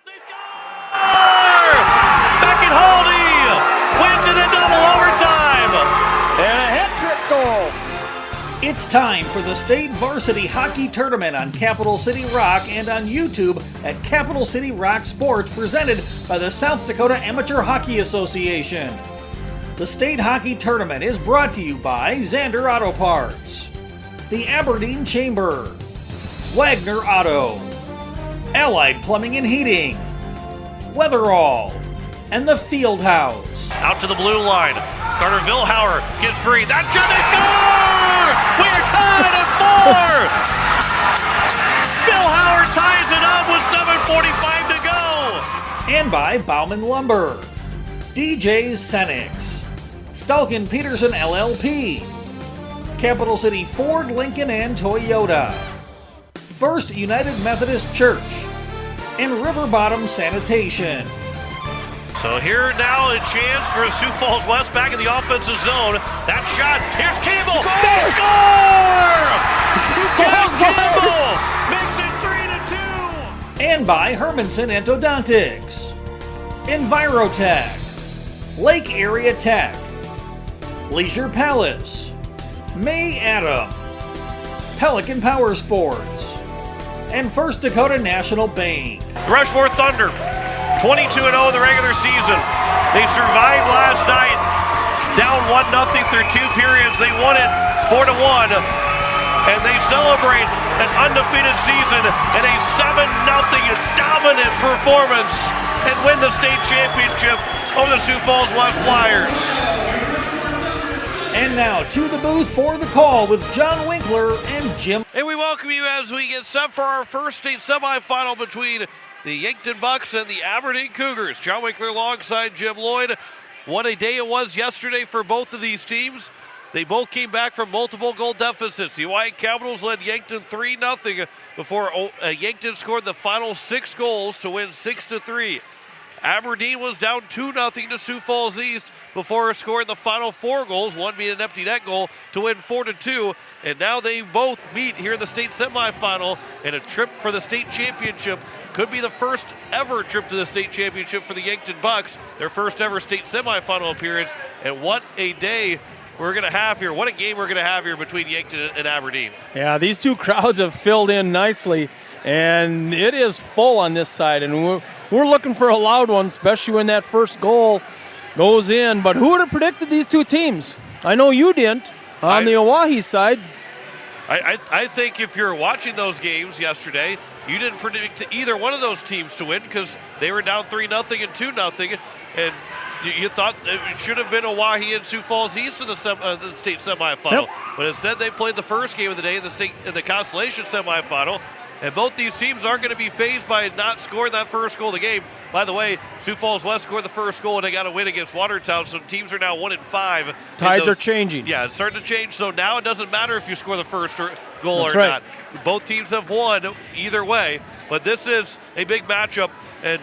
They score! Beckenhaldy wins it in double overtime. And a hat-trick goal. It's time for the State Varsity Hockey Tournament on Capital City Rock and on YouTube at Capital City Rock Sports, presented by the South Dakota Amateur Hockey Association. The State Hockey Tournament is brought to you by Zander Auto Parts, the Aberdeen Chamber, Wagner Auto, Allied Plumbing and Heating, Weatherall, and the Field House. Out to the blue line. Carter Vilhauer gets free. That shot, they score! We're tied at 4! Vilhauer ties it up with 7:45 to go. And by Bauman Lumber, DJ's Senix, Stalkin Peterson LLP, Capital City Ford, Lincoln, and Toyota, First United Methodist Church, and River Bottom Sanitation. So here now a chance for Sioux Falls West back in the offensive zone. That shot, here's Campbell. They score! Jack Campbell makes it 3-2. And by Hermanson Endodontics, Envirotech, Lake Area Tech, Leisure Palace, May Adam, Pelican Power Sports, and First Dakota National Bank. The Rushmore Thunder, 22-0 in the regular season. They survived last night, down 1-0 through 2 periods. They won it 4-1, and they celebrate an undefeated season and a 7-0 dominant performance and win the state championship over the Sioux Falls West Flyers. And now to the booth for the call with John Winkler and Jim. And we welcome you as we get set for our first state semifinal between the Yankton Bucks and the Aberdeen Cougars. John Winkler alongside Jim Lloyd. What a day it was yesterday for both of these teams. They both came back from multiple goal deficits. The White Capitals led Yankton 3-0 before Yankton scored the final 6 goals to win 6-3. Aberdeen was down 2-0 to Sioux Falls East before scoring the final 4 goals, one being an empty net goal, to win 4-2. And now they both meet here in the state semifinal, and a trip for the state championship could be the first ever trip to the state championship for the Yankton Bucks, their first ever state semifinal appearance. And what a day we're going to have here. What a game we're going to have here between Yankton and Aberdeen. Yeah, these two crowds have filled in nicely, and it is full on this side. And we're looking for a loud one, especially when that first goal goes in. But who would have predicted these two teams? I know you didn't on the Oahe side. I think if you're watching those games yesterday, you didn't predict either one of those teams to win because they were down 3-0 and 2-0, and you thought it should have been Oahe and Sioux Falls East in the state semifinal. Yep. But instead, they played the first game of the day in the Constellation semifinal. And both these teams aren't going to be fazed by not scoring that first goal of the game. By the way, Sioux Falls West scored the first goal, and they got a win against Watertown, so teams are now 1-5. Tides are changing. Yeah, it's starting to change, so now it doesn't matter if you score the first goal That's or right. not. Both teams have won either way, but this is a big matchup. And,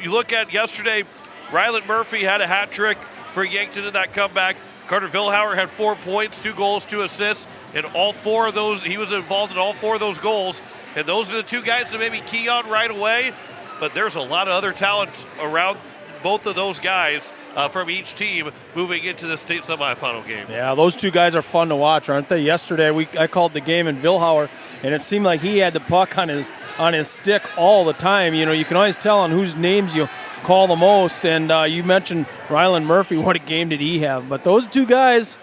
you look at yesterday, Ryland Murphy had a hat trick for Yankton in that comeback. Carter Vilhauer had 4 points, 2 goals, 2 assists. And all 4 of those, he was involved in all 4 of those goals. And those are the 2 guys that maybe key on right away. But there's a lot of other talent around both of those guys from each team moving into the state semifinal game. Yeah, those 2 guys are fun to watch, aren't they? Yesterday, I called the game in Vilhauer, and it seemed like he had the puck on his stick all the time. You can always tell on whose names you call the most. And you mentioned Ryland Murphy. What a game did he have? But those 2 guys.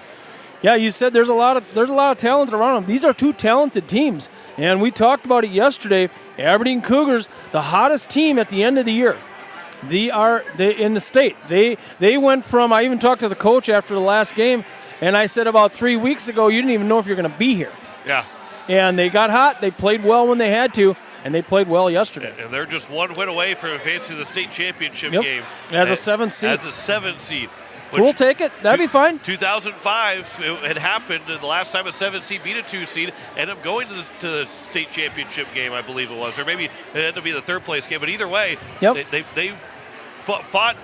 Yeah, you said there's a lot of talent around them. These are 2 talented teams, and we talked about it yesterday. Aberdeen Cougars, the hottest team at the end of the year. They in the state. They went from. I even talked to the coach after the last game, and I said about 3 weeks ago you didn't even know if you're going to be here. Yeah. And they got hot. They played well when they had to, and they played well yesterday. And they're just 1 win away from advancing to the state championship game as a 7th seed. As a 7th seed. We'll take it. That'd be fine. 2005, it had happened, and the last time a 7 seed beat a 2 seed, ended up going to the state championship game, I believe it was, or maybe it ended up being the 3rd place game. But either way, they fought.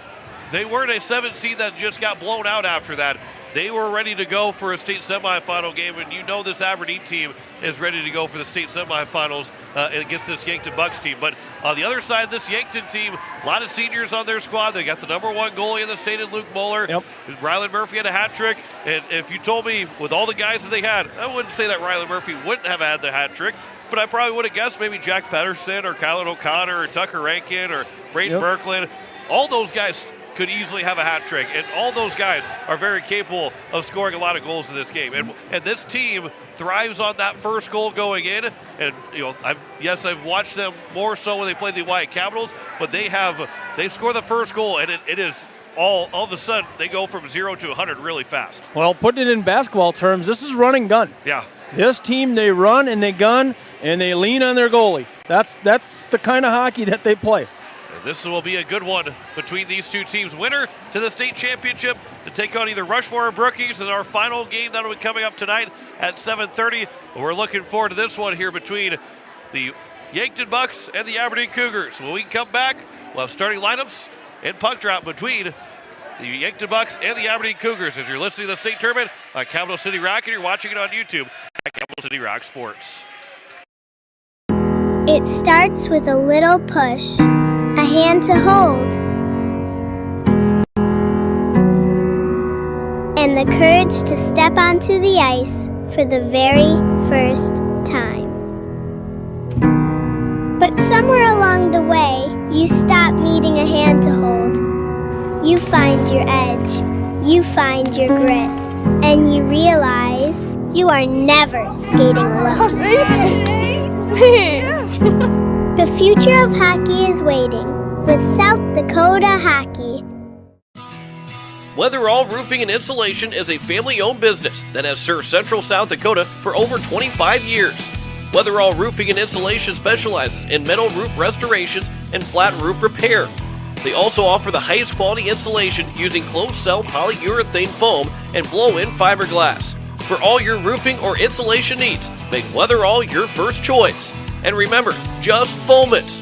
They weren't a 7 seed that just got blown out after that. they were ready to go for a state semifinal game, and you know this Aberdeen team is ready to go for the state semifinals against this Yankton Bucks team. But on the other side, this Yankton team, a lot of seniors on their squad. They got the #1 goalie in the state in Luke Moeller. Yep. Rylan Murphy had a hat trick, and if you told me with all the guys that they had, I wouldn't say that Rylan Murphy wouldn't have had the hat trick, but I probably would have guessed maybe Jack Pedersen or Kylan O'Connor or Tucker Rankin or Braden Berkland. All those guys could easily have a hat trick, and all those guys are very capable of scoring a lot of goals in this game. And this team thrives on that first goal going in. And I've watched them more so when they play the Wyatt Capitals, but they score the first goal, and it is all of a sudden they go from 0 to 100 really fast. Well, putting it in basketball terms, this is run and gun. Yeah. This team, they run and they gun and they lean on their goalie. That's the kind of hockey that they play. This will be a good one between these two teams. Winner to the state championship to take on either Rushmore or Brookings in our final game that will be coming up tonight at 7:30. We're looking forward to this one here between the Yankton Bucks and the Aberdeen Cougars. When we come back, we'll have starting lineups and puck drop between the Yankton Bucks and the Aberdeen Cougars as you're listening to the state tournament on Capital City Rock, and you're watching it on YouTube at Capital City Rock Sports. It starts with a little push. A hand to hold, and the courage to step onto the ice for the very first time. But somewhere along the way, you stop needing a hand to hold. You find your edge, you find your grit, and you realize you are never skating alone. The future of hockey is waiting with South Dakota Hockey. Weatherall Roofing and Insulation is a family-owned business that has served Central South Dakota for over 25 years. Weatherall Roofing and Insulation specializes in metal roof restorations and flat roof repair. They also offer the highest quality insulation using closed-cell polyurethane foam and blow-in fiberglass. For all your roofing or insulation needs, make Weatherall your first choice. And remember, just foam it.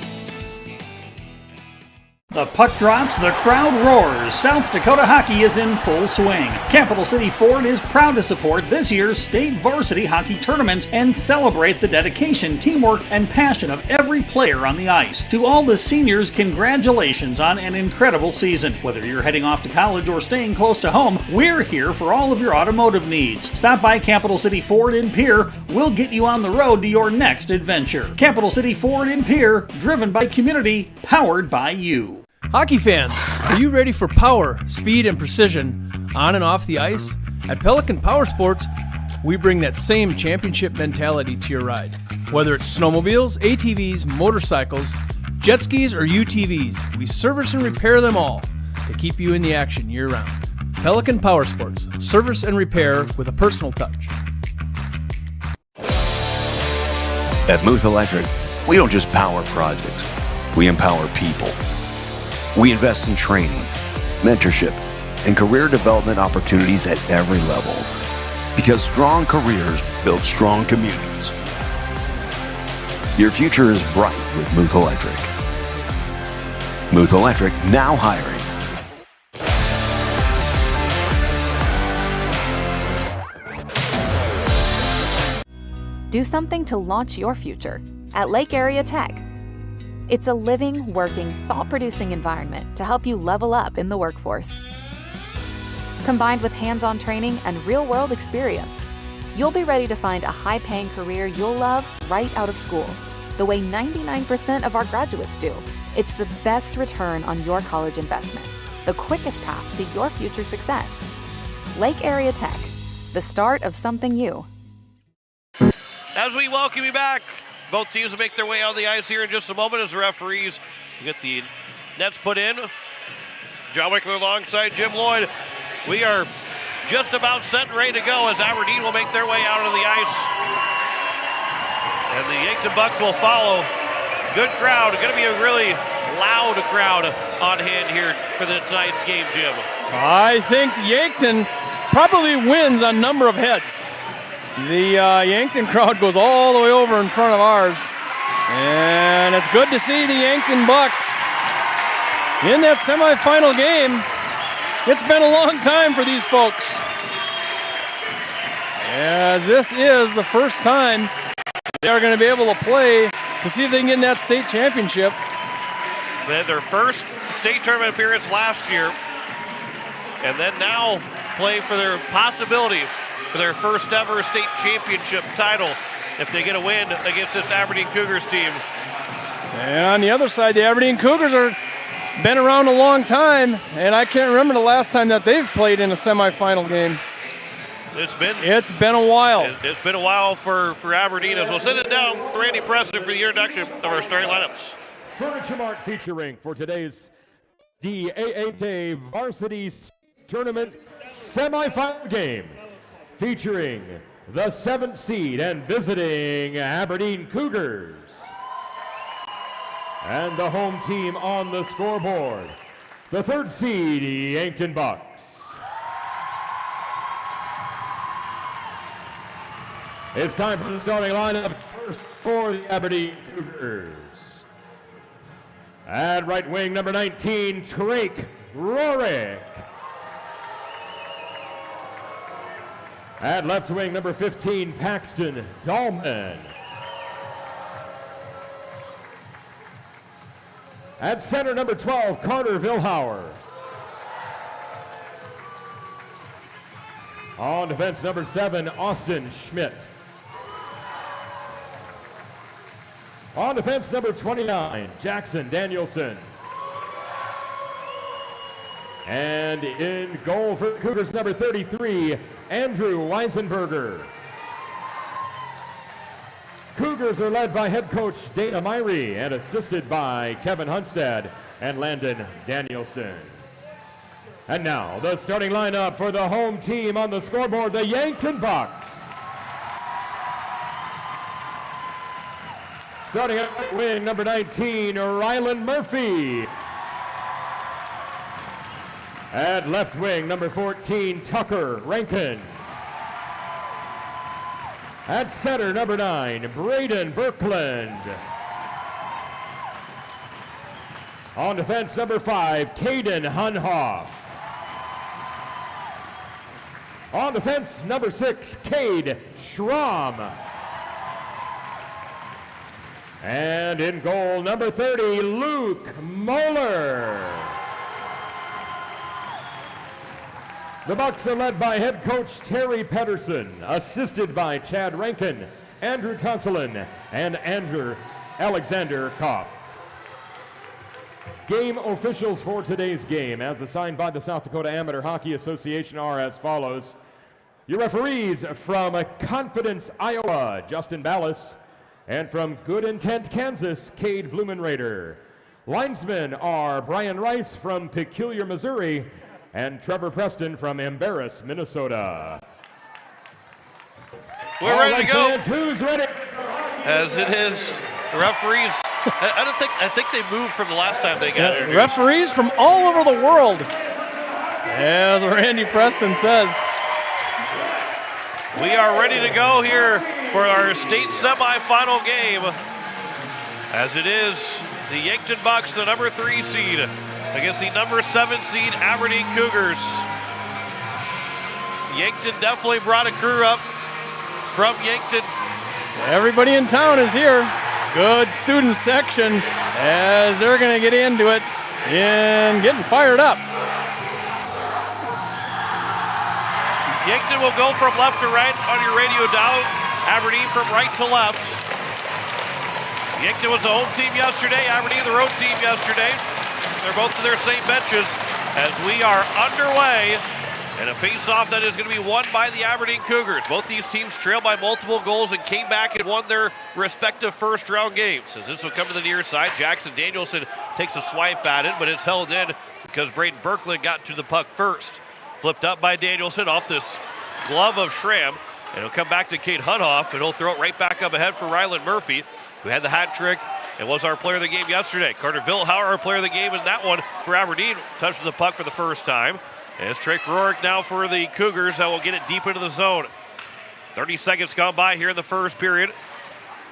The puck drops, the crowd roars. South Dakota hockey is in full swing. Capital City Ford is proud to support this year's state varsity hockey tournaments and celebrate the dedication, teamwork, and passion of every player on the ice. To all the seniors, congratulations on an incredible season. Whether you're heading off to college or staying close to home, we're here for all of your automotive needs. Stop by Capital City Ford in Pierre. We'll get you on the road to your next adventure. Capital City Ford in Pierre, driven by community, powered by you. Hockey fans, are you ready for power, speed, and precision on and off the ice? At Pelican Power Sports, we bring that same championship mentality to your ride. Whether it's snowmobiles, ATVs, motorcycles, jet skis, or UTVs, we service and repair them all to keep you in the action year-round. Pelican Power Sports, service and repair with a personal touch. At Muth Electric, we don't just power projects, we empower people. We invest in training, mentorship, and career development opportunities at every level. Because strong careers build strong communities. Your future is bright with Muth Electric. Muth Electric now hiring. Do something to launch your future at Lake Area Tech. It's a living, working, thought-producing environment to help you level up in the workforce. Combined with hands-on training and real-world experience, you'll be ready to find a high-paying career you'll love right out of school, the way 99% of our graduates do. It's the best return on your college investment, the quickest path to your future success. Lake Area Tech, the start of something new. As we welcome you back, both teams will make their way on the ice here in just a moment as the referees get the nets put in. John Wickler alongside Jim Lloyd. We are just about set and ready to go as Aberdeen will make their way out on the ice. And the Yankton Bucks will follow. Good crowd. Going to be a really loud crowd on hand here for tonight's game, Jim. I think Yankton probably wins on number of heads. The Yankton crowd goes all the way over in front of ours. And it's good to see the Yankton Bucks in that semifinal game. It's been a long time for these folks. as this is the first time they are going to be able to play to see if they can get in that state championship. They had their first state tournament appearance last year, and then now play for their possibility for their first ever state championship title if they get a win against this Aberdeen Cougars team. And on the other side, the Aberdeen Cougars are been around a long time, and I can't remember the last time that they've played in a semifinal game. It's been a while. It's been a while for Aberdeen. As we'll send it down to Randy Preston for the introduction of our starting lineups. Furniture Mart featuring for today's DAAK Varsity Tournament semifinal game, featuring the 7th seed and visiting Aberdeen Cougars. And the home team on the scoreboard, the 3rd seed Yankton Bucks. It's time for the starting lineup first for the Aberdeen Cougars. At right wing, number 19, Drake Rorick. At left wing, number 15, Paxton Dahlman. At center, number 12, Carter Vilhauer. On defense, number 7, Austin Schmidt. On defense, number 29, Jackson Danielson. And in goal for the Cougars, number 33, Andrew Weisenberger. Cougars are led by head coach Dana Myrie and assisted by Kevin Hunstad and Landon Danielson. And now the starting lineup for the home team on the scoreboard, the Yankton Bucks. Starting at right wing, number 19, Rylan Murphy. At left wing, number 14, Tucker Rankin. At center, number 9, Braden Birkland. On defense, number 5, Caden Hunhoff. On defense, number 6, Cade Schramm. And in goal, number 30, Luke Moeller. The Bucks are led by head coach Terry Pedersen, assisted by Chad Rankin, Andrew Tunselin, and Andrew Alexander Kopp. Game officials for today's game, as assigned by the South Dakota Amateur Hockey Association, are as follows. Your referees from Confidence, Iowa, Justin Ballas, and from Good Intent, Kansas, Cade Blumenrader. Linesmen are Brian Rice from Peculiar, Missouri, and Trevor Preston from Embarrass, Minnesota. We're ready to go. Fans, who's ready? As it is, the referees. I think they moved from the last time they got introduced. Referees from all over the world, as Randy Preston says. We are ready to go here for our state semifinal game. As it is, the Yankton Bucks, the number 3 seed, against the number 7 seed Aberdeen Cougars. Yankton definitely brought a crew up from Yankton. Everybody in town is here. Good student section as they're going to get into it and getting fired up. Yankton will go from left to right on your radio dial. Aberdeen from right to left. Yankton was the home team yesterday. Aberdeen the road team yesterday. They're both to their same benches as we are underway in a face-off that is going to be won by the Aberdeen Cougars. Both these teams trailed by multiple goals and came back and won their respective first-round games. As this will come to the near side, Jackson Danielson takes a swipe at it, but it's held in because Braden Birkland got to the puck first. Flipped up by Danielson off this glove of Schramm, and it'll come back to Cade Hunhoff, and he'll throw it right back up ahead for Rylan Murphy, who had the hat trick and was our player of the game yesterday. Carter Vilhauer, our player of the game in that one for Aberdeen, touches the puck for the first time. And it's Drake Rorick now for the Cougars that will get it deep into the zone. 30 seconds gone by here in the first period.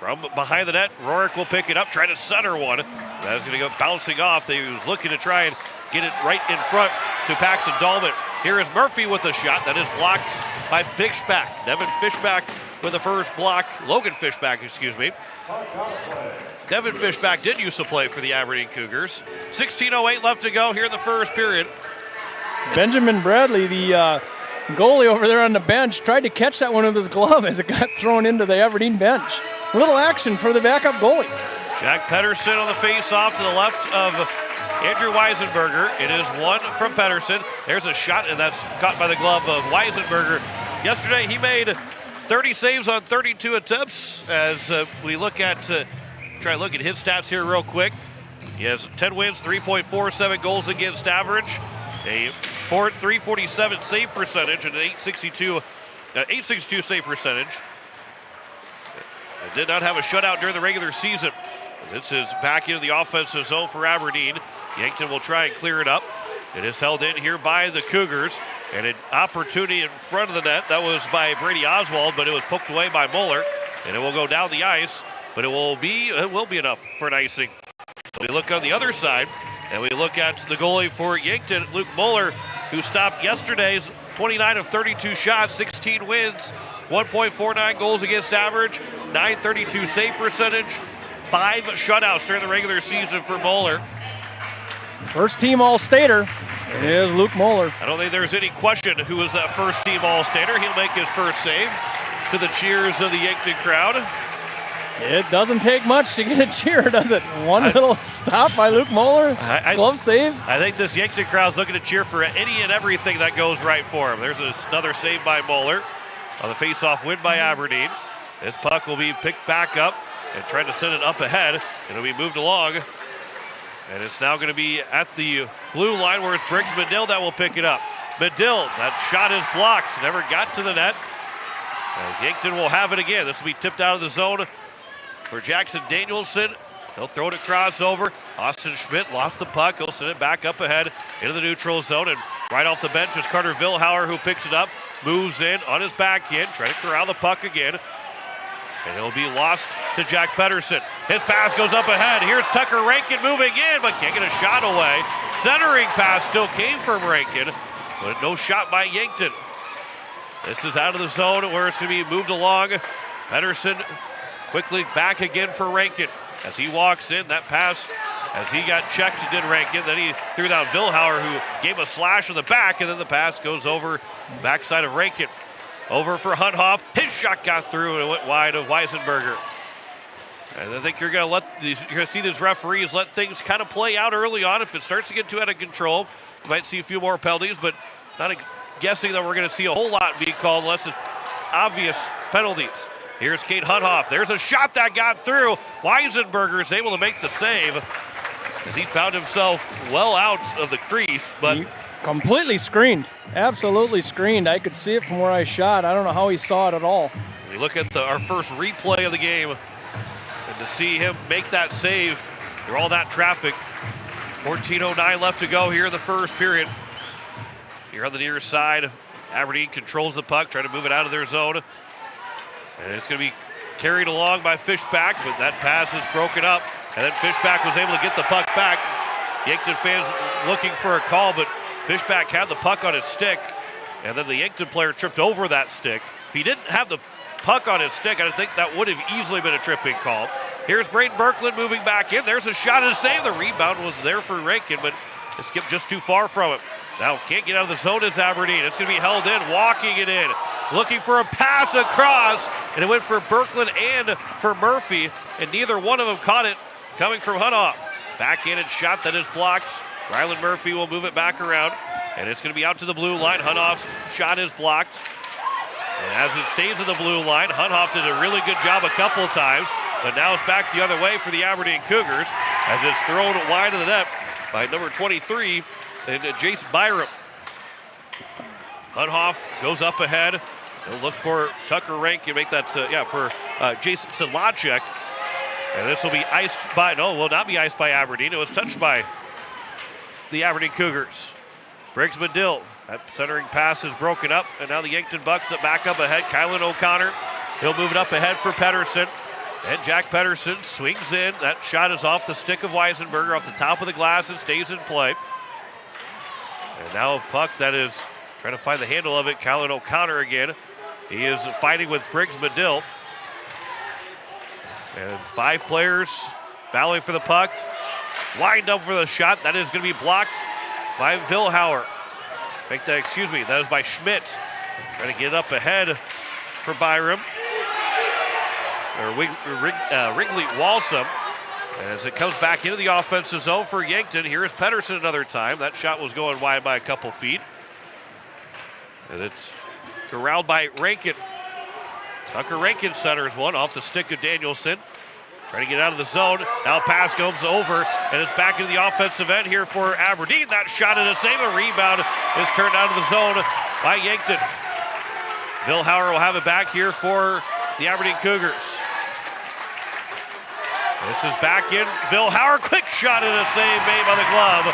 From behind the net, Rorick will pick it up, try to center one. That's going to go bouncing off. He was looking to try and get it right in front to Paxton Dahlman. Here is Murphy with a shot that is blocked by Fishback. Devin Fishback with the first block. Logan Fishback, excuse me. Devin Fishback did used to play for the Aberdeen Cougars. 16:08 left to go here in the first period. Benjamin Bradley, the goalie over there on the bench, tried to catch that one with his glove as it got thrown into the Aberdeen bench. A little action for the backup goalie. Jack Pedersen on the face-off to the left of Andrew Weisenberger. It is one from Pedersen. There's a shot, and that's caught by the glove of Weisenberger. Yesterday, he made 30 saves on 32 attempts. As we look at, try to look at his stats here real quick. He has 10 wins, 3.47 goals against average, a 347 save percentage, and an 862 save percentage. Did not have a shutout during the regular season. This is back into the offensive zone for Aberdeen. Yankton will try and clear it up. It is held in here by the Cougars. And an opportunity in front of the net. That was by Brady Oswald, but it was poked away by Muller. And it will go down the ice, but it will be enough for an icing. We look on the other side, and we look at the goalie for Yankton, Luke Muller, who stopped yesterday's 29 of 32 shots, 16 wins, 1.49 goals against average, 932 save percentage, 5 shutouts during the regular season for Muller. First team All-Stater is Luke Muller. I don't think there's any question who is that first team All-Stater. He'll make his first save to the cheers of the Yankton crowd. It doesn't take much to get a cheer, does it? One little stop by Luke Muller, glove save. I think this Yankton crowd's looking to cheer for any and everything that goes right for him. There's another save by Muller on the face-off win by Aberdeen. This puck will be picked back up and trying to send it up ahead. It'll be moved along. And it's now going to be at the blue line where it's Briggs Medill that will pick it up. Medill, that shot is blocked. Never got to the net. As Yankton will have it again. This will be tipped out of the zone for Jackson Danielson. He'll throw it across over. Austin Schmidt lost the puck. He'll send it back up ahead into the neutral zone. And right off the bench is Carter Vilhauer who picks it up. Moves in on his backhand. Trying to corral the puck again. And it'll be lost to Jack Pedersen. His pass goes up ahead. Here's Tucker Rankin moving in, but can't get a shot away. Centering pass still came from Rankin, but no shot by Yankton. This is out of the zone where it's going to be moved along. Pedersen quickly back again for Rankin. As he walks in, that pass, as he got checked, did Rankin. Then he threw down Vilhauer, who gave a slash in the back, and then the pass goes over backside of Rankin. Over for Hunthoff. His shot got through and it went wide of Weisenberger. And I think you're going to see these referees let things kind of play out early on. If it starts to get too out of control, you might see a few more penalties, but not guessing that we're going to see a whole lot be called unless it's obvious penalties. Here's Kate Hunthoff. There's a shot that got through. Weisenberger is able to make the save as he found himself well out of the crease, but completely screened. Absolutely screened. I could see it from where I shot. I don't know how he saw it at all. We look at our first replay of the game, and to see him make that save through all that traffic. 14:09 left to go here in the first period. Here on the near side, Aberdeen controls the puck, trying to move it out of their zone. And it's going to be carried along by Fishback, but that pass is broken up. And then Fishback was able to get the puck back. Yankton fans looking for a call, but Fishback had the puck on his stick, and then the Yankton player tripped over that stick. If he didn't have the puck on his stick, I think that would have easily been a tripping call. Here's Braden Berkland moving back in. There's a shot and a save. The rebound was there for Rankin, but it skipped just too far from it. Now can't get out of the zone is Aberdeen. It's going to be held in, walking it in, looking for a pass across, and it went for Berkland and for Murphy, and neither one of them caught it coming from Hunthoff. Backhanded shot that is blocked. Ryland Murphy will move it back around, and it's going to be out to the blue line. Hunthoff's shot is blocked. And as it stays in the blue line, Hunthoff did a really good job a couple of times, but now it's back the other way for the Aberdeen Cougars as it's thrown wide of the net by number 23, and Jace Byram. Hunthoff goes up ahead. He'll look for Tucker Rankin, make that, for Jason Sedlacek. And this will be iced by, no, will not be iced by Aberdeen. It was touched by the Aberdeen Cougars. Briggs Medill, that centering pass is broken up, and now the Yankton Bucks that back up ahead. Kylan O'Connor, he'll move it up ahead for Pedersen. And Jack Pedersen swings in. That shot is off the stick of Weisenberger off the top of the glass and stays in play. And now a puck that is Trying to find the handle of it, Colin O'Connor again. He is fighting with Briggs Medill. And 5 players battling for the puck. Lined up for the shot. That is going to be blocked by Vilhauer. That is by Schmidt. Trying to get up ahead for Byram. Wrigley Walsum. As it comes back into the offensive zone for Yankton. Here is Pedersen another time. That shot was going wide by a couple feet. And it's corralled by Rankin. Tucker Rankin centers one off the stick of Danielson. Trying to get out of the zone. Now pass comes over, and it's back into the offensive end here for Aberdeen. That shot and a save. A rebound is turned out of the zone by Yankton. Vilhauer will have it back here for the Aberdeen Cougars. This is back in. Vilhauer, quick shot and a save made by the glove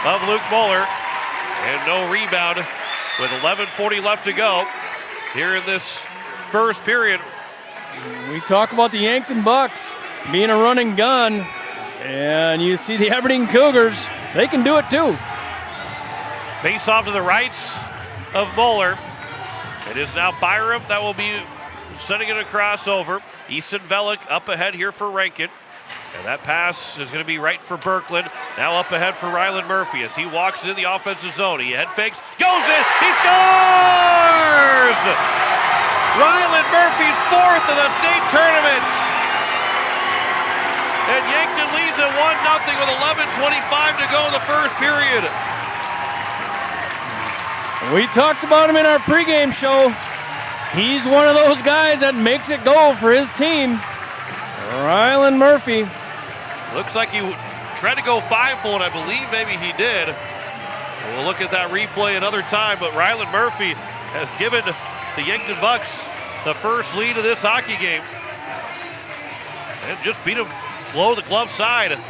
of Luke Moeller. And no rebound with 11:40 left to go here in this first period. We talk about the Yankton Bucks being a running gun, and you see the Aberdeen Cougars, they can do it too. Face off to the rights of Moeller. It is now Byram that will be sending it across over. Easton Velik up ahead here for Rankin. And that pass is going to be right for Berkland. Now up ahead for Ryland Murphy as he walks into the offensive zone. He head fakes, goes in, he scores! Ryland Murphy's 4th of the state tournament. And Yankton leads at 1-0 with 11:25 to go in the first period. We talked about him in our pregame show. He's one of those guys that makes it go for his team. Ryland Murphy. Looks like he tried to go 5-fold. I believe maybe he did. We'll look at that replay another time, but Ryland Murphy has given the Yankton Bucks the first lead of this hockey game. And just beat him below the glove side. And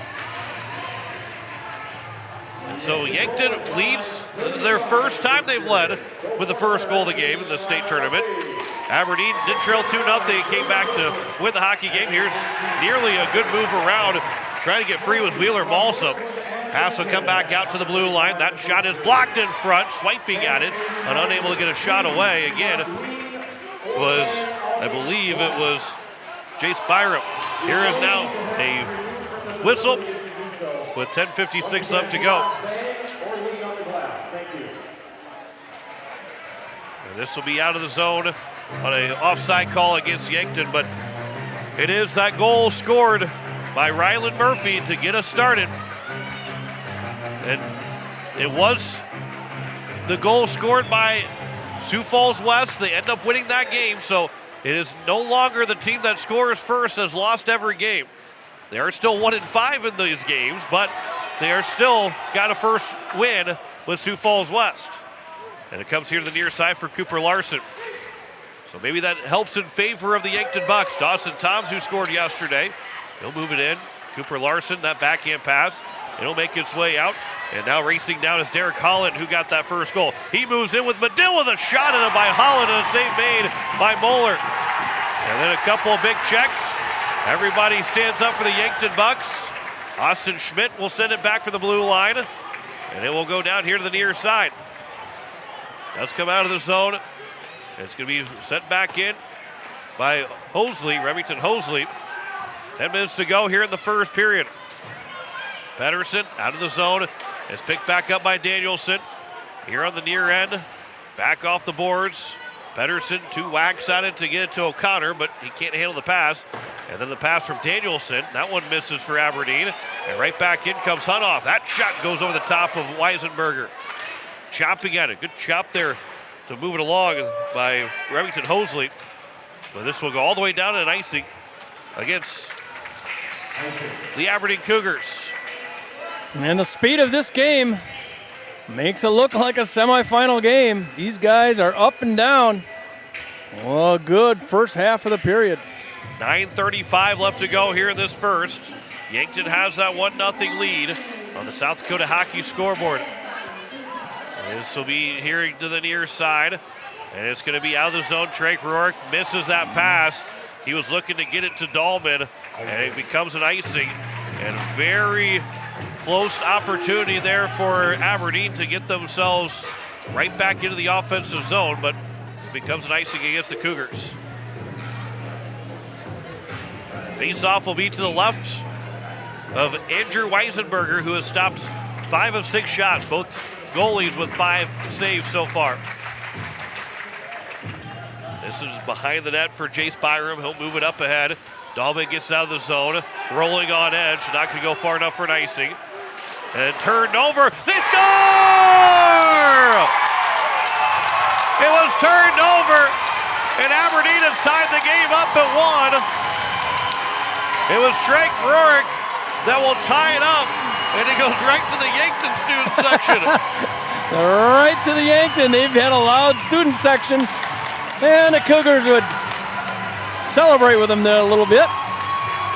so Yankton leads. This is their first time they've led with the first goal of the game in the state tournament. Aberdeen did trail 2-0. They came back to win the hockey game. Here's nearly a good move around. Trying to get free was Wheeler Balsam. Pass will come back out to the blue line. That shot is blocked in front, swiping at it, and unable to get a shot away. Again, I believe it was Jace Byram. Here is now a whistle with 10:56 left to go. And this will be out of the zone on an offside call against Yankton, but it is that goal scored by Ryland Murphy to get us started. And it was the goal scored by Sioux Falls West. They end up winning that game, so it is no longer the team that scores first has lost every game. They are still 1-5 in these games, but they are still got a first win with Sioux Falls West. And it comes here to the near side for Cooper Larson. So maybe that helps in favor of the Yankton Bucks. Dawson Toms, who scored yesterday, he'll move it in. Cooper Larson, that backhand pass, it'll make its way out. And now racing down is Derek Holland, who got that first goal. He moves in with Medill with a shot at it by Holland and a save made by Moeller. And then a couple of big checks. Everybody stands up for the Yankton Bucks. Austin Schmidt will send it back for the blue line. And it will go down here to the near side. Does come out of the zone. It's going to be sent back in by Remington Hosley. 10 minutes to go here in the first period. Pedersen out of the zone. It's picked back up by Danielson. Here on the near end. Back off the boards. Pedersen, 2 whacks at it to get it to O'Connor, but he can't handle the pass. And then the pass from Danielson. That one misses for Aberdeen. And right back in comes Hunoff. That shot goes over the top of Weisenberger. Chopping at it. Good chop there to move it along by Remington Hosley. But this will go all the way down to an icing against the Aberdeen Cougars. And the speed of this game makes it look like a semifinal game. These guys are up and down. Well, good first half of the period. 9:35 left to go here in this first. Yankton has that 1-0 lead on the South Dakota Hockey scoreboard. This will be here to the near side, and it's going to be out of the zone. Drake Rourke misses that pass. He was looking to get it to Dahlman, and it becomes an icing. And very close opportunity there for Aberdeen to get themselves right back into the offensive zone, but it becomes an icing against the Cougars. Face-off will be to the left of Andrew Weisenberger, who has stopped 5 of 6 shots, both goalies with 5 saves so far. This is behind the net for Jace Byram. He'll move it up ahead. Dahlman gets out of the zone, rolling on edge, not going to go far enough for an icing. And turned over, they score! It was turned over, and Aberdeen has tied the game up at 1. It was Drake Rourke that will tie it up, and it goes right to the Yankton student section. Right to the Yankton. They've had a loud student section, and the Cougars would celebrate with them there a little bit.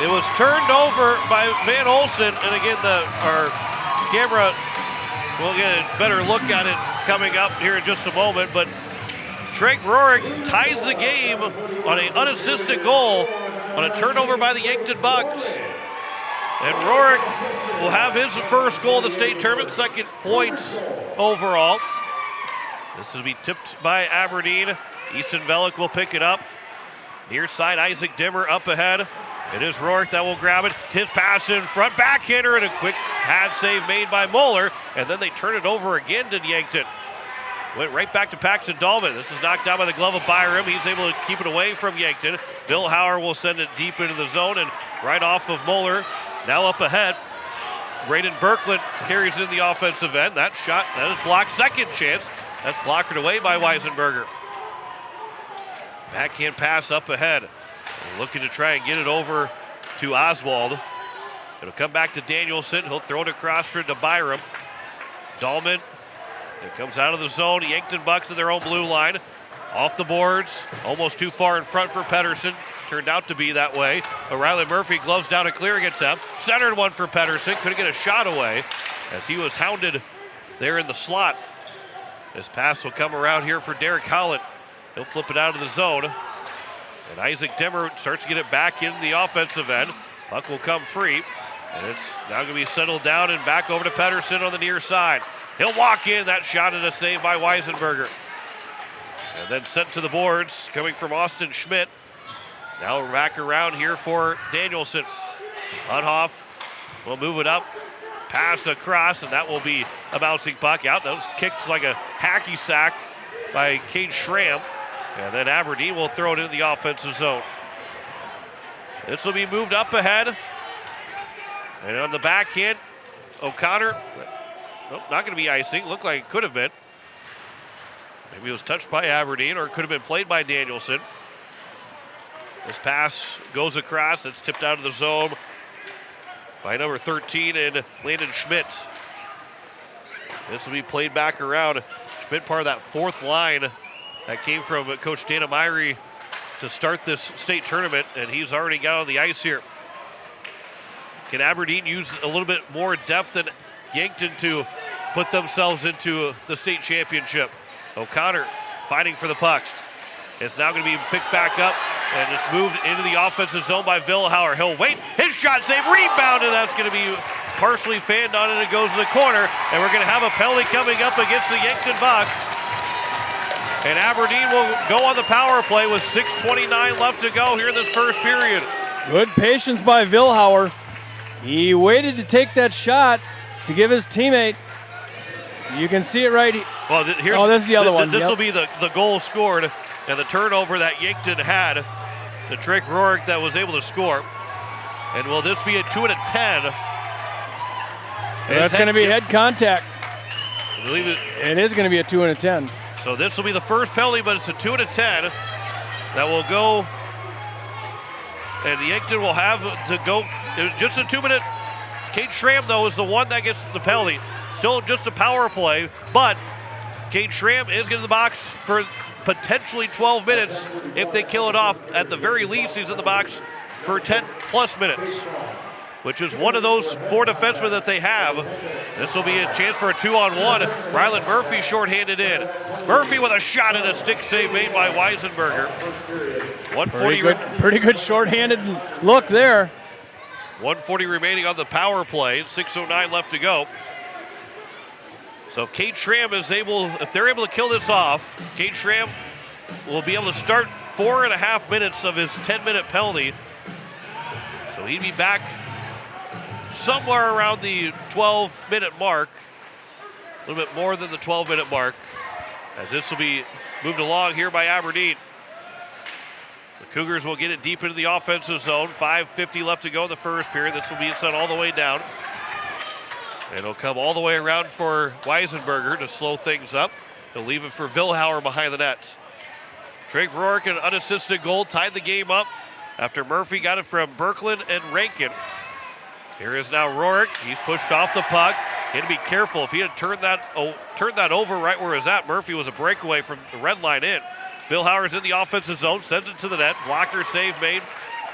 It was turned over by Van Olsen, and again, our camera will get a better look at it coming up here in just a moment, but Drake Rourke ties the game on an unassisted goal on a turnover by the Yankton Bucks. And Rourke will have his first goal of the state tournament, 2nd points overall. This will be tipped by Aberdeen. Easton Velik will pick it up. Near side, Isaac Dimmer up ahead. It is Rourke that will grab it. His pass in front, backhander, and a quick pad save made by Moeller. And then they turn it over again to Yankton. Went right back to Paxton Dahlman. This is knocked down by the glove of Byram. He's able to keep it away from Yankton. Bill Hauer will send it deep into the zone and right off of Moeller. Now up ahead. Braden Berkland carries in the offensive end. That shot, that is blocked. Second chance. That's blocked away by Weisenberger. Backhand pass up ahead. Looking to try and get it over to Oswald. It'll come back to Danielson. He'll throw it across to Byram. Dahlman. It comes out of the zone. Yankton Bucks to their own blue line. Off the boards. Almost too far in front for Pedersen. Turned out to be that way. O'Reilly Murphy gloves down a clearing attempt. Centered one for Pedersen. Couldn't get a shot away as he was hounded there in the slot. This pass will come around here for Derek Holland. He'll flip it out of the zone. And Isaac Dimmer starts to get it back in the offensive end. Puck will come free. And it's now going to be settled down and back over to Pedersen on the near side. He'll walk in. That shot and a save by Weisenberger. And then sent to the boards coming from Austin Schmidt. Now we're back around here for Danielson. Unhoff will move it up. Pass across, and that will be a bouncing puck out. That was kicked like a hacky sack by Cade Schramm. And then Aberdeen will throw it into the offensive zone. This will be moved up ahead. And on the backhand, O'Connor, nope, not going to be icing. Looked like it could have been. Maybe it was touched by Aberdeen, or it could have been played by Danielson. This pass goes across. It's tipped out of the zone by number 13 and Landon Schmidt. This will be played back around. Schmidt, part of that 4th line that came from Coach Dana Myrie to start this state tournament, and he's already got on the ice here. Can Aberdeen use a little bit more depth than Yankton to put themselves into the state championship? O'Connor fighting for the puck. It's now going to be picked back up, and it's moved into the offensive zone by Vilhauer. He'll wait. His shot save, rebound, and that's going to be partially fanned on, and it goes to the corner. And we're going to have a penalty coming up against the Yankton Bucks. And Aberdeen will go on the power play with 6:29 left to go here in this first period. Good patience by Vilhauer. He waited to take that shot to give his teammate. You can see it right here. Well, this is the other one. This will be the goal scored and the turnover that Yankton had. The Drake Rourke that was able to score. And will this be a 2 and a 10? That's going to be head contact. I believe it is going to be a 2 and a 10. So this will be the first penalty, but it's a 2 and a 10 that will go. And Yankton will have to go just a 2-minute. Cade Schramm, though, is the one that gets the penalty. Still just a power play, but Cade Schramm is getting the box for potentially 12 minutes if they kill it off. At the very least, he's in the box for 10-plus minutes, which is one of those 4 defensemen that they have. This will be a chance for a 2-on-1. Ryland Murphy shorthanded in. Murphy with a shot and a stick save made by Weisenberger. 140 pretty good shorthanded look there. 140 remaining on the power play. 6:09 left to go. So if Kate Schramm is if they're able to kill this off, Kate Schramm will be able to start 4.5 minutes of his 10-minute penalty. So he'd be back somewhere around the 12-minute mark, a little bit more than the 12-minute mark, as this will be moved along here by Aberdeen. The Cougars will get it deep into the offensive zone. 5:50 left to go in the first period. This will be sent all the way down. And it'll come all the way around for Weisenberger to slow things up. He'll leave it for Vilhauer behind the nets. Drake Rourke, an unassisted goal, tied the game up after Murphy got it from Berkland and Rankin. Here is now Rourke. He's pushed off the puck. He had to be careful. If he had turned that over right where it was at, Murphy was a breakaway from the red line in. Vilhauer's in the offensive zone, sends it to the net. Blocker save made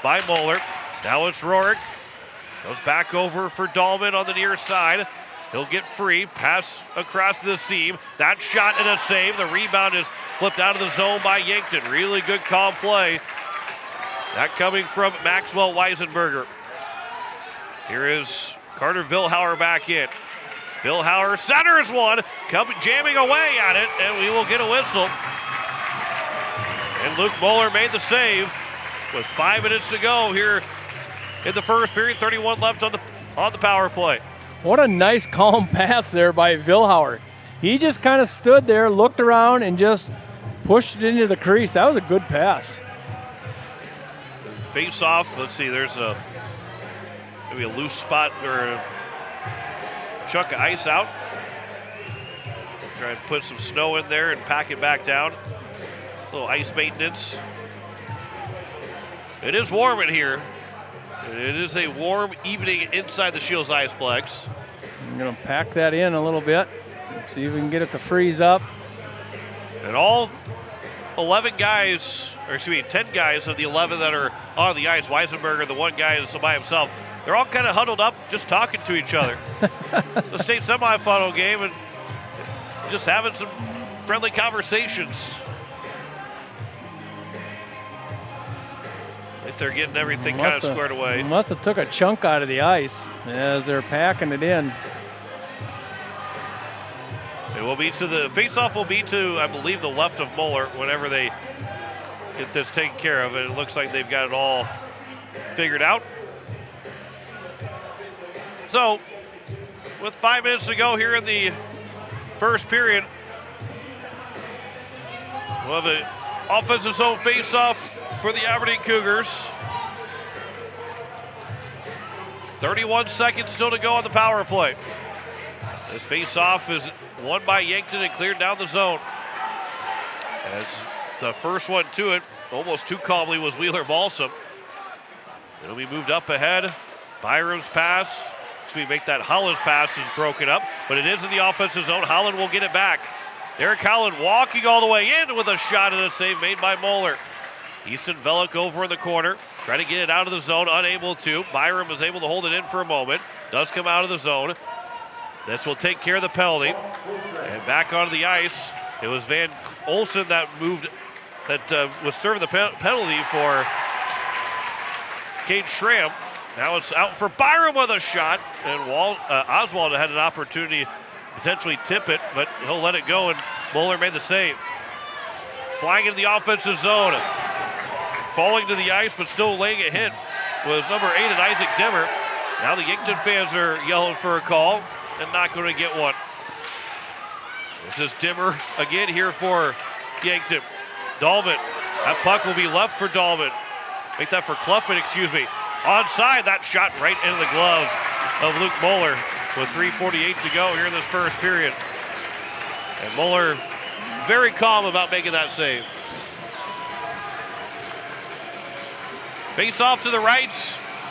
by Moeller. Now it's Rourke. Goes back over for Dahlman on the near side. He'll get free. Pass across the seam. That shot and a save. The rebound is flipped out of the zone by Yankton. Really good calm play. That coming from Maxwell Weisenberger. Here is Carter Vilhauer back in. Vilhauer centers one. Jamming away at it, and we will get a whistle. And Luke Moeller made the save with 5 minutes to go here in the first period. 31 left on the power play. What a nice calm pass there by Vilhauer. He just kind of stood there, looked around, and just pushed it into the crease. That was a good pass. Face off. Let's see, there's maybe a loose spot or a chunk of ice out. Try and put some snow in there and pack it back down. A little ice maintenance. It is warm in here. It is a warm evening inside the Shields Iceplex. I'm going to pack that in a little bit, see if we can get it to freeze up. And all 11 guys, or excuse me, 10 guys of the 11 that are on the ice, Weisenberger, the one guy is by himself, they're all kind of huddled up, just talking to each other. The state semifinal game and just having some friendly conversations. I think they're getting everything kind of squared away. Must have took a chunk out of the ice as they're packing it in. It will be to the face-off will be to, I believe, the left of Moeller whenever they get this taken care of. And it looks like they've got it all figured out. So, with 5 minutes to go here in the first period, we'll have an offensive zone face-off for the Aberdeen Cougars. 31 seconds still to go on the power play. This face-off is won by Yankton and cleared down the zone. As the first one to it, almost too calmly, was Wheeler Balsam. It'll be moved up ahead. Byram's pass. Make that Holland's pass is broken up, but it is in the offensive zone. Holland will get it back. Eric Holland walking all the way in with a shot and a save made by Moeller. Easton Velik over in the corner, trying to get it out of the zone, unable to. Byram is able to hold it in for a moment. Does come out of the zone. This will take care of the penalty. And back onto the ice, it was Van Olsen that moved, that was serving the penalty for Kate Schramm. Now it's out for Byram with a shot, and Oswald had an opportunity to potentially tip it, but he'll let it go, and Moeller made the save. Flying into the offensive zone, falling to the ice, but still laying a hit was number 8, Isaac Dimmer. Now the Yankton fans are yelling for a call and not going to get one. This is Dimmer again here for Yankton. Dahlman, that puck will be left for Dahlman. Make that for Cluffman, excuse me. Onside, that shot right into the glove of Luke Moeller with 3:48 to go here in this first period. And Moeller very calm about making that save. Face off to the right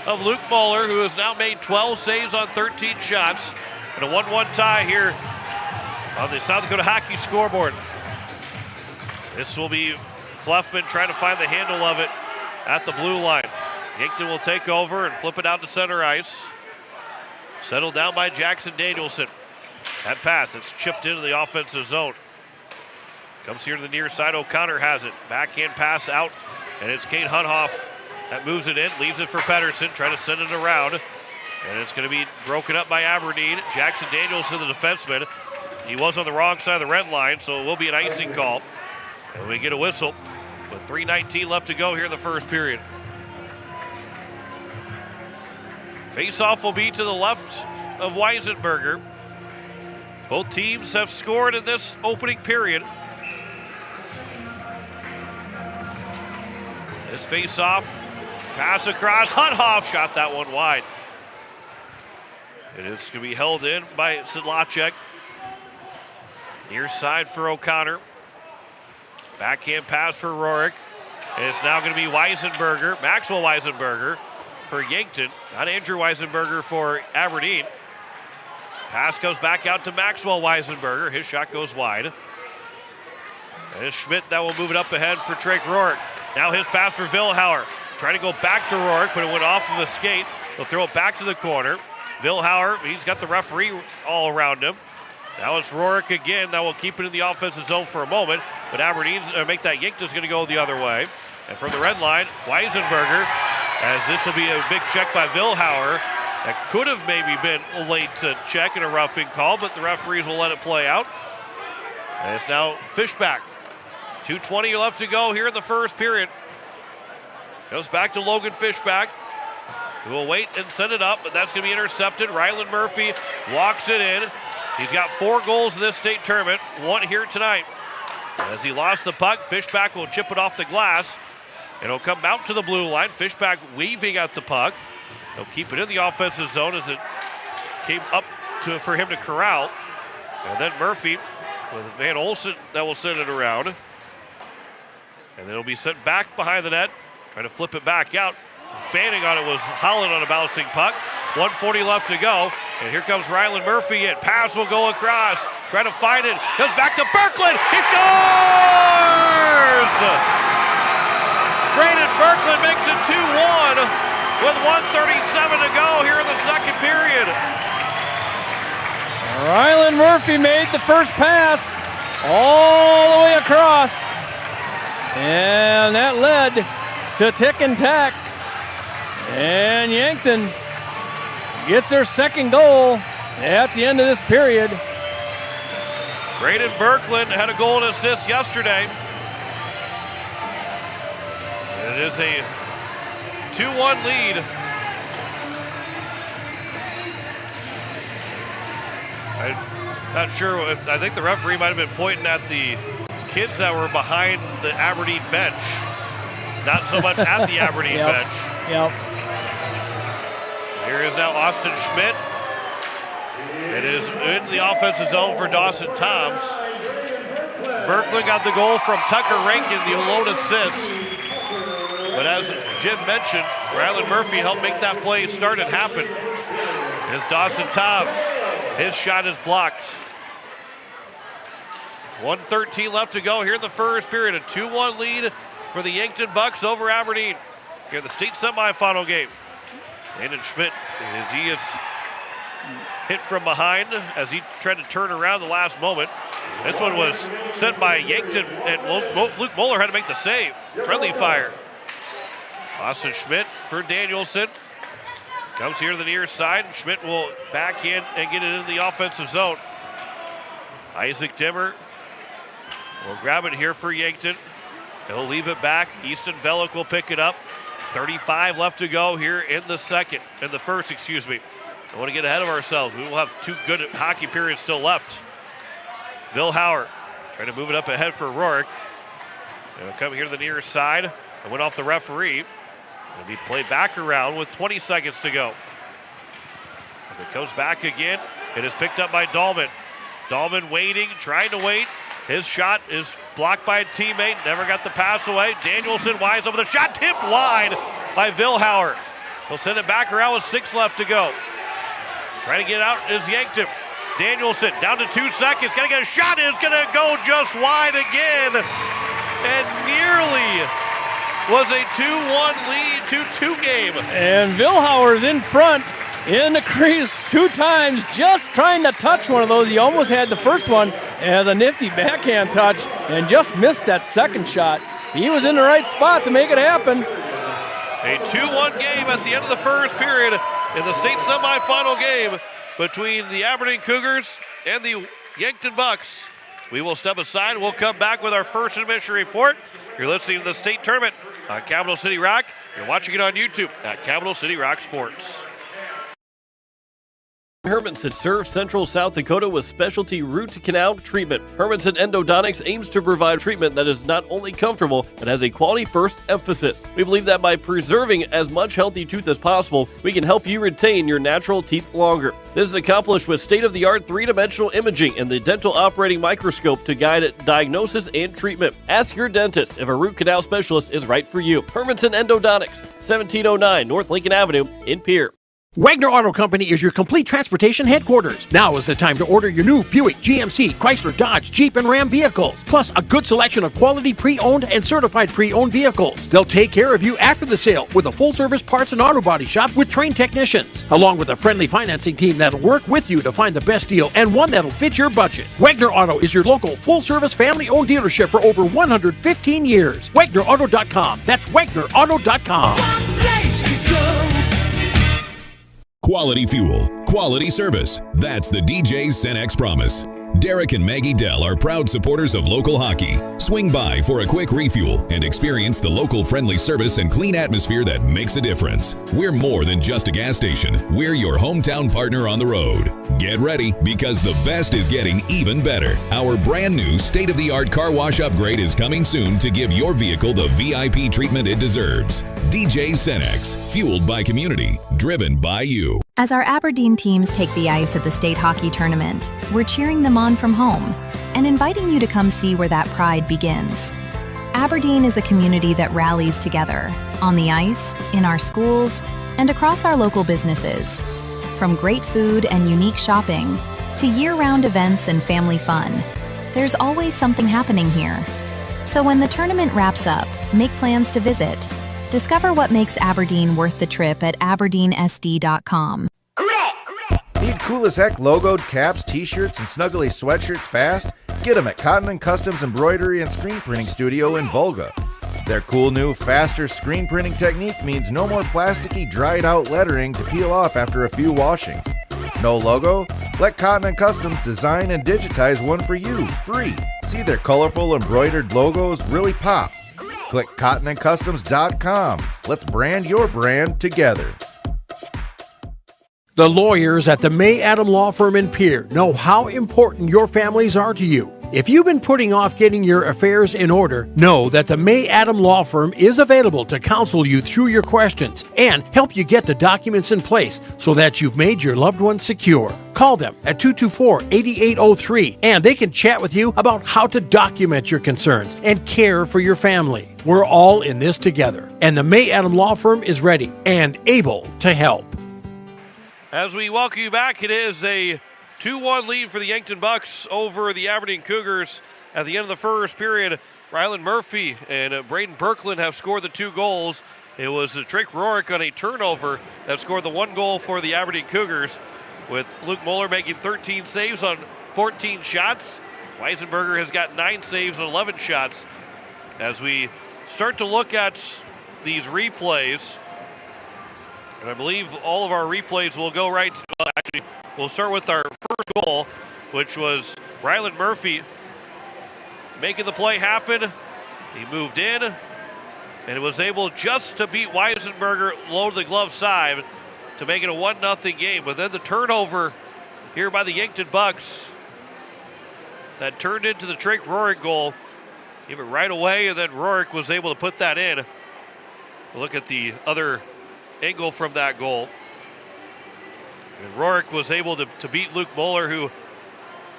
of Luke Moeller, who has now made 12 saves on 13 shots. And a 1-1 tie here on the South Dakota Hockey scoreboard. This will be Cluffman trying to find the handle of it at the blue line. Yankton will take over and flip it out to center ice. Settled down by Jackson Danielson. That pass, it's chipped into the offensive zone. Comes here to the near side, O'Connor has it. Backhand pass out, and it's Kate Hunhoff that moves it in, leaves it for Pedersen, trying to send it around. And it's going to be broken up by Aberdeen. Jackson Danielson, the defenseman, He was on the wrong side of the red line, so it will be an icing call. And we get a whistle with 3:19 left to go here in the first period. Face-off will be to the left of Weisenberger. Both teams have scored in this opening period. This face-off, pass across, Huthoff shot that one wide. It is going to be held in by Sidlacek. Near side for O'Connor. Backhand pass for Rourke. And it's now going to be Weisenberger, Maxwell Weisenberger for Yankton. Not Andrew Weisenberger for Aberdeen. Pass comes back out to Maxwell Weisenberger. His shot goes wide. And it's Schmidt that will move it up ahead for Drake Rourke. Now his pass for Vilhauer. Trying to go back to Rourke, but it went off of a skate. He'll throw it back to the corner. Vilhauer, he's got the referee all around him. Now it's Rourke again. That will keep it in the offensive zone for a moment. But Aberdeen's make that Yankton's going to go the other way. And from the red line, Weisenberger, as this will be a big check by Vilhauer. That could have maybe been late to check in a roughing call, but the referees will let it play out. And it's now Fishback. 2:20 left to go here in the first period. Goes back to Logan Fishback, who will wait and send it up, but that's going to be intercepted. Ryland Murphy walks it in. He's got 4 goals in this state tournament, 1 here tonight. As he lost the puck, Fishback will chip it off the glass. And it'll come out to the blue line. Fishback weaving at the puck. He'll keep it in the offensive zone as it came up for him to corral. And then Murphy with Van Olsen that will send it around. And it'll be sent back behind the net. Trying to flip it back out. Fanning on it was Holland on a bouncing puck. 1:40 left to go. And here comes Ryland Murphy in. Pass will go across. Trying to find it. Comes back to Berkland. He scores! Braden Berkland makes it 2-1 with 1:37 to go here in the second period. Ryland Murphy made the first pass all the way across. And that led to tick and tack. And Yankton gets their second goal at the end of this period. Braden Berkland had a goal and assist yesterday. It is a 2-1 lead. I'm not sure. I think the referee might have been pointing at the kids that were behind the Aberdeen bench. Not so much at the Aberdeen bench. Yep. Here is now Austin Schmidt. It is in the offensive zone for Dawson Toms. Berkland got the goal from Tucker Rankin, the alone assist. But as Jim mentioned, Ryland Murphy helped make that play start and happen. It's Dawson Toms. His shot is blocked. 1:13 left to go here in the first period. A 2-1 lead for the Yankton Bucks over Aberdeen here in the state semifinal game. Landon Schmidt, as he is hit from behind as he tried to turn around the last moment. This one was sent by Yankton, and Luke Moeller had to make the save. Friendly fire. Austin Schmidt for Danielson. Comes here to the near side, and Schmidt will backhand and get it in the offensive zone. Isaac Dimmer will grab it here for Yankton. He'll leave it back. Easton Velik will pick it up. 35 left to go here in the first. Don't want to get ahead of ourselves. We will have 2 good hockey periods still left. Vilhauer trying to move it up ahead for Rourke. It'll come here to the near side. It went off the referee. It'll be played back around with 20 seconds to go. As it comes back again, it is picked up by Dahlman. Dahlman waiting, trying to wait. His shot is blocked by a teammate. Never got the pass away. Danielson winds over the shot, tipped wide by Vilhauer. He'll send it back around with 6 left to go. Trying to get out is Yankton. Danielson down to 2 seconds. Got to get a shot. It's going to go just wide again. And nearly was a 2-1 lead, 2-2 game. And Vilhauer's in front in the crease 2 times, just trying to touch one of those. He almost had the first one as a nifty backhand touch and just missed that second shot. He was in the right spot to make it happen. A 2-1 game at the end of the first period in the state semifinal game between the Aberdeen Cougars and the Yankton Bucks. We will step aside. We'll come back with our first intermission report. You're listening to the state tournament on Capital City Rock. You're watching it on YouTube at Capital City Rock Sports. Hermanson serves Central South Dakota with specialty root canal treatment. Hermanson Endodontics aims to provide treatment that is not only comfortable, but has a quality first emphasis. We believe that by preserving as much healthy tooth as possible, we can help you retain your natural teeth longer. This is accomplished with state-of-the-art three-dimensional imaging and the dental operating microscope to guide diagnosis and treatment. Ask your dentist if a root canal specialist is right for you. Hermanson Endodontics, 1709 North Lincoln Avenue in Pierre. Wagner Auto Company is your complete transportation headquarters. Now is the time to order your new Buick, GMC, Chrysler, Dodge, Jeep, and Ram vehicles, plus a good selection of quality pre-owned and certified pre-owned vehicles. They'll take care of you after the sale with a full-service parts and auto body shop with trained technicians, along with a friendly financing team that'll work with you to find the best deal and one that'll fit your budget. Wagner Auto is your local full-service family-owned dealership for over 115 years. WagnerAuto.com. That's WagnerAuto.com. Quality fuel, quality service. That's the DJ Cenex promise. Derek and Maggie Dell are proud supporters of local hockey. Swing by for a quick refuel and experience the local friendly service and clean atmosphere that makes a difference. We're more than just a gas station. We're your hometown partner on the road. Get ready, because the best is getting even better. Our brand new state-of-the-art car wash upgrade is coming soon to give your vehicle the VIP treatment it deserves. DJ Cenex, fueled by community, driven by you. As our Aberdeen teams take the ice at the state hockey tournament, we're cheering them on from home and inviting you to come see where that pride begins. Aberdeen is a community that rallies together, on the ice, in our schools, and across our local businesses. From great food and unique shopping, to year-round events and family fun, there's always something happening here. So when the tournament wraps up, make plans to visit. Discover what makes Aberdeen worth the trip at aberdeensd.com. Need cool as heck logoed caps, t-shirts, and snuggly sweatshirts fast? Get them at Cotton & Customs Embroidery and Screen Printing Studio in Volga. Their cool new, faster screen printing technique means no more plasticky, dried-out lettering to peel off after a few washings. No logo? Let Cotton & Customs design and digitize one for you, free. See their colorful embroidered logos really pop. Click cottonandcustoms.com. Let's brand your brand together. The lawyers at the May Adam Law Firm in Pierre know how important your families are to you. If you've been putting off getting your affairs in order, know that the May Adam Law Firm is available to counsel you through your questions and help you get the documents in place so that you've made your loved ones secure. Call them at 224-8803 and they can chat with you about how to document your concerns and care for your family. We're all in this together, and the May Adam Law Firm is ready and able to help. As we welcome you back, it is a 2-1 lead for the Yankton Bucks over the Aberdeen Cougars. At the end of the first period, Rylan Murphy and Braden Berkland have scored the 2 goals. It was Drake Rorick on a turnover that scored the 1 goal for the Aberdeen Cougars, with Luke Moeller making 13 saves on 14 shots. Weisenberger has got 9 saves on 11 shots. As we start to look at these replays, and I believe all of our replays will go right. Well, actually, we'll start with our first goal, which was Rylan Murphy making the play happen. He moved in and was able just to beat Weisenberger, load the glove side to make it a 1-0 game. But then the turnover here by the Yankton Bucks that turned into the Drake Rorick goal. Gave it right away, and then Rorick was able to put that in. Look at the other angle from that goal. And Rorick was able to beat Luke Moeller, who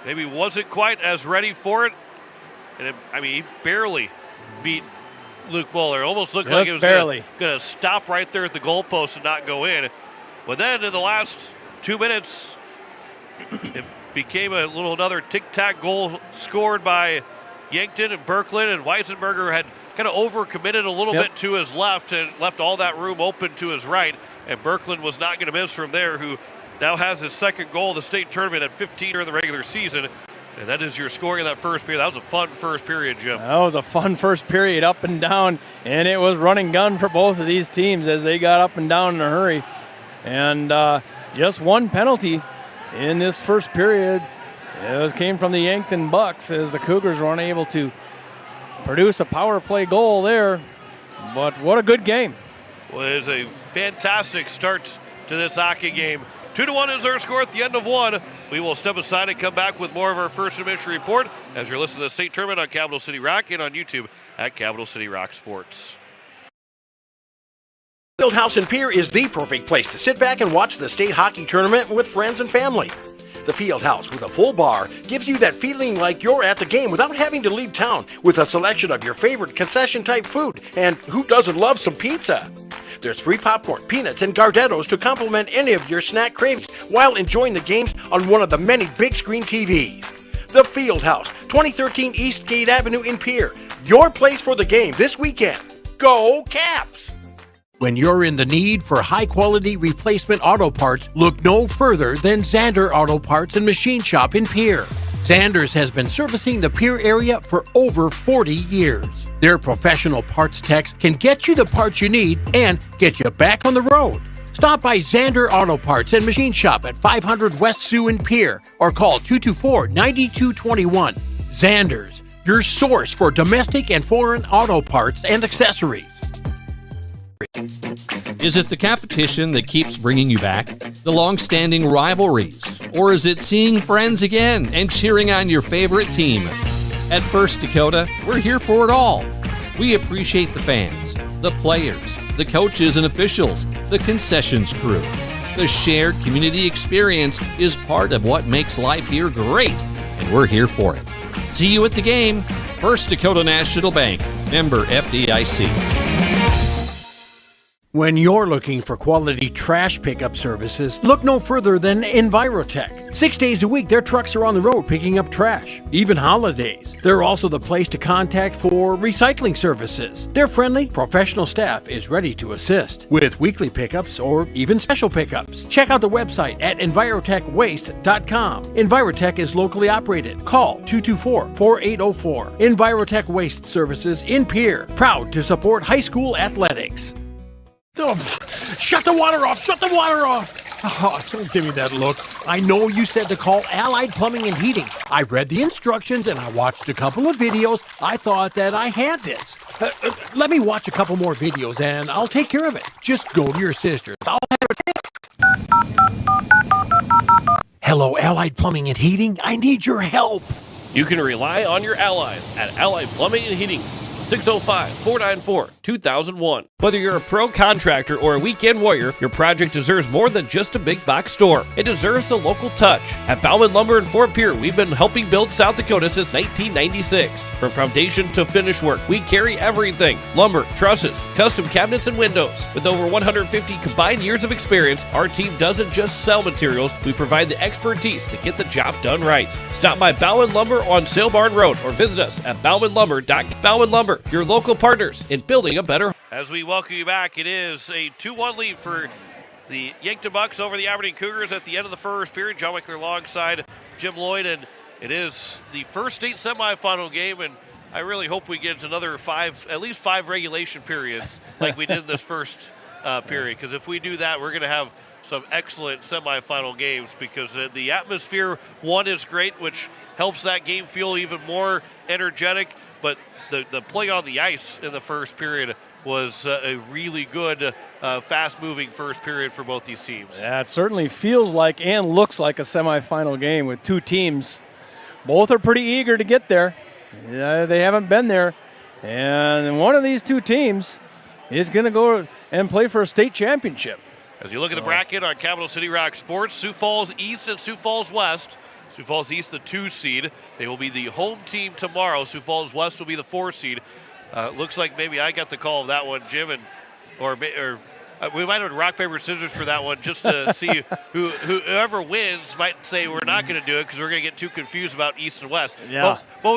maybe wasn't quite as ready for it. And he barely beat Luke Moeller. It almost looked like it was going to stop right there at the goalpost and not go in. But then in the last 2 minutes, it became another tic-tac goal scored by Yankton and Berkland, and Weisenberger had kind of overcommitted a little bit to his left and left all that room open to his right, and Berkland was not going to miss from there, who now has his second goal of the state tournament at 15 during the regular season. And that is your scoring in that first period. That was a fun first period, Jim. That was a fun first period, up and down, and it was run and gun for both of these teams as they got up and down in a hurry. And just one penalty in this first period, Those came from the Yankton Bucks as the Cougars were unable to produce a power play goal there. But what a good game. Well, it is a fantastic start to this hockey game. 2-1 is our score at the end of one. We will step aside and come back with more of our first intermission report as you're listening to the state tournament on Capital City Rock and on YouTube at Capital City Rock Sports. Fieldhouse in Pierre is the perfect place to sit back and watch the state hockey tournament with friends and family. The Fieldhouse with a full bar gives you that feeling like you're at the game without having to leave town, with a selection of your favorite concession-type food. And who doesn't love some pizza? There's free popcorn, peanuts, and Gardettos to complement any of your snack cravings while enjoying the games on one of the many big screen TVs. The Fieldhouse, 2013 East Gate Avenue in Pierre. Your place for the game this weekend. Go Caps! When you're in the need for high-quality replacement auto parts, look no further than Zander Auto Parts and Machine Shop in Pierre. Zanders has been servicing the Pierre area for over 40 years. Their professional parts techs can get you the parts you need and get you back on the road. Stop by Zander Auto Parts and Machine Shop at 500 West Sioux in Pierre or call 224-9221. Zanders, your source for domestic and foreign auto parts and accessories. Is it the competition that keeps bringing you back? The long-standing rivalries? Or is it seeing friends again and cheering on your favorite team? At First Dakota, we're here for it all. We appreciate the fans, the players, the coaches and officials, the concessions crew. The shared community experience is part of what makes life here great, and we're here for it. See you at the game. First Dakota National Bank, member FDIC. When you're looking for quality trash pickup services, look no further than Envirotech. 6 days a week, their trucks are on the road picking up trash, even holidays. They're also the place to contact for recycling services. Their friendly, professional staff is ready to assist with weekly pickups or even special pickups. Check out the website at envirotechwaste.com. Envirotech is locally operated. Call 224-4804. Envirotech Waste Services in Pierre, proud to support high school athletics. Oh, shut the water off! Shut the water off! Oh, don't give me that look. I know you said to call Allied Plumbing and Heating. I read the instructions and I watched a couple of videos. I thought that I had this. Let me watch a couple more videos and I'll take care of it. Just go to your sister. I'll have it fixed. Hello, Allied Plumbing and Heating. I need your help. You can rely on your allies at Allied Plumbing and Heating. 605-494-2001. Whether you're a pro contractor or a weekend warrior, your project deserves more than just a big box store. It deserves a local touch. At Bauman Lumber in Fort Pierre, we've been helping build South Dakota since 1996. From foundation to finish work, we carry everything. Lumber, trusses, custom cabinets, and windows. With over 150 combined years of experience, our team doesn't just sell materials, we provide the expertise to get the job done right. Stop by Bauman Lumber on Sale Barn Road or visit us at baumanlumber.com. Bauman Lumber, your local partners in building a better. As we welcome you back, it is a 2-1 lead for the Yankton Bucks over the Aberdeen Cougars at the end of the first period. John Wickler alongside Jim Lloyd, and it is the first state semifinal game, and I really hope we get another at least five regulation periods like we did in this first period, because if we do that, we're going to have some excellent semifinal games, because the atmosphere, one, is great, which helps that game feel even more energetic, but the play on the ice in the first period was a really good, fast-moving first period for both these teams. Yeah, it certainly feels like and looks like a semifinal game with two teams. Both are pretty eager to get there. They haven't been there. And one of these two teams is going to go and play for a state championship. As you look at the bracket on Capital City Rock Sports, Sioux Falls East and Sioux Falls West. Sioux Falls East, the 2 seed. They will be the home team tomorrow. Sioux Falls West will be the 4 seed. Looks like maybe I got the call of that one, Jim, or we might have rock, paper, scissors for that one, just to see whoever wins might say we're not going to do it because we're going to get too confused about East and West. Yeah. Well,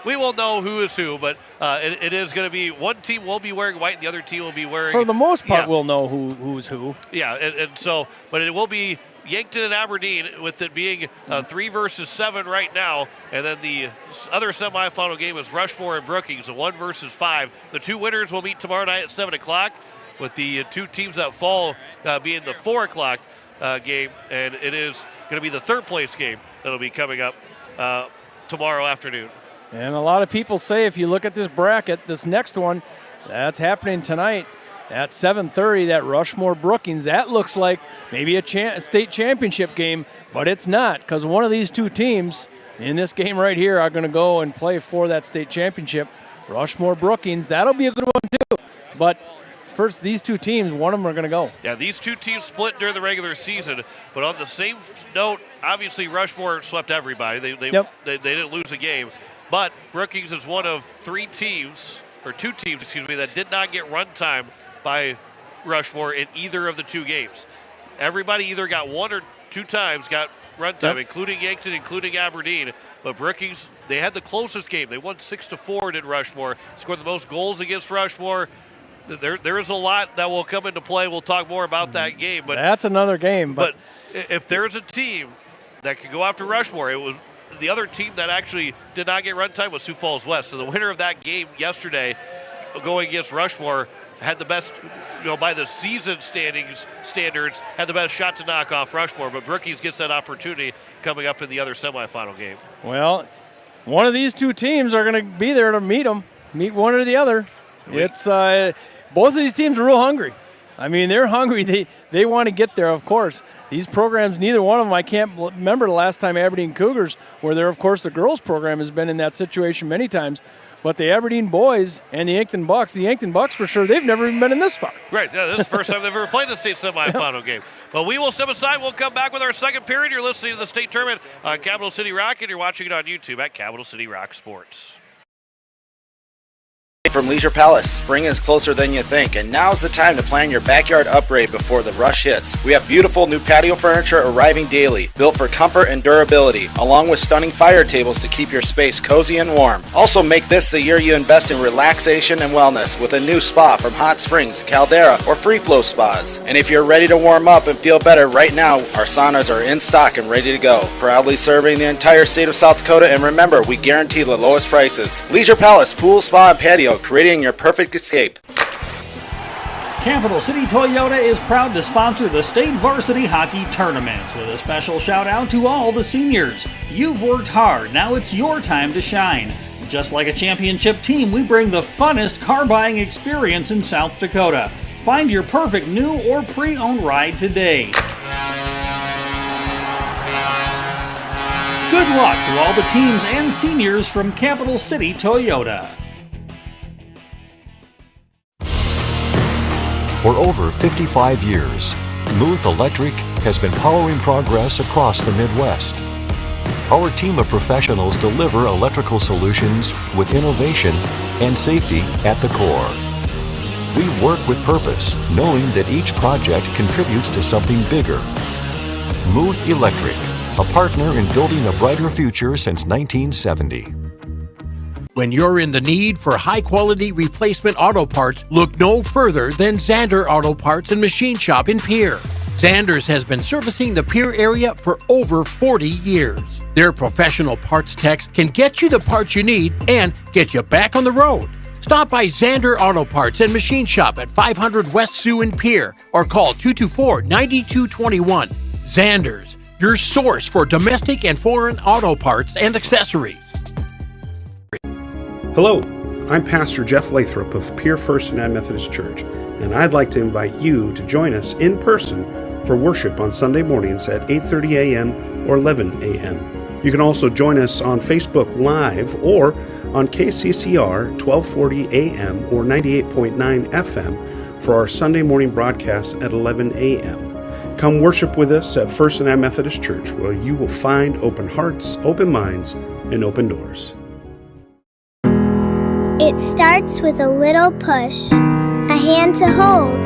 we will know who is who, but it is going to be one team will be wearing white, and the other team will be wearing. For the most part, we'll know who's who. Yeah, and so, but it will be Yankton and Aberdeen, with it being 3 versus 7 right now, and then the other semifinal game is Rushmore and Brookings, a 1 versus 5. The 2 winners will meet tomorrow night at 7 o'clock, with the 2 teams that fall being the 4 o'clock game, and it is going to be the third-place game that'll be coming up tomorrow afternoon. And a lot of people say if you look at this bracket, this next one, that's happening tonight at 7:30, that Rushmore Brookings. That looks like maybe a state championship game, but it's not, because one of these two teams in this game right here are going to go and play for that state championship. Rushmore Brookings, that'll be a good one too. But first, these two teams, one of them are going to go. Yeah, these two teams split during the regular season, but on the same note, obviously Rushmore swept everybody. They didn't lose a game. But Brookings is one of two teams, that did not get run time by Rushmore in either of the two games. Everybody either got one or two times got run time, including Yankton, including Aberdeen. But Brookings, they had the closest game. They won 6-4 in Rushmore, scored the most goals against Rushmore. There is a lot that will come into play. We'll talk more about that game. But that's another game. But if there's a team that could go after Rushmore, it was the other team that actually did not get run time was Sioux Falls West. So the winner of that game yesterday, going against Rushmore, had the best, by the season standards, had the best shot to knock off Rushmore. But Brookings gets that opportunity coming up in the other semifinal game. Well, one of these two teams are going to be there to meet one or the other. It's both of these teams are real hungry. I mean, they're hungry. They want to get there, of course. These programs, neither one of them, I can't remember the last time Aberdeen Cougars were there. Of course, the girls program has been in that situation many times. But the Aberdeen boys and the Yankton Bucks for sure, they've never even been in this far. Right, yeah, this is the first time they've ever played the state semifinal game. But we will step aside. We'll come back with our second period. You're listening to the state tournament on Capital City Rock, and you're watching it on YouTube at Capital City Rock Sports. From Leisure Palace, spring is closer than you think, and now's the time to plan your backyard upgrade before the rush hits. We have beautiful new patio furniture arriving daily, built for comfort and durability, along with stunning fire tables to keep your space cozy and warm. Also make this the year you invest in relaxation and wellness with a new spa from Hot Springs, Caldera, or Free Flow Spas. And if you're ready to warm up and feel better right now, our saunas are in stock and ready to go. Proudly serving the entire state of South Dakota, and remember, we guarantee the lowest prices. Leisure Palace, pool, spa, and patio, creating your perfect escape. Capital City Toyota is proud to sponsor the state varsity hockey tournaments with a special shout out to all the seniors. You've worked hard, now it's your time to shine. Just like a championship team, we bring the funnest car buying experience in South Dakota. Find your perfect new or pre-owned ride today. Good luck to all the teams and seniors from Capital City Toyota. For over 55 years, Muth Electric has been powering progress across the Midwest. Our team of professionals deliver electrical solutions with innovation and safety at the core. We work with purpose, knowing that each project contributes to something bigger. Muth Electric, a partner in building a brighter future since 1970. When you're in the need for high-quality replacement auto parts, look no further than Zander Auto Parts and Machine Shop in Pierre. Zander's has been servicing the Pierre area for over 40 years. Their professional parts techs can get you the parts you need and get you back on the road. Stop by Zander Auto Parts and Machine Shop at 500 West Sioux in Pierre or call 224-9221. Zander's, your source for domestic and foreign auto parts and accessories. Hello, I'm Pastor Jeff Lathrop of Pierre First United Methodist Church, and I'd like to invite you to join us in person for worship on Sunday mornings at 8:30 a.m. or 11 a.m. You can also join us on Facebook Live or on KCCR 1240 a.m. or 98.9 FM for our Sunday morning broadcast at 11 a.m. Come worship with us at First United Methodist Church, where you will find open hearts, open minds, and open doors. It starts with a little push, a hand to hold,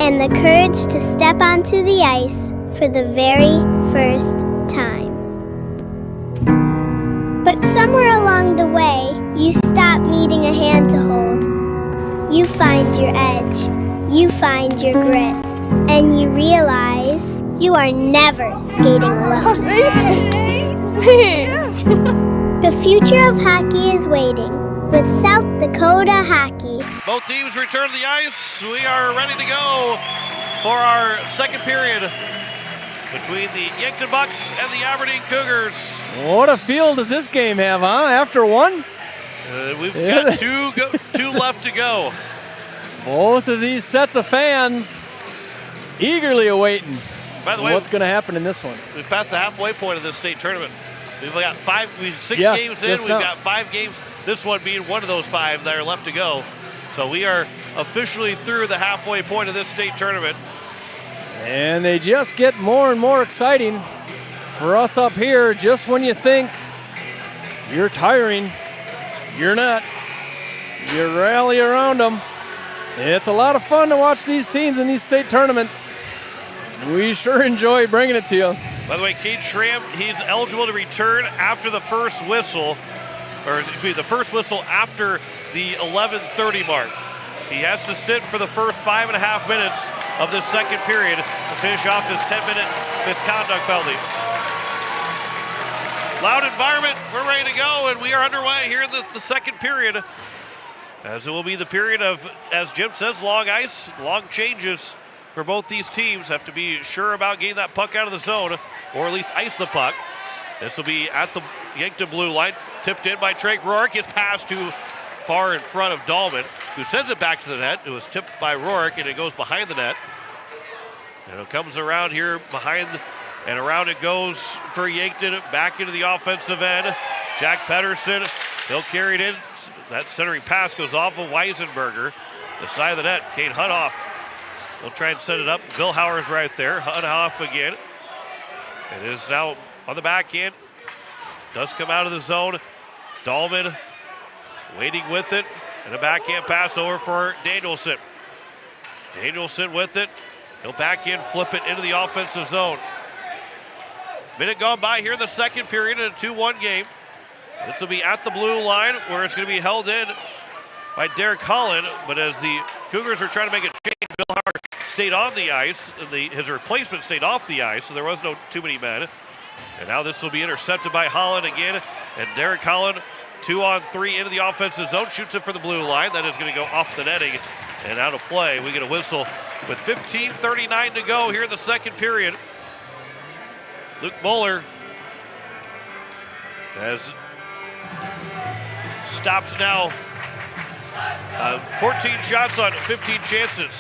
and the courage to step onto the ice for the very first time. But somewhere along the way, you stop needing a hand to hold. You find your edge, you find your grit, and you realize you are never skating alone. The future of hockey is waiting. with South Dakota hockey. Both teams return to the ice. We are ready to go for our second period between the Yankton Bucks and the Aberdeen Cougars. What a feel does this game have, huh? After one? We've got two left to go. Both of these sets of fans eagerly awaiting By the way, what's going to happen in this one. We've passed the halfway point of this state tournament. We've got six Yes, games in. just We've now. got 5 games. This one being one of those 5 that are left to go. So we are officially through the halfway point of this state tournament. And they just get more and more exciting for us up here. Just when you think you're tiring, you're not. You rally around them. It's a lot of fun to watch these teams in these state tournaments. We sure enjoy bringing it to you. By the way, Cade Schramm, he's eligible to return after the first whistle, or excuse me, the first whistle after the 11:30 mark. He has to sit for the first 5.5 minutes of this second period to finish off his 10-minute misconduct penalty. Loud environment, we're ready to go, and we are underway here in the second period. As it will be the period of, as Jim says, long ice, long changes for both these teams. Have to be sure about getting that puck out of the zone, or at least ice the puck. This will be at the Yankton blue line, tipped in by Drake Rourke. Gets passed too far in front of Dahlman, who sends it back to the net. It was tipped by Rourke, and it goes behind the net. And it comes around here behind, and around it goes for Yankton, back into the offensive end. Jack Pedersen, he'll carry it in. That centering pass goes off of Weisenberger. The side of the net, Kate Hudhoff. They'll try and set it up. Bill Hauer's right there. Hudhoff again. It is now on the backhand. Does come out of the zone. Dahlman waiting with it. And a backhand pass over for Danielson. Danielson with it. He'll backhand flip it into the offensive zone. Minute gone by here in the second period in a 2-1 game. This will be at the blue line where it's going to be held in by Derek Holland. But as the Cougars are trying to make a change, Bill Hauer stayed on the ice. His replacement stayed off the ice, so there was no too many men. And now this will be intercepted by Holland again. And Derek Holland, 2-on-3 into the offensive zone, shoots it for the blue line. That is going to go off the netting and out of play. We get a whistle with 15:39 to go here in the second period. Luke Moeller has stops now. 14 shots on 15 chances.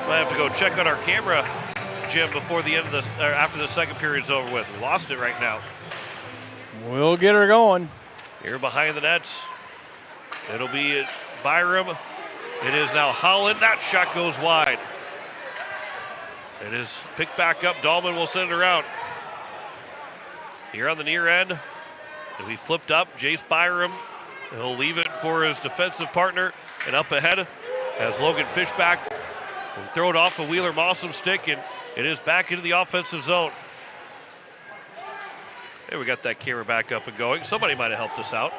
Might have to go check on our camera, Jim, before the end of the, or after the second period's over with. We lost it right now. We'll get her going. Here behind the nets, it'll be Byram. It is now Holland. That shot goes wide. It is picked back up. Dahlman will send it around. Here on the near end, it'll be flipped up. Jace Byram, he'll leave it for his defensive partner. And up ahead as Logan Fishback will throw it off a Wheeler Mossum's stick, and it is back into the offensive zone. There, we got that camera back up and going. Somebody might have helped us out.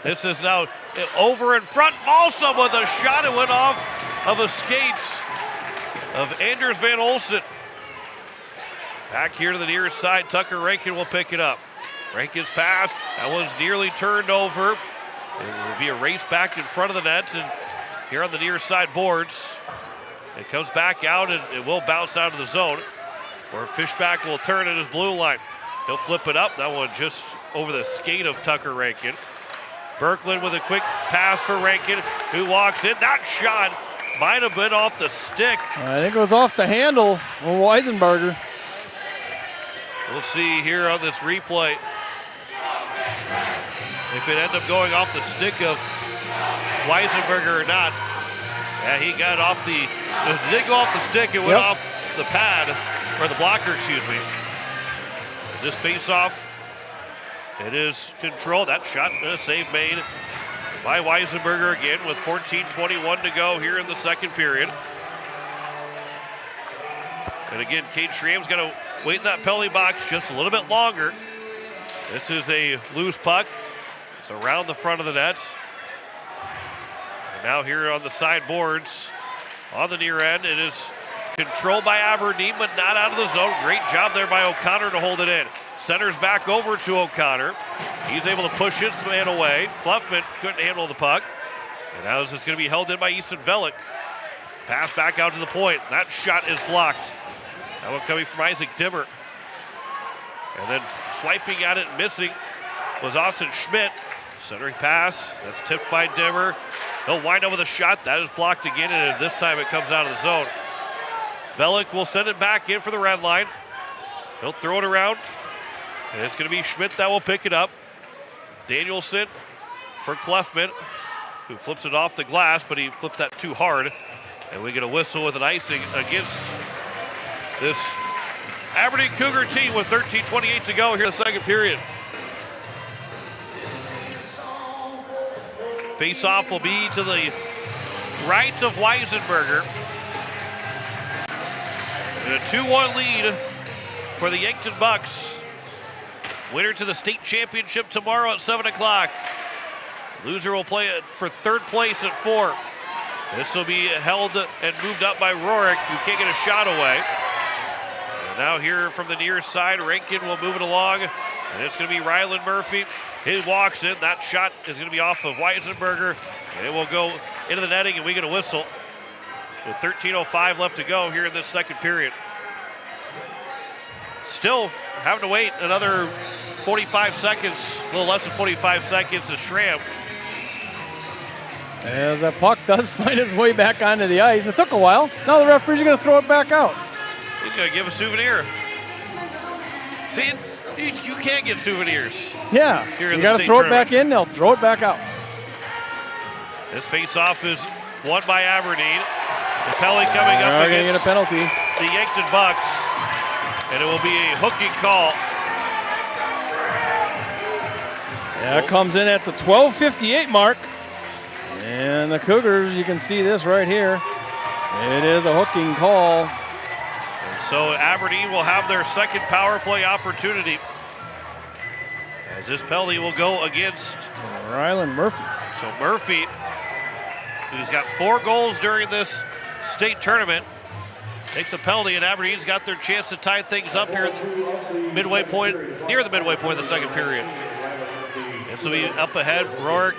This is now over in front. Mossum with a shot. It went off of the skates of Anders Van Olsen. Back here to the near side, Tucker Rankin will pick it up. Rankin's pass, that one's nearly turned over. It will be a race back in front of the net, and here on the near side boards, it comes back out and it will bounce out of the zone, where Fishback will turn at his blue line. He'll flip it up. That one just over the skate of Tucker Rankin. Berkland with a quick pass for Rankin, who walks in. That shot might have been off the stick. I think it was off the handle of Weisenberger. We'll see here on this replay if it ends up going off the stick of Weisenberger or not. Yeah, he got off the, it did go off the stick. It went off the pad, or the blocker, excuse me. This face-off, it is controlled. That shot, a save made by Weisenberger again with 14:21 to go here in the second period. And again, Kate Schramm's got to wait in that penalty box just a little bit longer. This is a loose puck. It's around the front of the net. And now here on the side boards, on the near end, it is controlled by Aberdeen, but not out of the zone. Great job there by O'Connor to hold it in. Centers back over to O'Connor. He's able to push his man away. Clefman couldn't handle the puck. And now this is going to be held in by Easton Velik. Pass back out to the point. That shot is blocked. That one coming from Isaac Dimmer. And then swiping at it, missing, was Austin Schmidt. Centering pass. That's tipped by Dimmer. He'll wind up with a shot. That is blocked again, and this time it comes out of the zone. Velik will send it back in for the red line. He'll throw it around. And it's going to be Schmidt that will pick it up. Danielson for Clefman, who flips it off the glass, but he flipped that too hard. And we get a whistle with an icing against this Aberdeen Cougar team with 13:28 to go here in the second period. Face-off will be to the right of Weisenberger. And a 2-1 lead for the Yankton Bucks. Winner to the state championship tomorrow at 7 o'clock. Loser will play it for third place at 4. This will be held and moved up by Rorik, who can't get a shot away. And now here from the near side, Rankin will move it along. And it's going to be Rylan Murphy. He walks in. That shot is going to be off of Weisenberger. And it will go into the netting, and we get a whistle with 13:05 left to go here in this second period. Still having to wait another 45 seconds, a little less than 45 seconds to Schramm. As that puck does find its way back onto the ice. It took a while. Now the referee's going to throw it back out. He's going to give a souvenir. See, you can't get souvenirs. Yeah, you got to throw it back in, they'll throw it back out. This face-off is won by Aberdeen. The penalty coming up They're going to get a against penalty. the Yankton Bucks, and it will be a hooking call. That comes in at the 12:58 mark. And the Cougars, you can see this right here. It is a hooking call. And so Aberdeen will have their second power play opportunity, as this penalty will go against Rylan Murphy. So Murphy, who's got 4 goals during this state tournament, takes a penalty, and Aberdeen's got their chance to tie things up here at the midway point, near the midway point of the second period. And so we up ahead, Rourke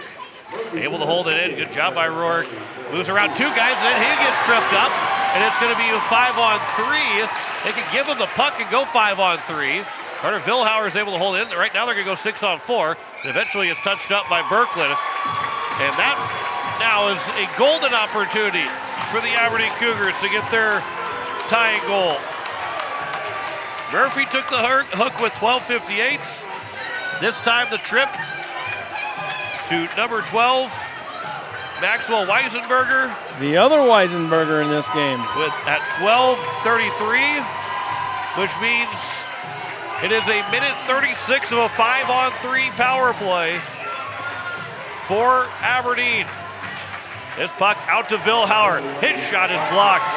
able to hold it in. Good job by Rourke. Moves around 2 guys, and then he gets tripped up, and it's going to be a 5-on-3. They can give him the puck and go 5-on-3. Carter Vilhauer is able to hold it in. Right now they're going to go 6-on-4, and eventually it's touched up by Berkland. And that now is a golden opportunity for the Aberdeen Cougars to get their tying goal. Murphy took the hook with 12:58. This time the trip to number 12, Maxwell Weisenberger. The other Weisenberger in this game. At 12:33, which means it is a minute 36 of a 5-on-3 power play for Aberdeen. This puck out to Vilhauer. His shot is blocked.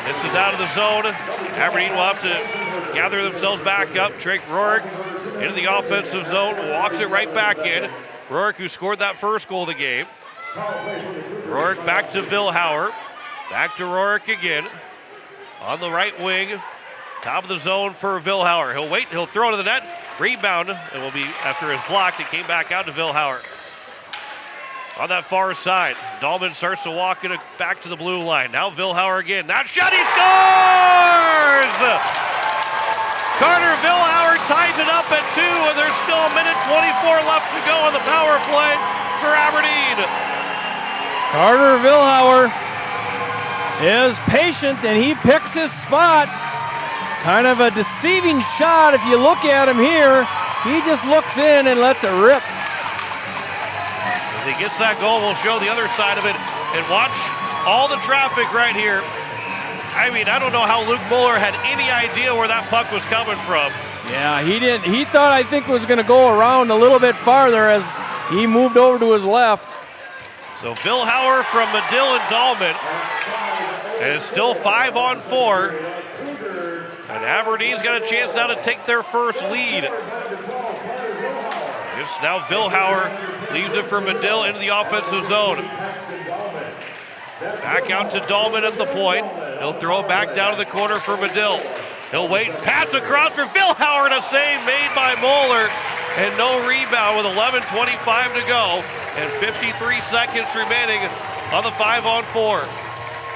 This is out of the zone. Aberdeen will have to gather themselves back up. Drake Rourke into the offensive zone, walks it right back in. Rourke, who scored that first goal of the game. Rourke back to Vilhauer. Back to Rourke again. On the right wing. Top of the zone for Vilhauer. He'll wait, he'll throw to the net. Rebound, and will be after his block. It came back out to Vilhauer. On that far side, Dahlman starts to walk it back to the blue line. Now Vilhauer again. That shot, he scores! Carter Vilhauer ties it up at 2, and there's still a minute 24 left to go on the power play for Aberdeen. Carter Vilhauer is patient, and he picks his spot. Kind of a deceiving shot if you look at him here. He just looks in and lets it rip. As he gets that goal, we'll show the other side of it and watch all the traffic right here. I mean, I don't know how Luke Muller had any idea where that puck was coming from. Yeah, he didn't. He thought, I think, it was going to go around a little bit farther as he moved over to his left. So Vilhauer from Medill and Dahlman. And it's still 5-on-4. And Aberdeen's got a chance now to take their first lead. It's now Vilhauer leaves it for Medill into the offensive zone. Back out to Dahlman at the point. He'll throw it back down to the corner for Medill. He'll wait, pass across for Vilhauer, and a save made by Moeller. And no rebound with 11:25 to go and 53 seconds remaining on the 5-on-4.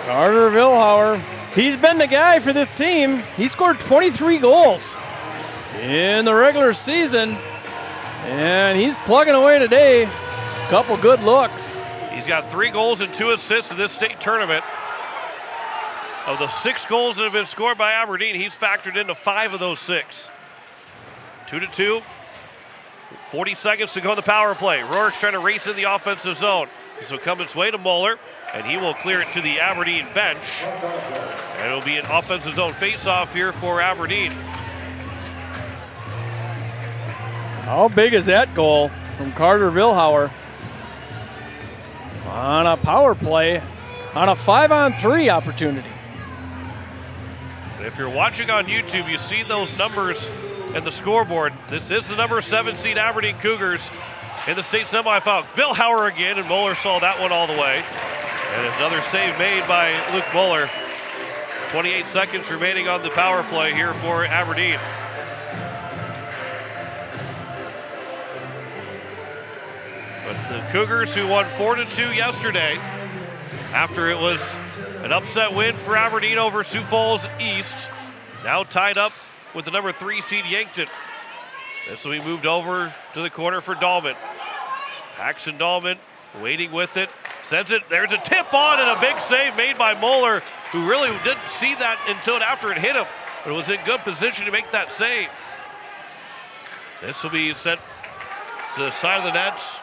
Carter Vilhauer, he's been the guy for this team. He scored 23 goals in the regular season, and he's plugging away today. Couple good looks. He's got 3 goals and 2 assists in this state tournament. Of the 6 goals that have been scored by Aberdeen, he's factored into 5 of those 6. 2-2. 40 seconds to go in the power play. Rourke's trying to race in the offensive zone. This will come its way to Moeller, and he will clear it to the Aberdeen bench. And it'll be an offensive zone face-off here for Aberdeen. How big is that goal from Carter Vilhauer? On a power play, on a 5-on-3 opportunity. If you're watching on YouTube, you see those numbers in the scoreboard. This is the number 7 seed Aberdeen Cougars in the state semifinal. Vilhauer again, and Moeller saw that one all the way. And another save made by Luke Moeller. 28 seconds remaining on the power play here for Aberdeen. But the Cougars, who won 4-2 yesterday, after it was an upset win for Aberdeen over Sioux Falls East, now tied up with the number 3 seed Yankton. This will be moved over to the corner for Dahlman. Paxton Dahlman waiting with it, sends it, there's a tip on and a big save made by Moeller, who really didn't see that until after it hit him, but was in good position to make that save. This will be sent to the side of the nets.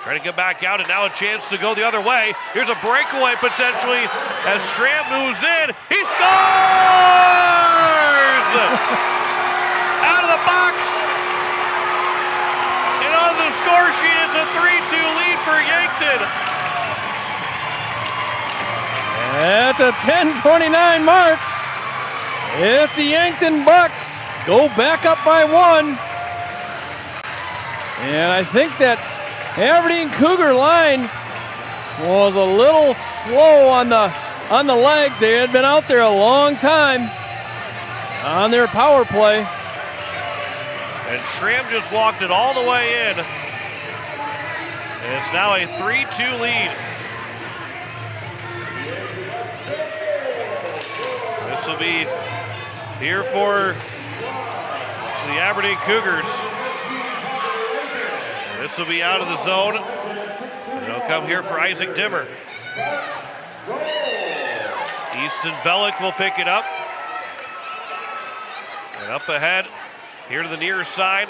Trying to get back out, and now a chance to go the other way. Here's a breakaway potentially as Schramm moves in. He scores! Out of the box. And on the score sheet, it's a 3-2 lead for Yankton. At the 10:29 mark, it's the Yankton Bucks. Go back up by 1. And I think that Aberdeen Cougar line was a little slow on the legs. They had been out there a long time on their power play. And Schramm just walked it all the way in. And it's now a 3-2 lead. This will be here for the Aberdeen Cougars. This will be out of the zone. And it'll come here for Isaac Dimmer. Easton Velick will pick it up. And up ahead, here to the near side,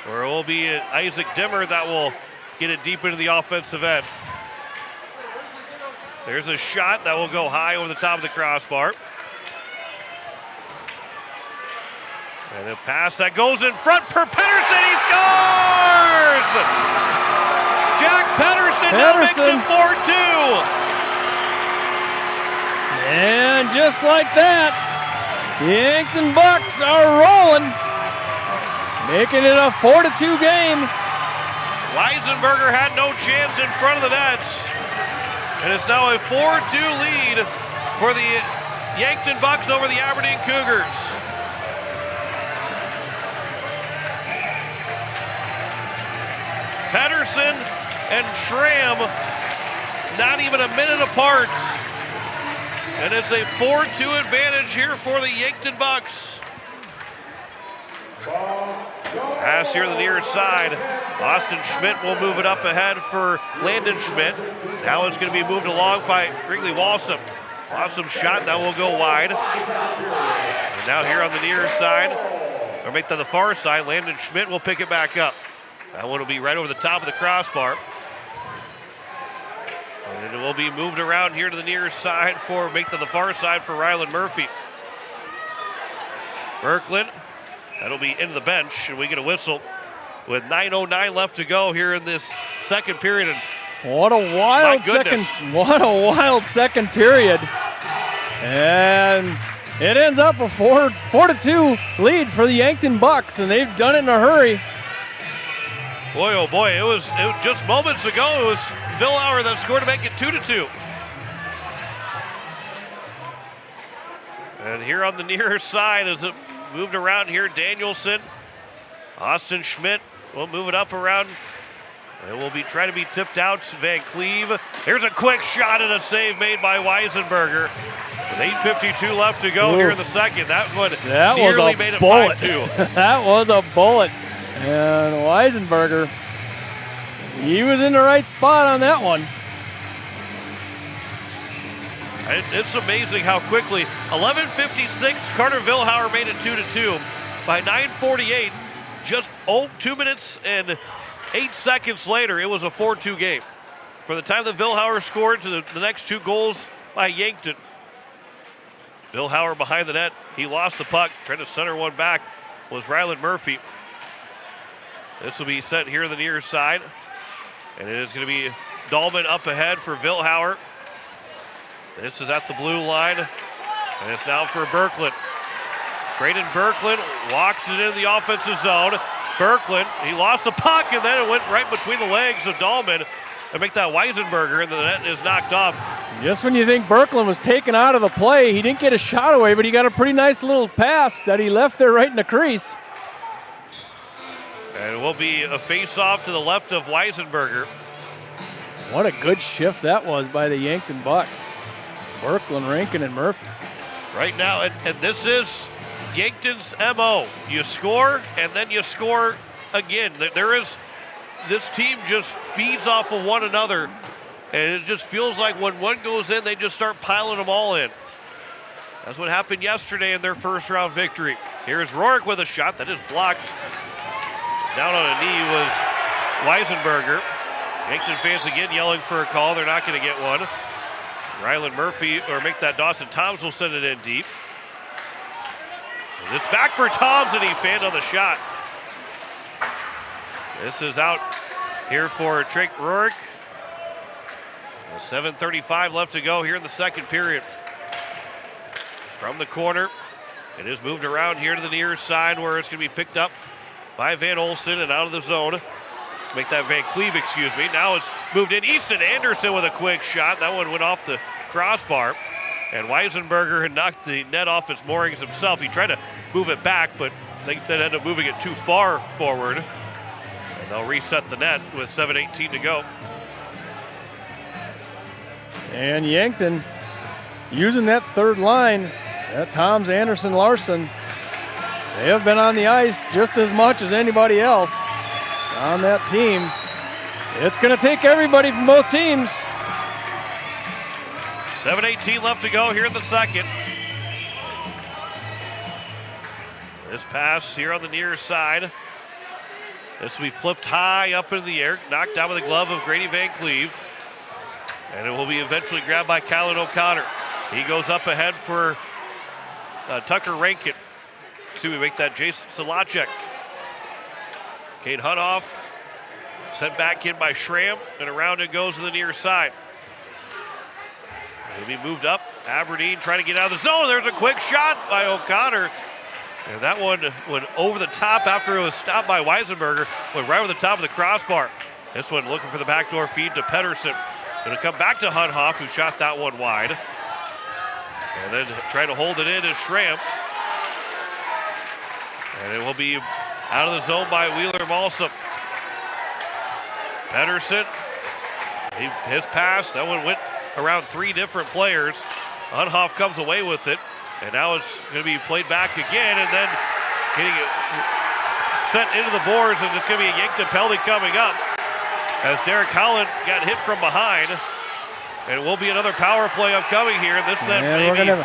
where it will be Isaac Dimmer that will get it deep into the offensive end. There's a shot that will go high over the top of the crossbar. And a pass that goes in front for Pedersen, he scores! Jack Pedersen now makes it 4-2. And just like that, the Yankton Bucks are rolling, making it a 4-2 game. Weisenberger had no chance in front of the nets. And it's now a 4-2 lead for the Yankton Bucks over the Aberdeen Cougars. Pedersen and Schramm not even a minute apart. And it's a 4-2 advantage here for the Yankton Bucks. Pass here to the near side. Austin Schmidt will move it up ahead for Landon Schmidt. Now it's going to be moved along by Wrigley Walsum. Walsum shot, that will go wide. And now here on the near side, or make to the far side, Landon Schmidt will pick it back up. That one will be right over the top of the crossbar. And it will be moved around here to the near side for, make to the far side for Ryland Murphy. Berkland, that'll be into the bench, and we get a whistle with 9:09 left to go here in this second period. And what a wild second period. And it ends up a 4-2 lead for the Yankton Bucks, and they've done it in a hurry. Boy, oh boy, it was just moments ago, it was Vilhauer that scored to make it 2-2. And here on the near side as it moved around here, Danielson, Austin Schmidt will move it up around. It will be trying to be tipped out to Van Cleve. Here's a quick shot and a save made by Weisenberger. With 8:52 left to go here in the second. That one nearly made it 5-2. That was a bullet. And Weisenberger, he was in the right spot on that one. It's amazing how quickly. 11:56, Carter Vilhauer made it 2-2. By 9:48, just 2 minutes and 8 seconds later, it was a 4-2 game. For the time that Vilhauer scored to the next 2 goals by Yankton. Vilhauer behind the net. He lost the puck. Trying to center one back was Ryland Murphy. This will be set here on the near side. And it is going to be Dahlman up ahead for Vilhauer. This is at the blue line. And it's now for Berkland. Braden Berkland walks it into the offensive zone. Berkland, he lost the puck, and then it went right between the legs of Dahlman to make that Weisenberger, and the net is knocked off. Just when you think Berkland was taken out of the play, he didn't get a shot away, but he got a pretty nice little pass that he left there right in the crease. And it will be a face-off to the left of Weisenberger. What a good shift that was by the Yankton Bucks. Berkland, Rankin, and Murphy. Right now, and this is Yankton's MO. You score, and then you score again. This team just feeds off of one another, and it just feels like when one goes in, they just start piling them all in. That's what happened yesterday in their first round victory. Here's Rourke with a shot that is blocked. Down on a knee was Weisenberger. Yankton fans again yelling for a call. They're not going to get one. Ryland Murphy, or make that Dawson Toms will send it in deep. And it's back for Toms, and he fanned on the shot. This is out here for Drake Rourke. 7:35 left to go here in the second period. From the corner, it is moved around here to the near side where it's going to be picked up by Van Olsen and out of the zone. Make that Van Cleve, excuse me. Now it's moved in. Easton Anderson with a quick shot. That one went off the crossbar. And Weisenberger had knocked the net off its moorings himself. He tried to move it back, but I think that ended up moving it too far forward. And they'll reset the net with 7:18 to go. And Yankton using that third line, that Toms, Anderson, Larson. They have been on the ice just as much as anybody else on that team. It's going to take everybody from both teams. 7:18 left to go here in the second. This pass here on the near side. This will be flipped high up in the air, knocked down with the glove of Grady Van Cleve. And it will be eventually grabbed by Kylan O'Connor. He goes up ahead for Tucker Rankin. Make that Jason Solacek. Kate Hunoff sent back in by Schramm, and around it goes to the near side. It'll be moved up. Aberdeen trying to get out of the zone. There's a quick shot by O'Connor. And that one went over the top after it was stopped by Weisenberger. Went right over the top of the crossbar. This one looking for the backdoor feed to Pedersen. It'll come back to Hunoff, who shot that one wide. And then trying to hold it in is Schramm. And it will be out of the zone by Wheeler Malsum. Pedersen, his pass, that one went around 3 different players. Unhoff comes away with it, and now it's going to be played back again, and then getting it sent into the boards, and it's going to be a Yankton penalty coming up as Derek Holland got hit from behind. And it will be another power play upcoming here. This then maybe.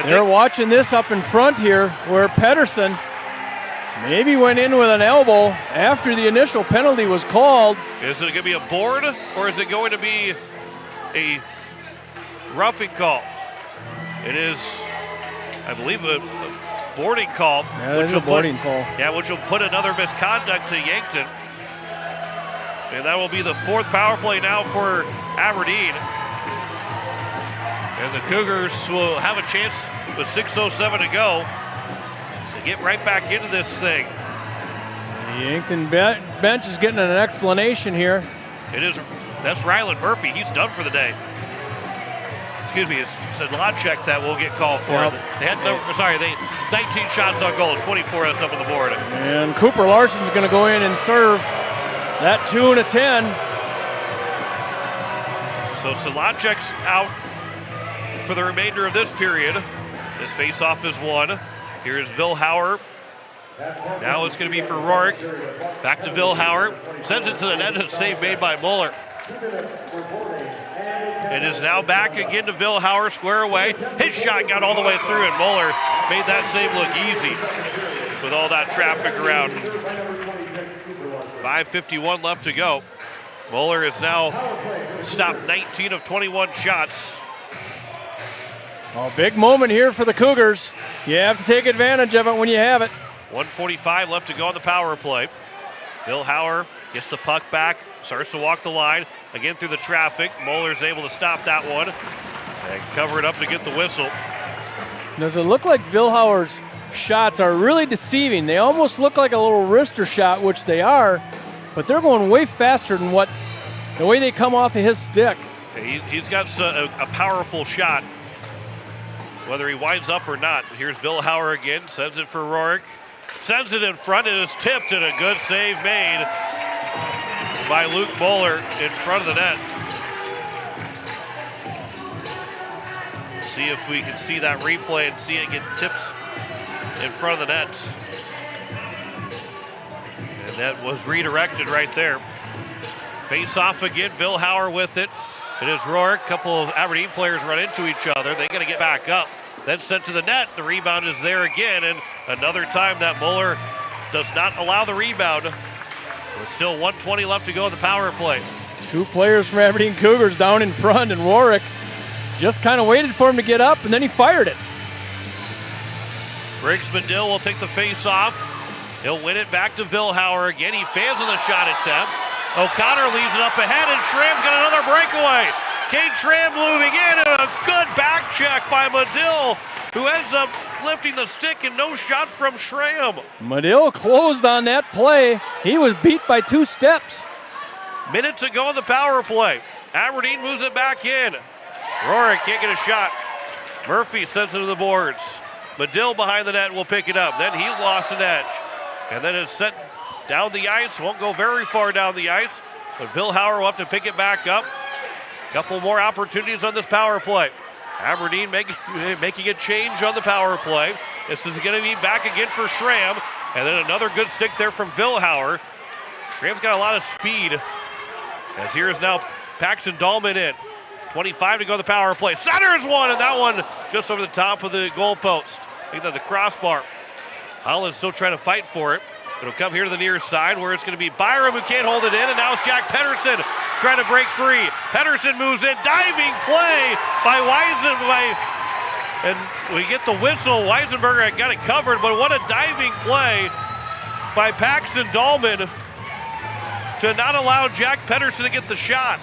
They're watching this up in front here where Pedersen maybe went in with an elbow after the initial penalty was called. Is it going to be a board, or is it going to be a roughing call? It is, I believe, a boarding call. Yeah, it is a boarding call. Yeah, which will put another misconduct to Yankton. And that will be the 4th power play now for Aberdeen. And the Cougars will have a chance with 6:07 to go to get right back into this thing. The Yankton bench is getting an explanation here. That's Ryland Murphy. He's done for the day. Sedlacek that will get called for. Yep. They had 19 shots on goal, 24 that's up on the board. And Cooper Larson's going to go in and serve that 2 and a 10. So Sedlacek's out for the remainder of this period. This faceoff is won. Here's Vilhauer. Now it's going to be for Rourke. Back to Vilhauer. Sends it to the net. A save made by Muller. It is now back again to Vilhauer, square away. His shot got all the way through, and Muller made that save look easy with all that traffic around. 5:51 left to go. Muller has now stopped 19 of 21 shots. A big moment here for the Cougars. You have to take advantage of it when you have it. 1:45 left to go on the power play. Vilhauer gets the puck back, starts to walk the line. Again through the traffic. Muller's able to stop that one and cover it up to get the whistle. Does it look like Vilhauer's shots are really deceiving? They almost look like a little wrister shot, which they are, but they're going way faster than the way they come off of his stick. He's got a powerful shot, whether he winds up or not. Here's Vilhauer again, sends it for Rourke. Sends it in front, it is tipped, and a good save made by Luke Muller in front of the net. See if we can see that replay and see it get tips in front of the net. And that was redirected right there. Face off again, Vilhauer with it. It is Rourke. A couple of Aberdeen players run into each other. They got to get back up. Then sent to the net. The rebound is there again, and another time that Muller does not allow the rebound. With still 1:20 left to go in the power play. 2 players from Aberdeen Cougars down in front, and Rourke just kind of waited for him to get up, and then he fired it. Briggs Medill will take the face off. He'll win it back to Vilhauer again. He fails on the shot attempt. O'Connor leaves it up ahead, and Schramm's got another breakaway. Kate Schramm moving in, and a good back check by Medill, who ends up lifting the stick, and no shot from Schramm. Medill closed on that play. He was beat by 2 steps. Minute to go in the power play. Aberdeen moves it back in. Rourke can't get a shot. Murphy sends it to the boards. Medill behind the net will pick it up. Then he lost an edge. And then it's sent down the ice. Won't go very far down the ice, but Vilhauer will have to pick it back up. Couple more opportunities on this power play. Aberdeen making a change on the power play. This is going to be back again for Schramm. And then another good stick there from Vilhauer. Schramm's got a lot of speed. As here is now Paxton Dahlman in. 25 to go the power play. Centers one, and that one just over the top of the goalpost. I think that's the crossbar. Holland's still trying to fight for it. It'll come here to the near side where it's going to be Byram who can't hold it in, and now it's Jack Pedersen trying to break free. Pedersen moves in, diving play by Weisenberger, and we get the whistle. Weisenberger had got it covered, but what a diving play by Paxton Dahlman to not allow Jack Pedersen to get the shot.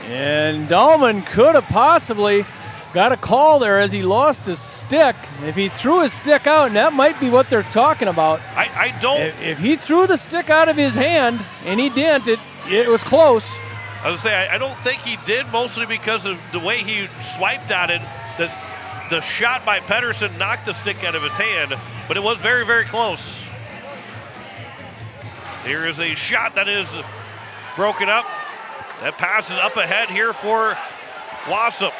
And Dahlman could have possibly got a call there as he lost his stick. If he threw his stick out, and that might be what they're talking about. I don't. If he threw the stick out of his hand, and he didn't, it was close. I was going to say, I don't think he did, mostly because of the way he swiped at it. The shot by Pedersen knocked the stick out of his hand, but it was very, very close. Here is a shot that is broken up. That passes up ahead here for Wassum.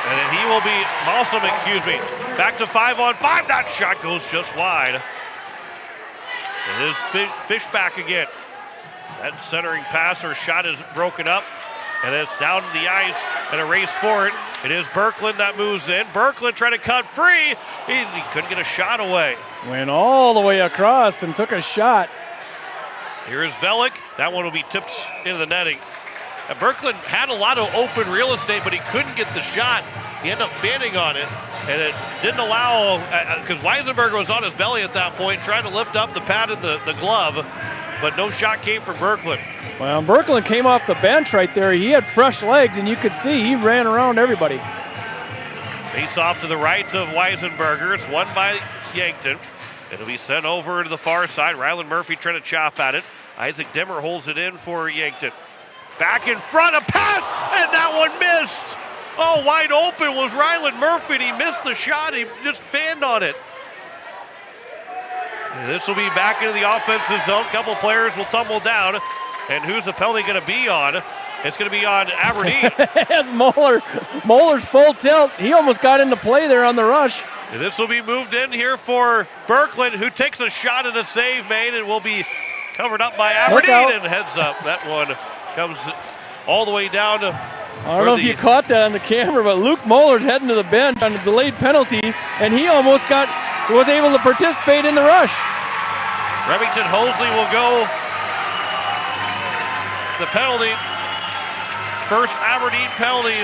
And then he will be, Malsum, back to 5-on-5. That shot goes just wide. It is Fish back again. That centering pass or shot is broken up. And it's down to the ice and a race for it. It is Berkland that moves in. Berkland trying to cut free. He couldn't get a shot away. Went all the way across and took a shot. Here is Velik. That one will be tipped into the netting. Berkland had a lot of open real estate, but he couldn't get the shot. He ended up fanning on it, and it didn't allow, because Weisenberger was on his belly at that point, trying to lift up the pad of the glove, but no shot came from Berkland. Well, Berkland came off the bench right there. He had fresh legs, and you could see he ran around everybody. Face off to the right of Weisenberger. It's won by Yankton. It'll be sent over to the far side. Ryland Murphy trying to chop at it. Isaac Dimmer holds it in for Yankton. Back in front, a pass, and that one missed. Oh, wide open was Ryland Murphy, and he missed the shot. He just fanned on it. And this will be back into the offensive zone. A couple players will tumble down. And who's the penalty going to be on? It's going to be on Aberdeen. As Moeller's full tilt. He almost got into play there on the rush. And this will be moved in here for Birkeland, who takes a shot at a save made and will be covered up by Aberdeen and heads up. That one comes all the way down to. I don't know if you caught that on the camera, but Luke Moeller's heading to the bench on a delayed penalty, and he almost was able to participate in the rush. Remington Hosley will go the penalty. First Aberdeen penalty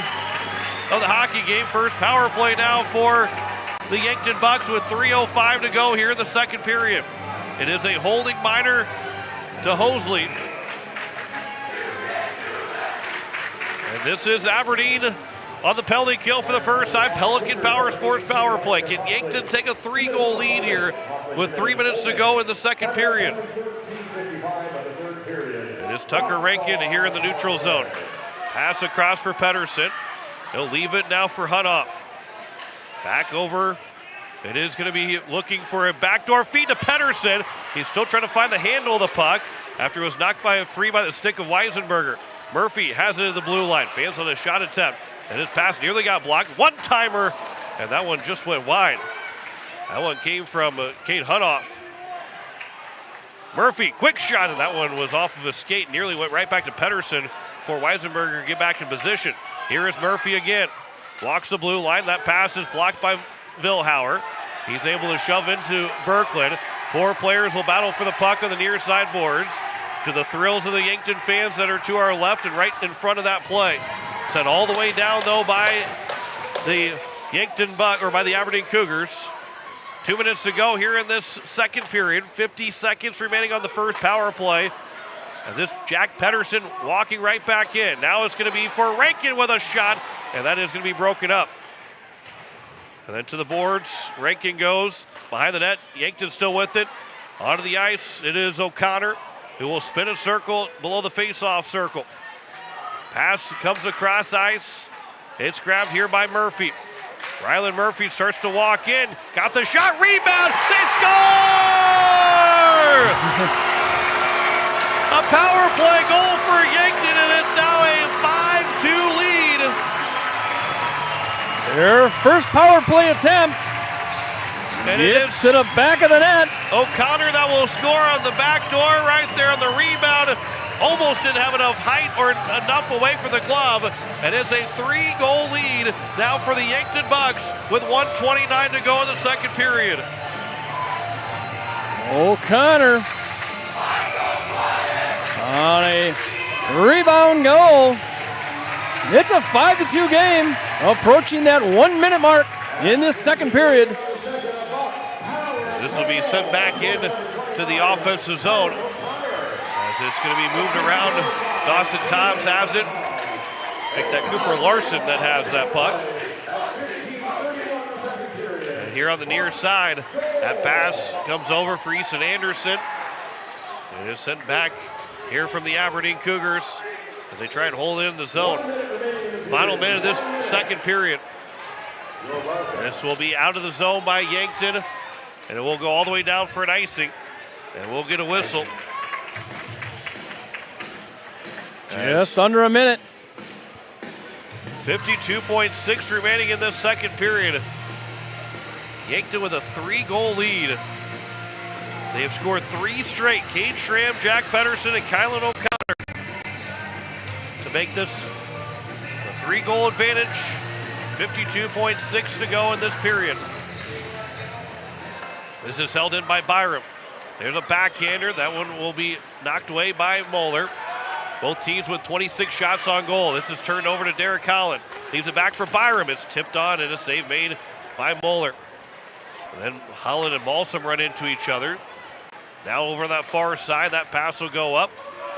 of the hockey game. First power play now for the Yankton Bucks with 3:05 to go here in the second period. It is a holding minor to Hosley. And this is Aberdeen on the penalty kill for the first time. Pelican Power Sports power play. Can Yankton take a 3-goal lead here with 3 minutes to go in the second period? It is Tucker Rankin here in the neutral zone. Pass across for Pedersen. He'll leave it now for Hunoff. Back over. It is going to be looking for a backdoor feed to Pedersen. He's still trying to find the handle of the puck after it was knocked free by the stick of Weisenberger. Murphy has it at the blue line. Fans on a shot attempt. And his pass nearly got blocked. One-timer, and that one just went wide. That one came from Kate Hunoff. Murphy, quick shot, and that one was off of his skate. Nearly went right back to Pedersen before Weisenberger get back in position. Here is Murphy again. Blocks the blue line. That pass is blocked by Vilhauer. He's able to shove into Birkeland. 4 players will battle for the puck on the near side boards, to the thrills of the Yankton fans that are to our left and right in front of that play. Sent all the way down, though, by the by the Aberdeen Cougars. 2 minutes to go here in this second period. 50 seconds remaining on the first power play. And this Jack Pedersen walking right back in. Now it's going to be for Rankin with a shot, and that is going to be broken up. And then to the boards, Rankin goes behind the net. Yankton still with it. Onto the ice, it is O'Connor, who will spin a circle below the face-off circle. Pass comes across ice. It's grabbed here by Murphy. Ryland Murphy starts to walk in. Got the shot, rebound, they score! A power play goal for Yankton, and it's now a 5-2 lead. Their first power play attempt. And it's to the back of the net. O'Connor that will score on the back door right there on the rebound. Almost didn't have enough height or enough away for the glove. And it's a 3-goal lead now for the Yankton Bucks with 1:29 to go in the second period. O'Connor on a rebound goal. It's a 5-2 game, approaching that 1 minute mark in this second period. This will be sent back in to the offensive zone as it's going to be moved around. Dawson Toms has it. I think that Cooper Larson that has that puck. And here on the near side, that pass comes over for Easton Anderson. It is sent back here from the Aberdeen Cougars as they try and hold it in the zone. Final minute of this second period. This will be out of the zone by Yankton, and it will go all the way down for an icing, and we'll get a whistle. Just under a minute. 52.6 remaining in this second period. Yankton with a 3-goal lead. They have scored 3 straight. Cade Schramm, Jack Pedersen, and Kylan O'Connor to make this a 3-goal advantage. 52.6 to go in this period. This is held in by Byram. There's a backhander. That one will be knocked away by Moeller. Both teams with 26 shots on goal. This is turned over to Derek Holland. Leaves it back for Byram. It's tipped on and a save made by Moeller. And then Holland and Malsom run into each other. Now over on that far side, that pass will go up.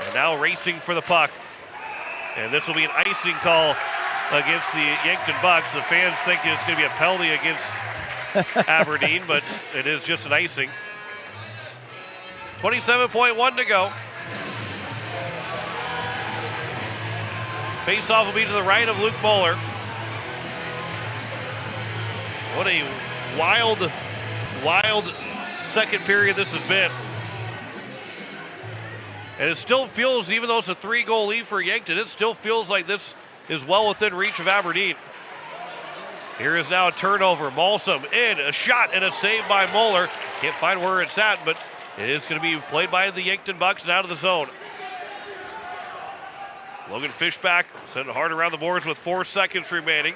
And now racing for the puck. And this will be an icing call against the Yankton Bucks. The fans thinking it's going to be a penalty against Aberdeen, but it is just an icing. 27.1 to go. Face-off will be to the right of Luke Moeller. What a wild second period this has been. And it still feels, even though it's a 3-goal lead for Yankton, it still feels like this is well within reach of Aberdeen. Here is now a turnover. Malsum in, a shot and a save by Moeller. Can't find where it's at, but it is going to be played by the Yankton Bucks and out of the zone. Logan Fishback sent it hard around the boards with 4 seconds remaining.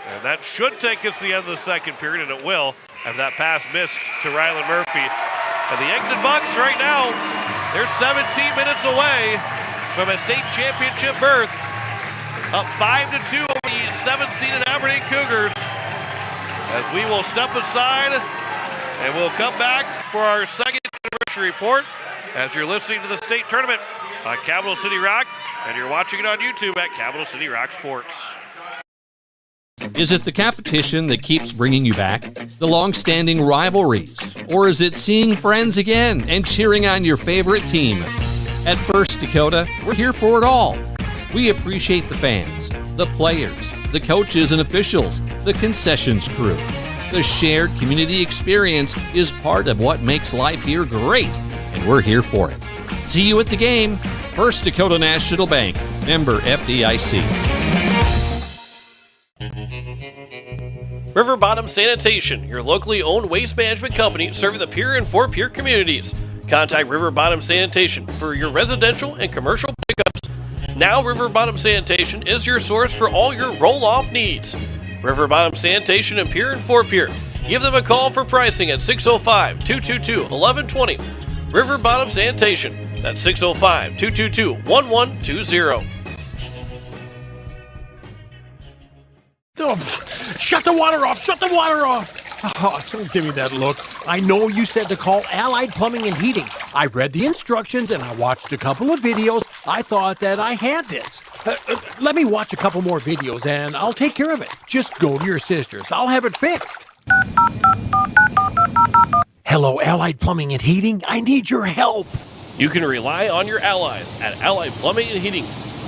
And that should take us to the end of the second period, and it will. And that pass missed to Ryland Murphy. And the Yankton Bucks right now, they're 17 minutes away from a state championship berth. Up 5-2 over the 7th-seeded Aberdeen Cougars. As we will step aside and we'll come back for our second anniversary report as you're listening to the state tournament on Capital City Rock, and you're watching it on YouTube at Capital City Rock Sports. Is it the competition that keeps bringing you back? The long-standing rivalries? Or is it seeing friends again and cheering on your favorite team? At First Dakota, we're here for it all. We appreciate the fans, the players, the coaches and officials, the concessions crew. The shared community experience is part of what makes life here great, and we're here for it. See you at the game. First Dakota National Bank, member FDIC. River Bottom Sanitation, your locally owned waste management company serving the Pierre and Fort Pierre communities. Contact River Bottom Sanitation for your residential and commercial pickups. Now River Bottom Sanitation is your source for all your roll-off needs. River Bottom Sanitation in Pierre and Fort Pierre. Give them a call for pricing at 605-222-1120. River Bottom Sanitation. That's 605-222-1120. Oh, shut the water off! Shut the water off! Oh, don't give me that look. I know you said to call Allied Plumbing and Heating. I read the instructions and I watched a couple of videos. I thought that I had this. Let me watch a couple more videos and I'll take care of it. Just go to your sister's. I'll have it fixed. Hello, Allied Plumbing and Heating. I need your help. You can rely on your allies at Allied Plumbing and Heating.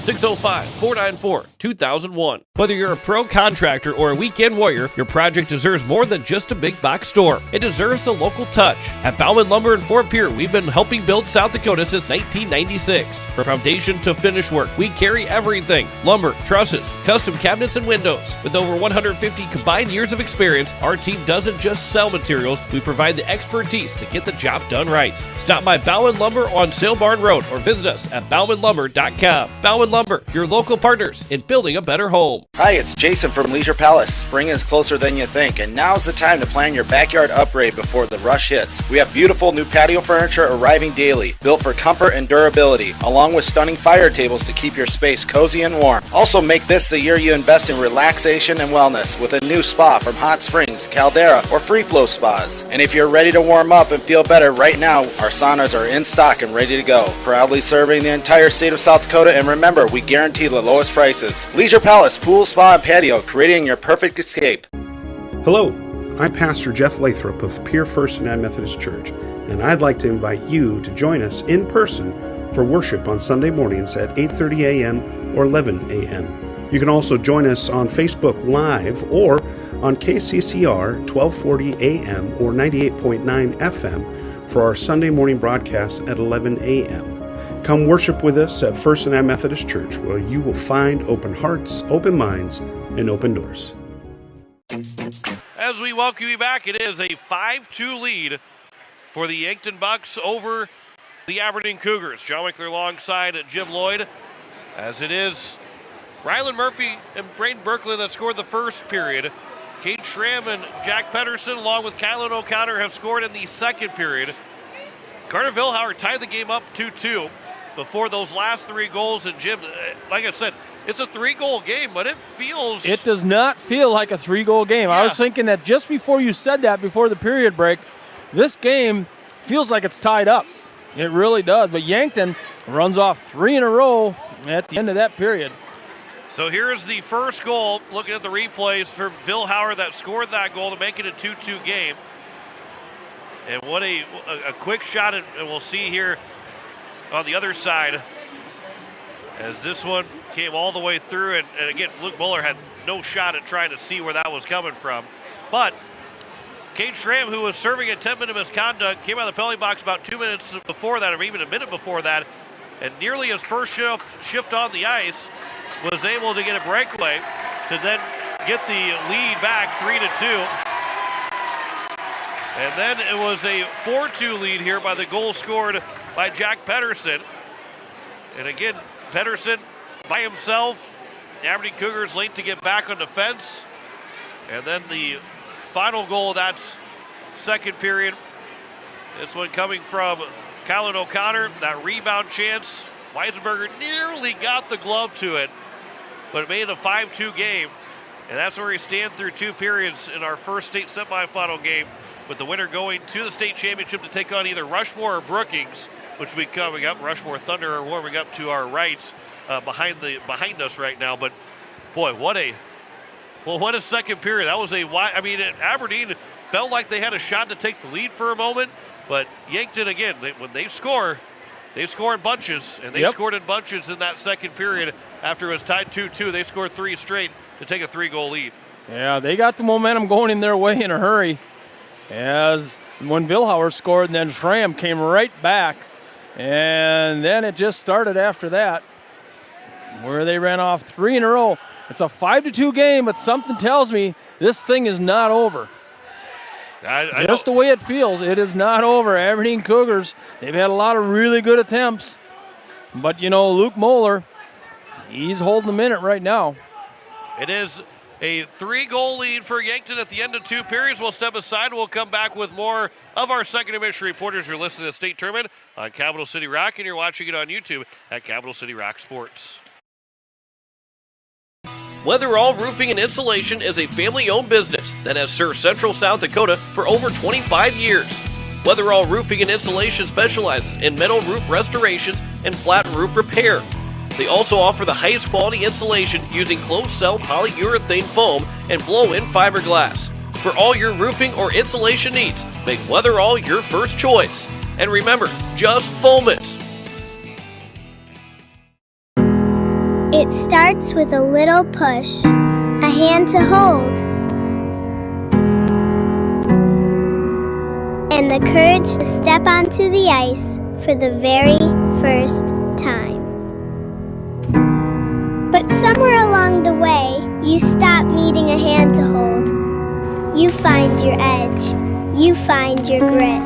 605-494-2001. Whether you're a pro contractor or a weekend warrior, your project deserves more than just a big box store. It deserves the local touch. At Bauman Lumber in Fort Pierre, we've been helping build South Dakota since 1996. From foundation to finish work, we carry everything. Lumber, trusses, custom cabinets, and windows. With over 150 combined years of experience, our team doesn't just sell materials, we provide the expertise to get the job done right. Stop by Bauman Lumber on Sail Barn Road or visit us at baumanlumber.com. Bauman Lumber, your local partners in building a better home. Hi, it's Jason from Leisure Palace. Spring is closer than you think, and now's the time to plan your backyard upgrade before the rush hits. We have beautiful new patio furniture arriving daily, built for comfort and durability, along with stunning fire tables to keep your space cozy and warm. Also, make this the year you invest in relaxation and wellness with a new spa from Hot Springs, Caldera, or Free Flow Spas. And if you're ready to warm up and feel better right now, our saunas are in stock and ready to go. Proudly serving the entire state of South Dakota, and remember, we guarantee the lowest prices. Leisure Palace, pool, spa, and patio, creating your perfect escape. Hello, I'm Pastor Jeff Lathrop of Pierre First United Methodist Church, and I'd like to invite you to join us in person for worship on Sunday mornings at 8:30 a.m. or 11 a.m. You can also join us on Facebook Live or on KCCR 1240 a.m. or 98.9 FM for our Sunday morning broadcast at 11 a.m. Come worship with us at First United Methodist Church, where you will find open hearts, open minds, and open doors. As we welcome you back, it is a 5-2 lead for the Yankton Bucks over the Aberdeen Cougars. John Winkler alongside Jim Lloyd, as it is Ryland Murphy and Braden Berkeley that scored the first period. Kate Schramm and Jack Pedersen, along with Kylan O'Connor, have scored in the second period. Carter Vilhauer tied the game up 2-2 before those last 3 goals. And Jim, like I said, it's a 3-goal game, but it feels... It does not feel like a 3-goal game. Yeah. I was thinking that just before you said that, before the period break, this game feels like it's tied up. It really does. But Yankton runs off 3 in a row at the end of that period. So here's the first goal, looking at the replays for Vilhauer that scored that goal to make it a 2-2 game. And what a quick shot, and we'll see here on the other side as this one came all the way through. And again, Luke Muller had no shot at trying to see where that was coming from. But Kate Schramm, who was serving a 10-minute misconduct, came out of the penalty box about 2 minutes before that, or even a minute before that, and nearly his first shift on the ice was able to get a breakaway to then get the lead back 3-2. And then it was a 4-2 lead here by the goal scored by Jack Pedersen. And again, Pedersen by himself. The Aberdeen Cougars late to get back on defense. And then the final goal of that second period. This one coming from Kylan O'Connor. That rebound chance. Weisenberger nearly got the glove to it, but it made it a 5-2 game. And that's where we stand through 2 periods in our first state semifinal game, with the winner going to the state championship to take on either Rushmore or Brookings, which will be coming up. Rushmore Thunder are warming up to our right behind us right now. But boy, what a second period. That was Aberdeen felt like they had a shot to take the lead for a moment, but Yankton, again, when they score in bunches, and they scored in bunches in that second period. After it was tied 2-2, they scored 3 straight to take a 3-goal lead. Yeah, they got the momentum going in their way in a hurry. As when Vilhauer scored, and then Schramm came right back, and then it just started after that, where they ran off 3 in a row. It's a 5-2 game, but something tells me this thing is not over. Just the way it feels, it is not over. Aberdeen Cougars, they've had a lot of really good attempts, but Luke Moeller, he's holding them in it right now. It is a 3-goal lead for Yankton at the end of 2 periods. We'll step aside. We'll come back with more of our second intermission reporters. You're listening to the State Tournament on Capital City Rock, and you're watching it on YouTube at Capital City Rock Sports. Weatherall Roofing and Insulation is a family-owned business that has served Central South Dakota for over 25 years. Weatherall Roofing and Insulation specializes in metal roof restorations and flat roof repair. They also offer the highest quality insulation using closed-cell polyurethane foam and blow-in fiberglass. For all your roofing or insulation needs, make Weatherall your first choice. And remember, just foam it. It starts with a little push, a hand to hold, and the courage to step onto the ice for the very first time. But somewhere along the way, you stop needing a hand to hold. You find your edge, you find your grit,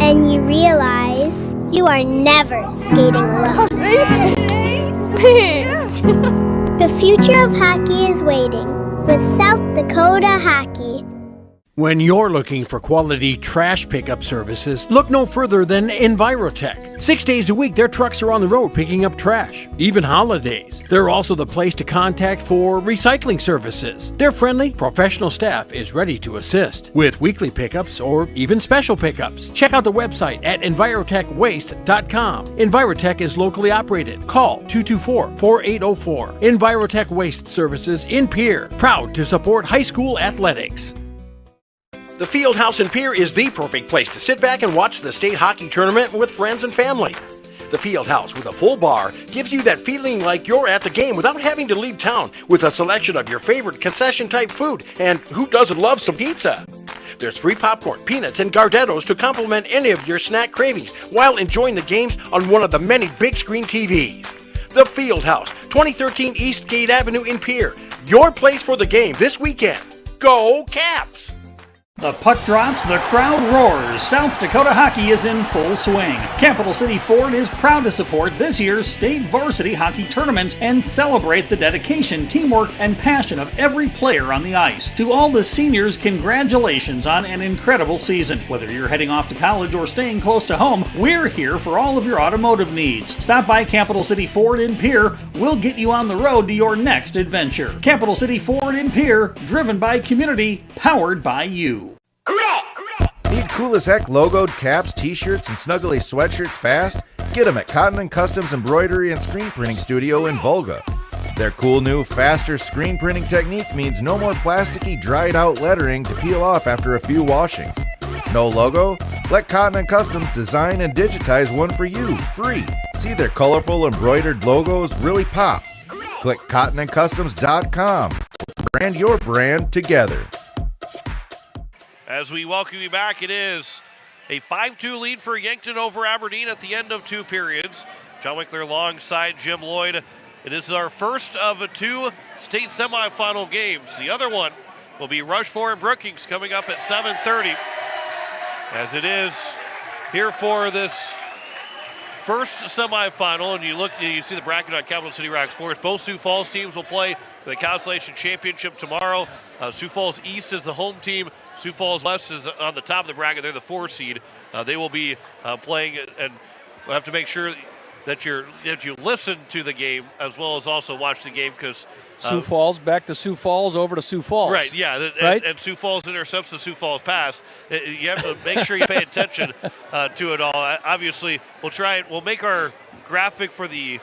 and you realize you are never skating alone. The future of hockey is waiting with South Dakota Hockey. When you're looking for quality trash pickup services, look no further than Envirotech. 6 days a week, their trucks are on the road picking up trash, even holidays. They're also the place to contact for recycling services. Their friendly, professional staff is ready to assist with weekly pickups or even special pickups. Check out the website at EnvirotechWaste.com. Envirotech is locally operated. Call 224-4804. Envirotech Waste Services in Pierre, proud to support high school athletics. The Fieldhouse in Pierre is the perfect place to sit back and watch the state hockey tournament with friends and family. The Fieldhouse with a full bar gives you that feeling like you're at the game without having to leave town, with a selection of your favorite concession-type food, and who doesn't love some pizza? There's free popcorn, peanuts, and Gardettos to complement any of your snack cravings while enjoying the games on one of the many big screen TVs. The Fieldhouse, 2013 East Gate Avenue in Pierre. Your place for the game this weekend. Go Caps! The puck drops, the crowd roars. South Dakota hockey is in full swing. Capital City Ford is proud to support this year's state varsity hockey tournaments and celebrate the dedication, teamwork, and passion of every player on the ice. To all the seniors, congratulations on an incredible season. Whether you're heading off to college or staying close to home, we're here for all of your automotive needs. Stop by Capital City Ford in Pierre. We'll get you on the road to your next adventure. Capital City Ford in Pierre, driven by community, powered by you. Need cool as heck logoed caps, t-shirts, and snuggly sweatshirts fast? Get them at Cotton & Customs Embroidery and Screen Printing Studio in Volga. Their cool new, faster screen printing technique means no more plasticky, dried-out lettering to peel off after a few washings. No logo? Let Cotton & Customs design and digitize one for you, free. See their colorful embroidered logos really pop. Click cottonandcustoms.com. Brand your brand together. As we welcome you back, it is a 5-2 lead for Yankton over Aberdeen at the end of 2 periods. John Winkler alongside Jim Lloyd. It is our first of 2 state semifinal games. The other one will be Rushmore and Brookings coming up at 7:30. As it is here for this first semifinal, and you see the bracket on Capital City Rock Sports. Both Sioux Falls teams will play the Constellation Championship tomorrow. Sioux Falls East is the home team. Sioux Falls West is on the top of the bracket. They're the 4 seed. They will be playing, and we'll have to make sure that you listen to the game as well as also watch the game, because Sioux Falls, back to Sioux Falls, over to Sioux Falls. Right, yeah, right? And Sioux Falls intercepts the Sioux Falls pass. You have to make sure you pay attention to it all. Obviously, we'll make our graphic for the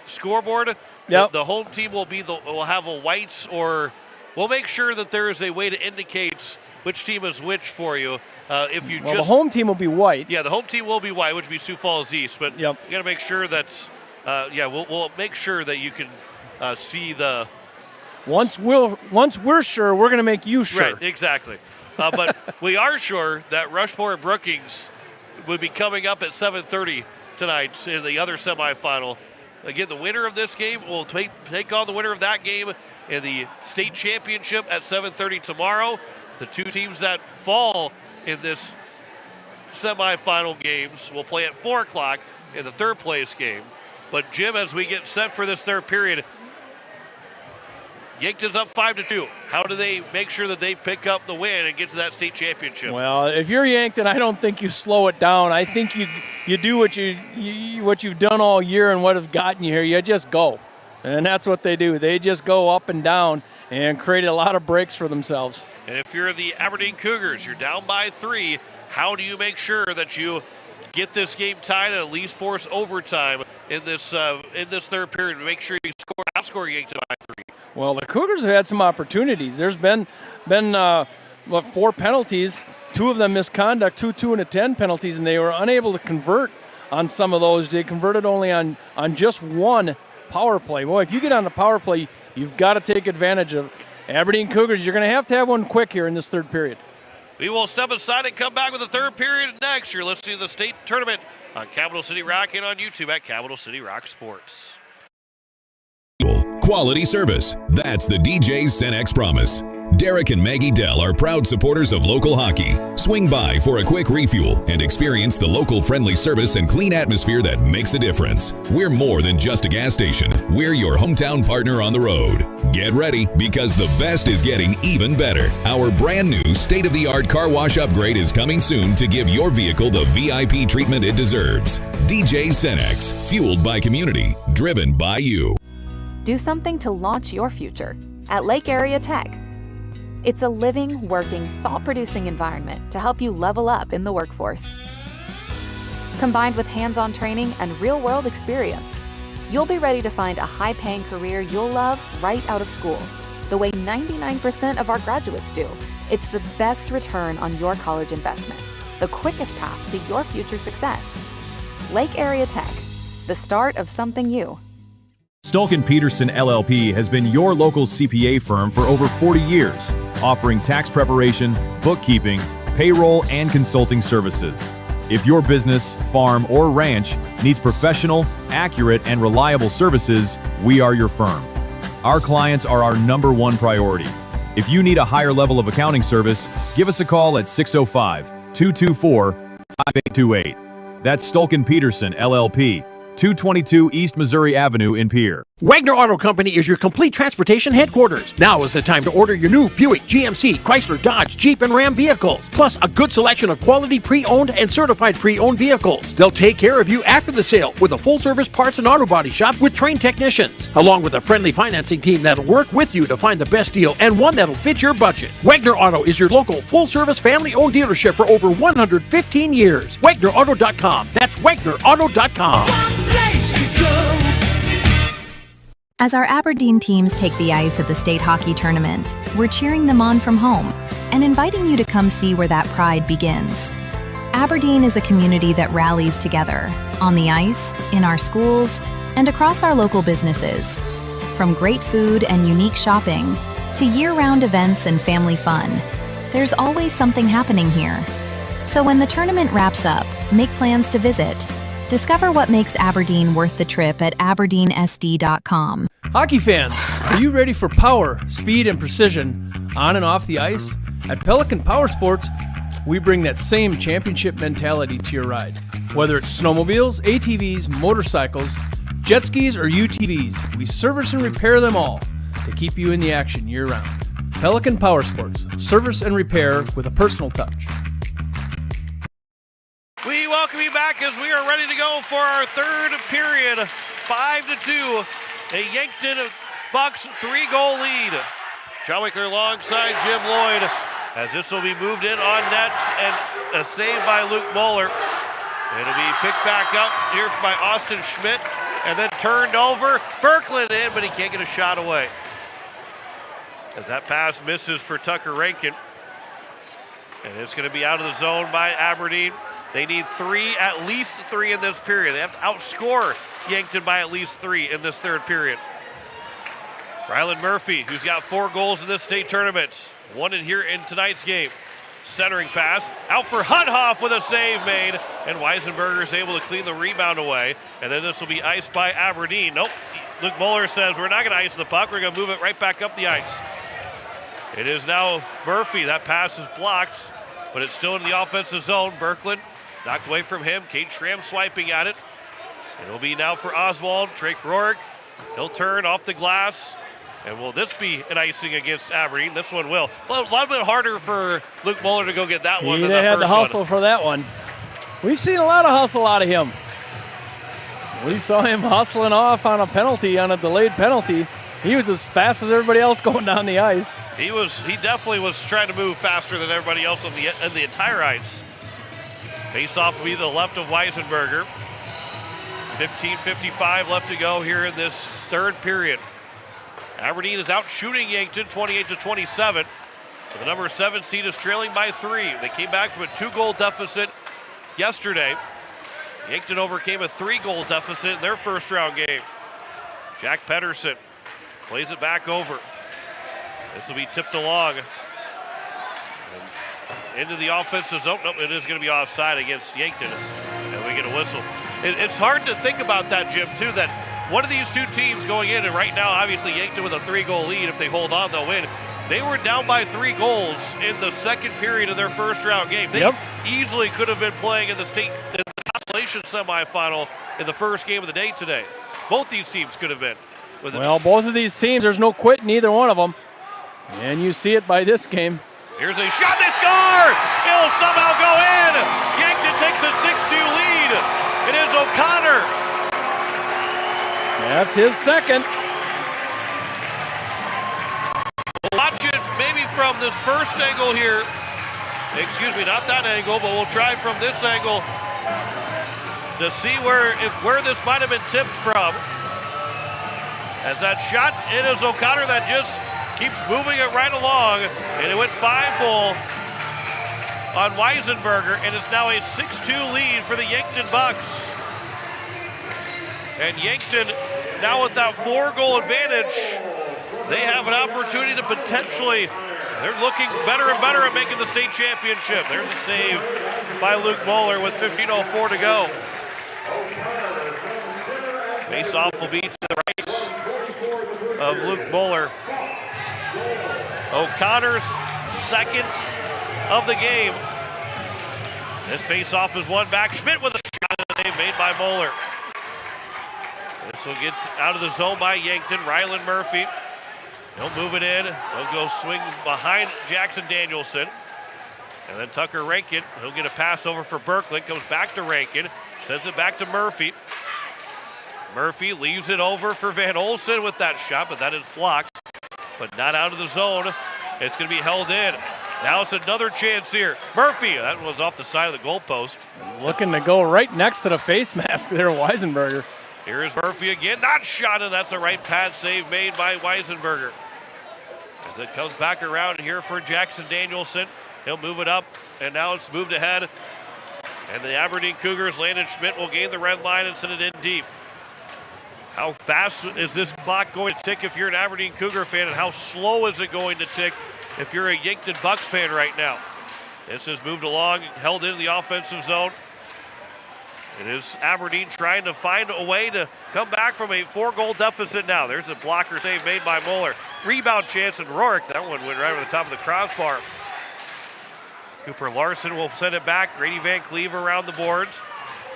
scoreboard. Yep. The home team will have a whites, or we'll make sure that there is a way to indicate which team is which for you. The home team will be white. Yeah, the home team will be white, which would be Sioux Falls East. But you got to make sure that, we'll make sure that you can see the. Once we're sure, we're going to make you sure. Right, exactly. But we are sure that Rushmore and Brookings would be coming up at 7:30 tonight in the other semifinal. Again, the winner of this game will take on the winner of that game in the state championship at 7:30 tomorrow. The 2 teams that fall in this semifinal games will play at 4 o'clock in the 3rd place game. But Jim, as we get set for this 3rd period, Yankton's up 5-2. How do they make sure that they pick up the win and get to that state championship? Well, if you're Yankton, I don't think you slow it down. I think you do what you've done all year and what have gotten you here. You just go. And that's what they do. They just go up and down and create a lot of breaks for themselves. And if you're the Aberdeen Cougars, you're down by 3. How do you make sure that you get this game tied and at least force overtime in this 3rd period to make sure you outscore Yankton by 3? Well, the Cougars have had some opportunities. There's been 4 penalties, 2 of them misconduct, 2 and a 10 penalties, and they were unable to convert on some of those. They converted only on just 1 power play. Boy, if you get on the power play, you've got to take advantage of Aberdeen Cougars. You're going to have one quick here in this 3rd period. We will step aside and come back with the 3rd period next. You're listening to the state tournament on Capital City Rock and on YouTube at Capital City Rock Sports. Quality service. That's the DJ's Cenex promise. Derek and Maggie Dell are proud supporters of local hockey. Swing by for a quick refuel and experience the local friendly service and clean atmosphere that makes a difference. We're more than just a gas station. We're your hometown partner on the road. Get ready, because the best is getting even better. Our brand new state-of-the-art car wash upgrade is coming soon to give your vehicle the VIP treatment it deserves. DJ Cenex, fueled by community, driven by you. Do something to launch your future at Lake Area Tech. It's a living, working, thought-producing environment to help you level up in the workforce. Combined with hands-on training and real-world experience, you'll be ready to find a high-paying career you'll love right out of school, the way 99% of our graduates do. It's the best return on your college investment, the quickest path to your future success. Lake Area Tech, the start of something new. Stulken Peterson LLP has been your local CPA firm for over 40 years, offering tax preparation, bookkeeping, payroll, and consulting services. If your business, farm, or ranch needs professional, accurate, and reliable services, we are your firm. Our clients are our #1 priority. If you need a higher level of accounting service, give us a call at 605-224-5828. That's Stulken Peterson LLP, 222 East Missouri Avenue in Pierre. Wagner Auto Company is your complete transportation headquarters. Now is the time to order your new Buick, GMC, Chrysler, Dodge, Jeep, and Ram vehicles, plus a good selection of quality pre-owned and certified pre-owned vehicles. They'll take care of you after the sale with a full-service parts and auto body shop with trained technicians, along with a friendly financing team that'll work with you to find the best deal and one that'll fit your budget. Wagner Auto is your local full-service family-owned dealership for over 115 years. WagnerAuto.com. That's WagnerAuto.com. As our Aberdeen teams take the ice at the state hockey tournament, we're cheering them on from home and inviting you to come see where that pride begins. Aberdeen is a community that rallies together, on the ice, in our schools, and across our local businesses. From great food and unique shopping, to year-round events and family fun, There's always something happening here. So when the tournament wraps up, make plans to visit. Discover what makes Aberdeen worth the trip at aberdeensd.com. Hockey fans, are you ready for power, speed, and precision on and off the ice? At Pelican Power Sports, we bring that same championship mentality to your ride. Whether it's snowmobiles, ATVs, motorcycles, jet skis, or UTVs, we service and repair them all to keep you in the action year-round. Pelican Power Sports, service and repair with a personal touch. We welcome you back as we are ready to go for our third period. 5-2, a Yankton Bucks 3-goal lead. John Wickler alongside Jim Lloyd as this will be moved in on nets and a save by Luke Moeller. It'll be picked back up here by Austin Schmidt and then turned over. Berkland in, but he can't get a shot away. As that pass misses for Tucker Rankin. And it's going to be out of the zone by Aberdeen. They need at least three in this period. They have to outscore Yankton by at least 3 in this third period. Rylan Murphy, who's got 4 goals in this state tournament. 1 in here in tonight's game. Centering pass, out for Hudhoff with a save made, and Weisenberger is able to clean the rebound away. And then this will be iced by Aberdeen. Nope, Luke Moeller says we're not going to ice the puck, we're going to move it right back up the ice. It is now Murphy, that pass is blocked, but it's still in the offensive zone. Berkland knocked away from him, Kate Schramm swiping at it. It'll be now for Oswald, Drake Rourke, he'll turn off the glass. And will this be an icing against Aberdeen? This one will. A little bit harder for Luke Moeller to go get that one than They had the to first hustle for that one. We've seen a lot of hustle out of him. We saw him hustling off on a penalty, on a delayed penalty. He was as fast as everybody else going down the ice. He definitely was trying to move faster than everybody else on the entire ice. Face-off will be to the left of Weisenberger. 15:55 left to go here in this third period. Aberdeen is out shooting Yankton 28-27. The number 7 seed is trailing by 3. They came back from a 2-goal deficit yesterday. Yankton overcame a 3-goal deficit in their first round game. Jack Pedersen plays it back over. This will be tipped along. Into the offensive zone. Nope, it is going to be offside against Yankton. And we get a whistle. It's hard to think about that, Jim, too, that one of these two teams going in, and right now, obviously, Yankton with a 3-goal lead. If they hold on, they'll win. They were down by 3 goals in the second period of their first round game. They easily could have been playing in the consolation semifinal in the first game of the day today. Both these teams could have been. Well, both of these teams, there's no quitting either one of them. And you see it by this game. Here's a shot, they score! It'll somehow go in! Yankton takes a 6-2 lead. It is O'Connor. That's his second. We'll watch it maybe from this first angle here. Excuse me, not that angle, but we'll try from this angle to see where this might have been tipped from. As that shot, it is O'Connor that just keeps moving it right along, and it went 5-0 on Weisenberger, and it's now a 6-2 lead for the Yankton Bucks. And Yankton, now with that 4-goal advantage, they have an opportunity to potentially, they're looking better and better at making the state championship. There's a save by Luke Moeller with 15:04 to go. Face-off will be to the right of Luke Moeller. O'Connor's second of the game. This face-off is won back. Schmidt with a shot made by Moeller. This will get out of the zone by Yankton. Rylan Murphy. He'll move it in. He'll go swing behind Jackson Danielson. And then Tucker Rankin. He'll get a pass over for Berkland. Comes back to Rankin. Sends it back to Murphy. Murphy leaves it over for Van Olsen with that shot, but that is blocked. But not out of the zone. It's going to be held in. Now it's another chance here. Murphy, that was off the side of the goalpost. Looking to go right next to the face mask there, Weisenberger. Here is Murphy again. Not shot, and that's a right pad save made by Weisenberger. As it comes back around here for Jackson Danielson. He'll move it up, and now it's moved ahead. And the Aberdeen Cougars, Landon Schmidt, will gain the red line and send it in deep. How fast is this clock going to tick if you're an Aberdeen Cougar fan, and how slow is it going to tick if you're a Yankton Bucks fan right now? This has moved along, held into the offensive zone. It is Aberdeen trying to find a way to come back from a 4-goal deficit now. There's a blocker save made by Moeller. Rebound chance in Rourke. That one went right over the top of the crossbar. Cooper Larson will send it back. Grady Van Cleve around the boards.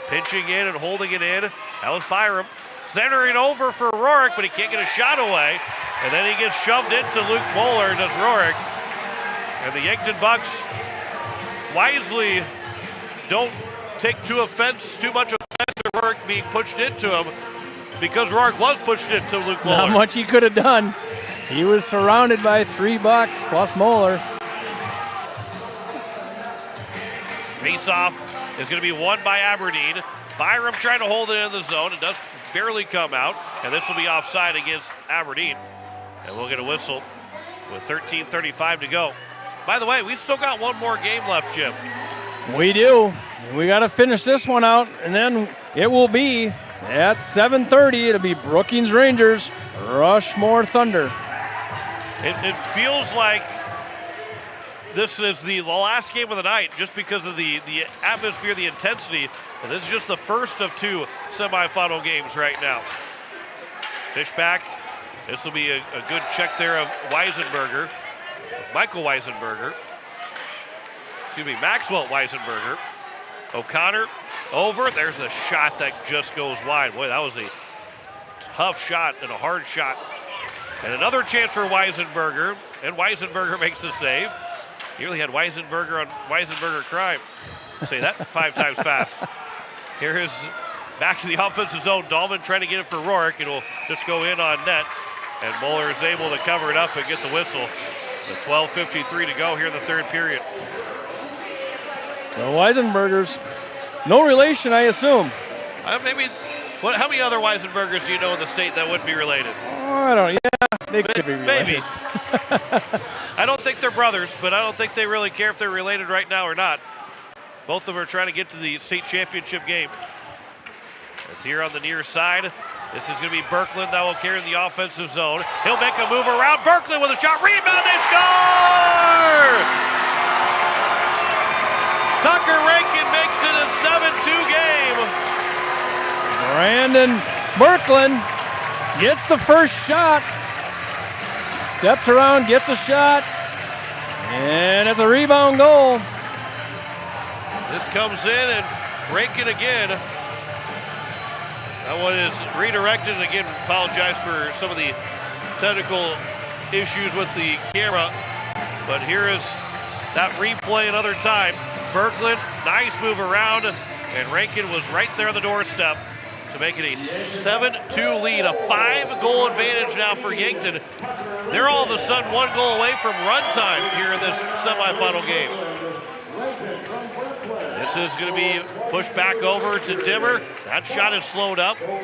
Pinching in and holding it in. That was Byram. Centering over for Rourke, but he can't get a shot away. And then he gets shoved into Luke Moeller, does Rourke. And the Yankton Bucks wisely don't take too much offense to Rourke being pushed into him, because Rourke was pushed into Luke Moeller. Not much he could have done. He was surrounded by 3 Bucks plus Moeller. Face-off is going to be won by Aberdeen. Byram trying to hold it in the zone. It does barely come out, and this will be offside against Aberdeen. And we'll get a whistle with 13:35 to go. By the way, we still got one more game left, Jim. We do. We got to finish this one out, and then it will be at 7:30. It'll be Brookings Rangers, Rushmore Thunder. It feels like this is the last game of the night just because of the atmosphere, the intensity. And this is just the first of 2 semifinal games right now. Fishback. This will be a good check there of Weisenberger. Michael Weisenberger. Excuse me, Maxwell Weisenberger. O'Connor over. There's a shot that just goes wide. Boy, that was a tough shot and a hard shot. And another chance for Weisenberger. And Weisenberger makes the save. He really had Weisenberger on Weisenberger crime. Say that 5 times fast. Here is back to the offensive zone. Dahlman trying to get it for Rourke. It'll just go in on net. And Moeller is able to cover it up and get the whistle. The 12:53 to go here in the 3rd period. The Weisenbergers, no relation, I assume. How many other Weisenbergers do you know in the state that would be related? Oh, I don't know. Yeah, they could be related. Maybe. I don't think they're brothers, but I don't think they really care if they're related right now or not. Both of them are trying to get to the state championship game. It's here on the near side. This is going to be Berkland that will carry the offensive zone. He'll make a move around. Berkland with a shot. Rebound. They score! Tucker Rankin makes it a 7-2 game. Brandon Berkland gets the first shot. Steps around, gets a shot. And it's a rebound goal. This comes in and Rankin again. That one is redirected. Again, apologize for some of the technical issues with the camera. But here is that replay another time. Berkland, nice move around, and Rankin was right there on the doorstep to make it a 7-2 lead, a 5-goal advantage now for Yankton. They're all of a sudden 1 goal away from run time here in this semifinal game. This is going to be pushed back over to Dimmer. That shot is slowed up. And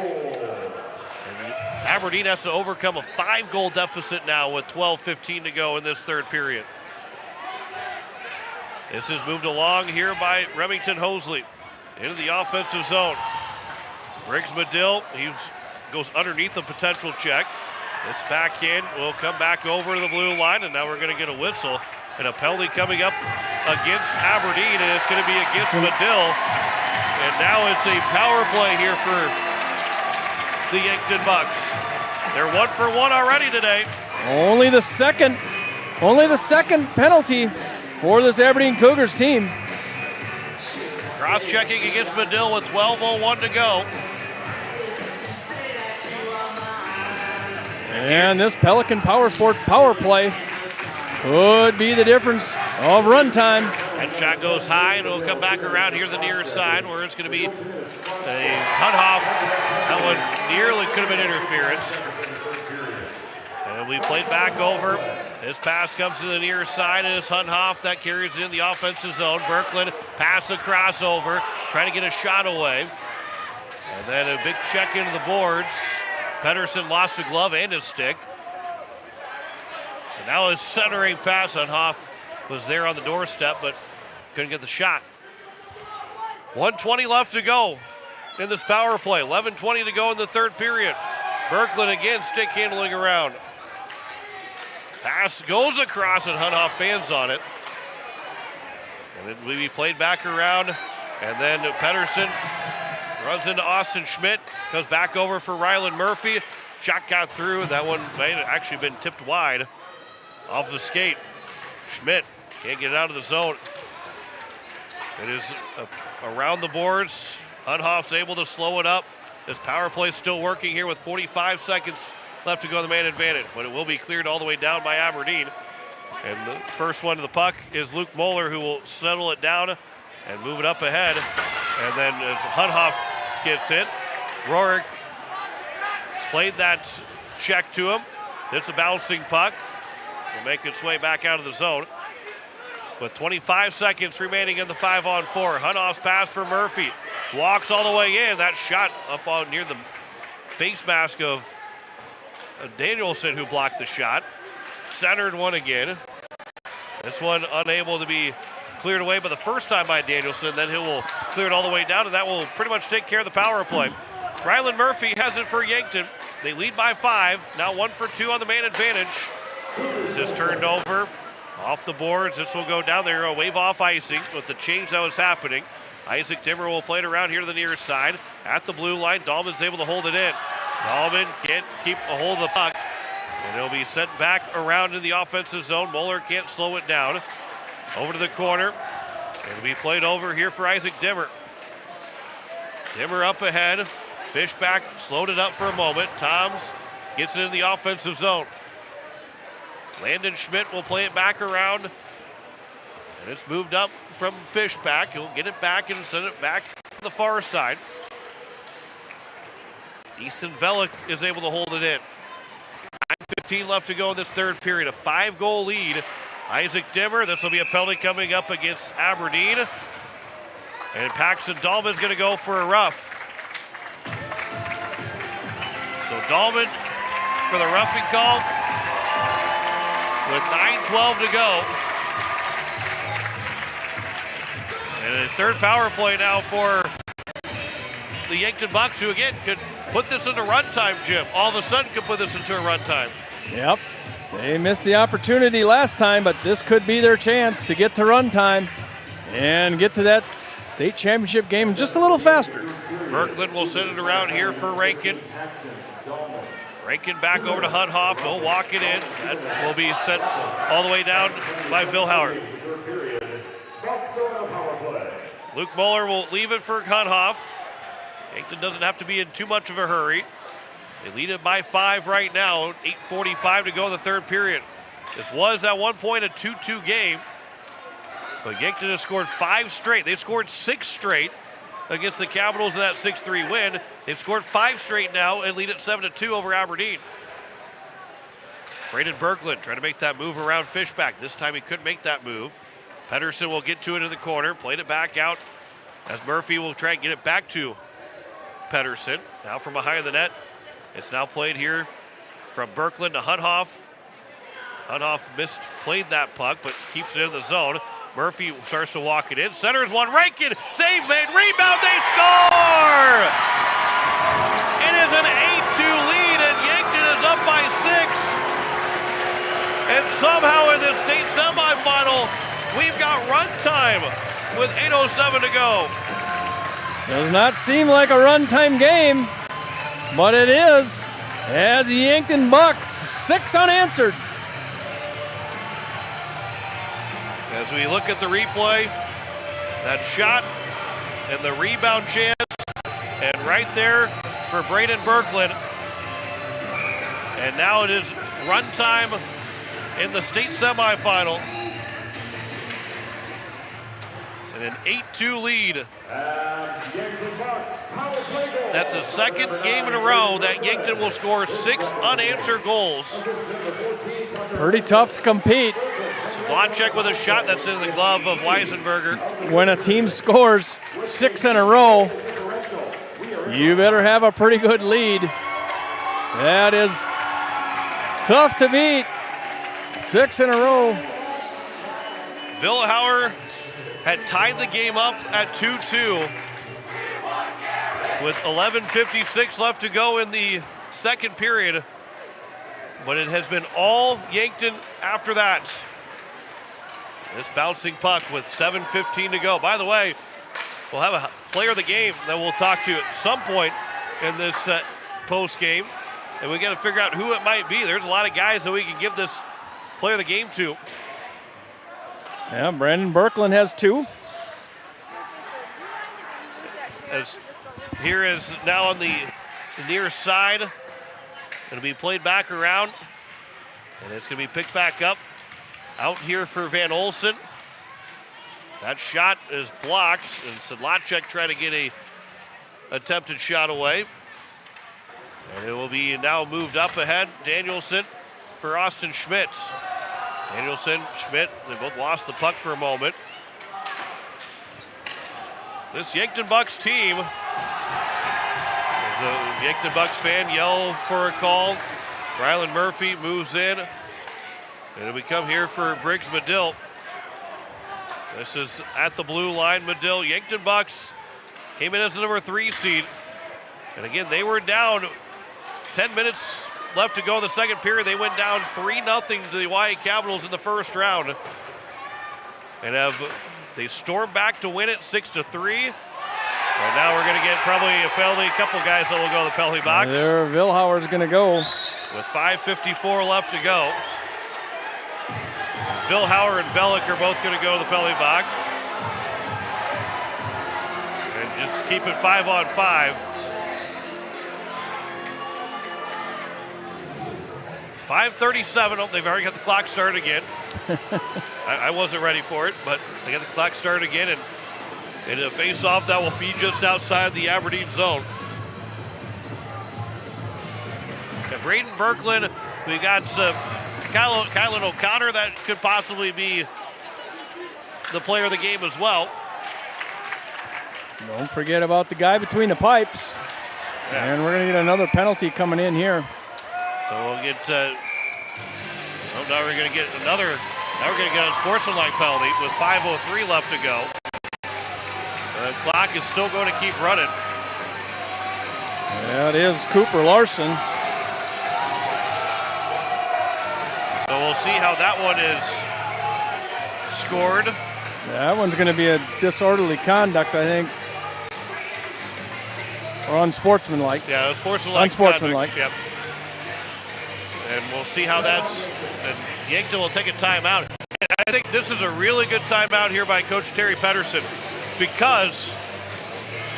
Aberdeen has to overcome a 5-goal deficit now with 12:15 to go in this 3rd period. This is moved along here by Remington Hosley into the offensive zone. Briggs Medill, he goes underneath the potential check. This backhand will come back over to the blue line, and now we're going to get a whistle. And a penalty coming up against Aberdeen, and it's going to be against Medill. And now it's a power play here for the Yankton Bucks. They're 1 for 1 already today. Only the second penalty for this Aberdeen Cougars team. Cross-checking against Medill with 12:01 to go. And this Pelican Power Sport power play could be the difference of run time. That shot goes high, and it'll come back around here to the near side where it's going to be a Hunhoff. That one nearly could have been interference. And we played back over. This pass comes to the near side, and it's Hunhoff that carries in the offensive zone. Berkland pass across over, trying to get a shot away. And then a big check into the boards. Pedersen lost a glove and his stick. And now his centering pass on Hoff was there on the doorstep, but couldn't get the shot. 1:20 left to go in this power play. 11:20 to go in the 3rd period. Berkland again stick handling around. Pass goes across and Hunhoff fans on it. And it will be played back around. And then Pedersen runs into Austin Schmidt. Goes back over for Ryland Murphy. Shot got through. That one might have actually been tipped wide off the skate. Schmidt can't get it out of the zone. It is around the boards. Hunhoff's able to slow it up. This power play is still working here with 45 seconds left to go the man advantage, but it will be cleared all the way down by Aberdeen. And the first one to the puck is Luke Moeller, who will settle it down and move it up ahead. And then as Hunhoff gets hit, Rourke played that check to him. It's a bouncing puck. Will make its way back out of the zone. With 25 seconds remaining in the 5-on-4. Hunhoff's pass for Murphy. Walks all the way in. That shot up on near the face mask of Danielson, who blocked the shot. Centered one again. This one unable to be cleared away by the first time by Danielson. Then he will clear it all the way down, and that will pretty much take care of the power play. Ryland Murphy has it for Yankton. They lead by 5. Now 1 for 2 on the man advantage. This is turned over. Off the boards, this will go down there, a wave off icing with the change that was happening. Isaac Dimmer will play it around here to the near side. At the blue line, Dahlman's able to hold it in. Dahlman can't keep a hold of the puck. And it'll be sent back around in the offensive zone. Moeller can't slow it down. Over to the corner. It'll be played over here for Isaac Dimmer. Dimmer up ahead. Fishback slowed it up for a moment. Toms gets it in the offensive zone. Landon Schmidt will play it back around. And it's moved up from Fishback. He'll get it back and send it back to the far side. Easton Velick is able to hold it in. 9:15 left to go in this third period. A 5-goal lead. Isaac Dimmer, this will be a penalty coming up against Aberdeen. And Paxton Dahlman's going to go for a rough. So Dahlman for the roughing call. With 9:12 to go. And a third power play now for the Yankton Bucks, who again could put this into runtime, Jim. All of a sudden could put this into a runtime. Yep. They missed the opportunity last time, but this could be their chance to get to runtime and get to that state championship game just a little faster. Berkland will send it around here for Rankin. Rankin back over to Hunhoff. He'll walk it in. That will be sent all the way down by Vilhauer. Luke Moeller will leave it for Hunhoff. Yankton doesn't have to be in too much of a hurry. They lead it by 5 right now. 8:45 to go in the third period. This was at one point a 2-2 game. But Yankton has scored 5 straight. They've scored 6 straight against the Capitals in that 6-3 win. They've scored 5 straight now and lead it 7-2 over Aberdeen. Braden Berkland trying to make that move around Fishback. This time he couldn't make that move. Pedersen will get to it in the corner, played it back out as Murphy will try and get it back to Pedersen. Now from behind the net, it's now played here from Berkland to Hunhoff. Hunhoff misplayed that puck, but keeps it in the zone. Murphy starts to walk it in. Centers one. Rankin, save made, rebound, they score! It is an 8-2 lead, and Yankton is up by 6. And somehow in this state semifinal, we've got run time with 8:07 to go. Does not seem like a runtime game, but it is, as the Yankton Bucks, 6 unanswered. As we look at the replay, that shot and the rebound chance, and right there for Braden Berkland. And now it is run time in the state semifinal. And an 8-2 lead. That's the second game in a row that Yankton will score 6 unanswered goals. Pretty tough to compete. Blonchek with a shot that's in the glove of Weisenberger. When a team scores 6 in a row, you better have a pretty good lead. That is tough to beat. 6 in a row. Vilhauer had tied the game up at 2-2 with 11:56 left to go in the second period, but it has been all Yankton after that. This bouncing puck with 7:15 to go. By the way, we'll have a player of the game that we'll talk to at some point in this post game, and we got to figure out who it might be. There's a lot of guys that we can give this player of the game to. Yeah, Brandon Berkland has 2. As here is now on the near side. Going to be played back around, and it's going to be picked back up. Out here for Van Olsen. That shot is blocked, and Sedlacek trying to get a attempted shot away. And it will be now moved up ahead. Danielson for Austin Schmidt. Danielson, Schmidt, they both lost the puck for a moment. This Yankton Bucks team, the Yankton Bucks fan yell for a call. Rylan Murphy moves in. And we come here for Briggs Medill. This is at the blue line, Medill. Yankton Bucks came in as the number 3 seed. And again, they were down 10 minutes left to go in the second period. They went down 3-0 to the YA Capitals in the first round. And they stormed back to win it 6-3. And now we're going to get probably a penalty. A couple guys that will go to the penalty box. There, Vilhauer's going to go. With 5:54 left to go. Vilhauer and Velik are both going to go to the penalty box. And just keep it 5-on-5. 5:37. Oh, they've already got the clock started again. I wasn't ready for it, but they got the clock started again, and in a face-off that will be just outside the Aberdeen zone. And Braden Berkland, we got Kylan O'Connor, that could possibly be the player of the game as well. Don't forget about the guy between the pipes. Yeah. And we're going to get another penalty coming in here. So we'll get, now we're going to get another, now we're going to get a sportsmanlike penalty with 5:03 left to go. The clock is still going to keep running. Yeah, it is Cooper Larson. So we'll see how that one is scored. Yeah, that one's going to be a disorderly conduct, I think. Or unsportsmanlike. Yeah, unsportsmanlike. Unsportsmanlike. Yep. And we'll see how that's. And Yankton will take a timeout. I think this is a really good timeout here by Coach Terry Pedersen, because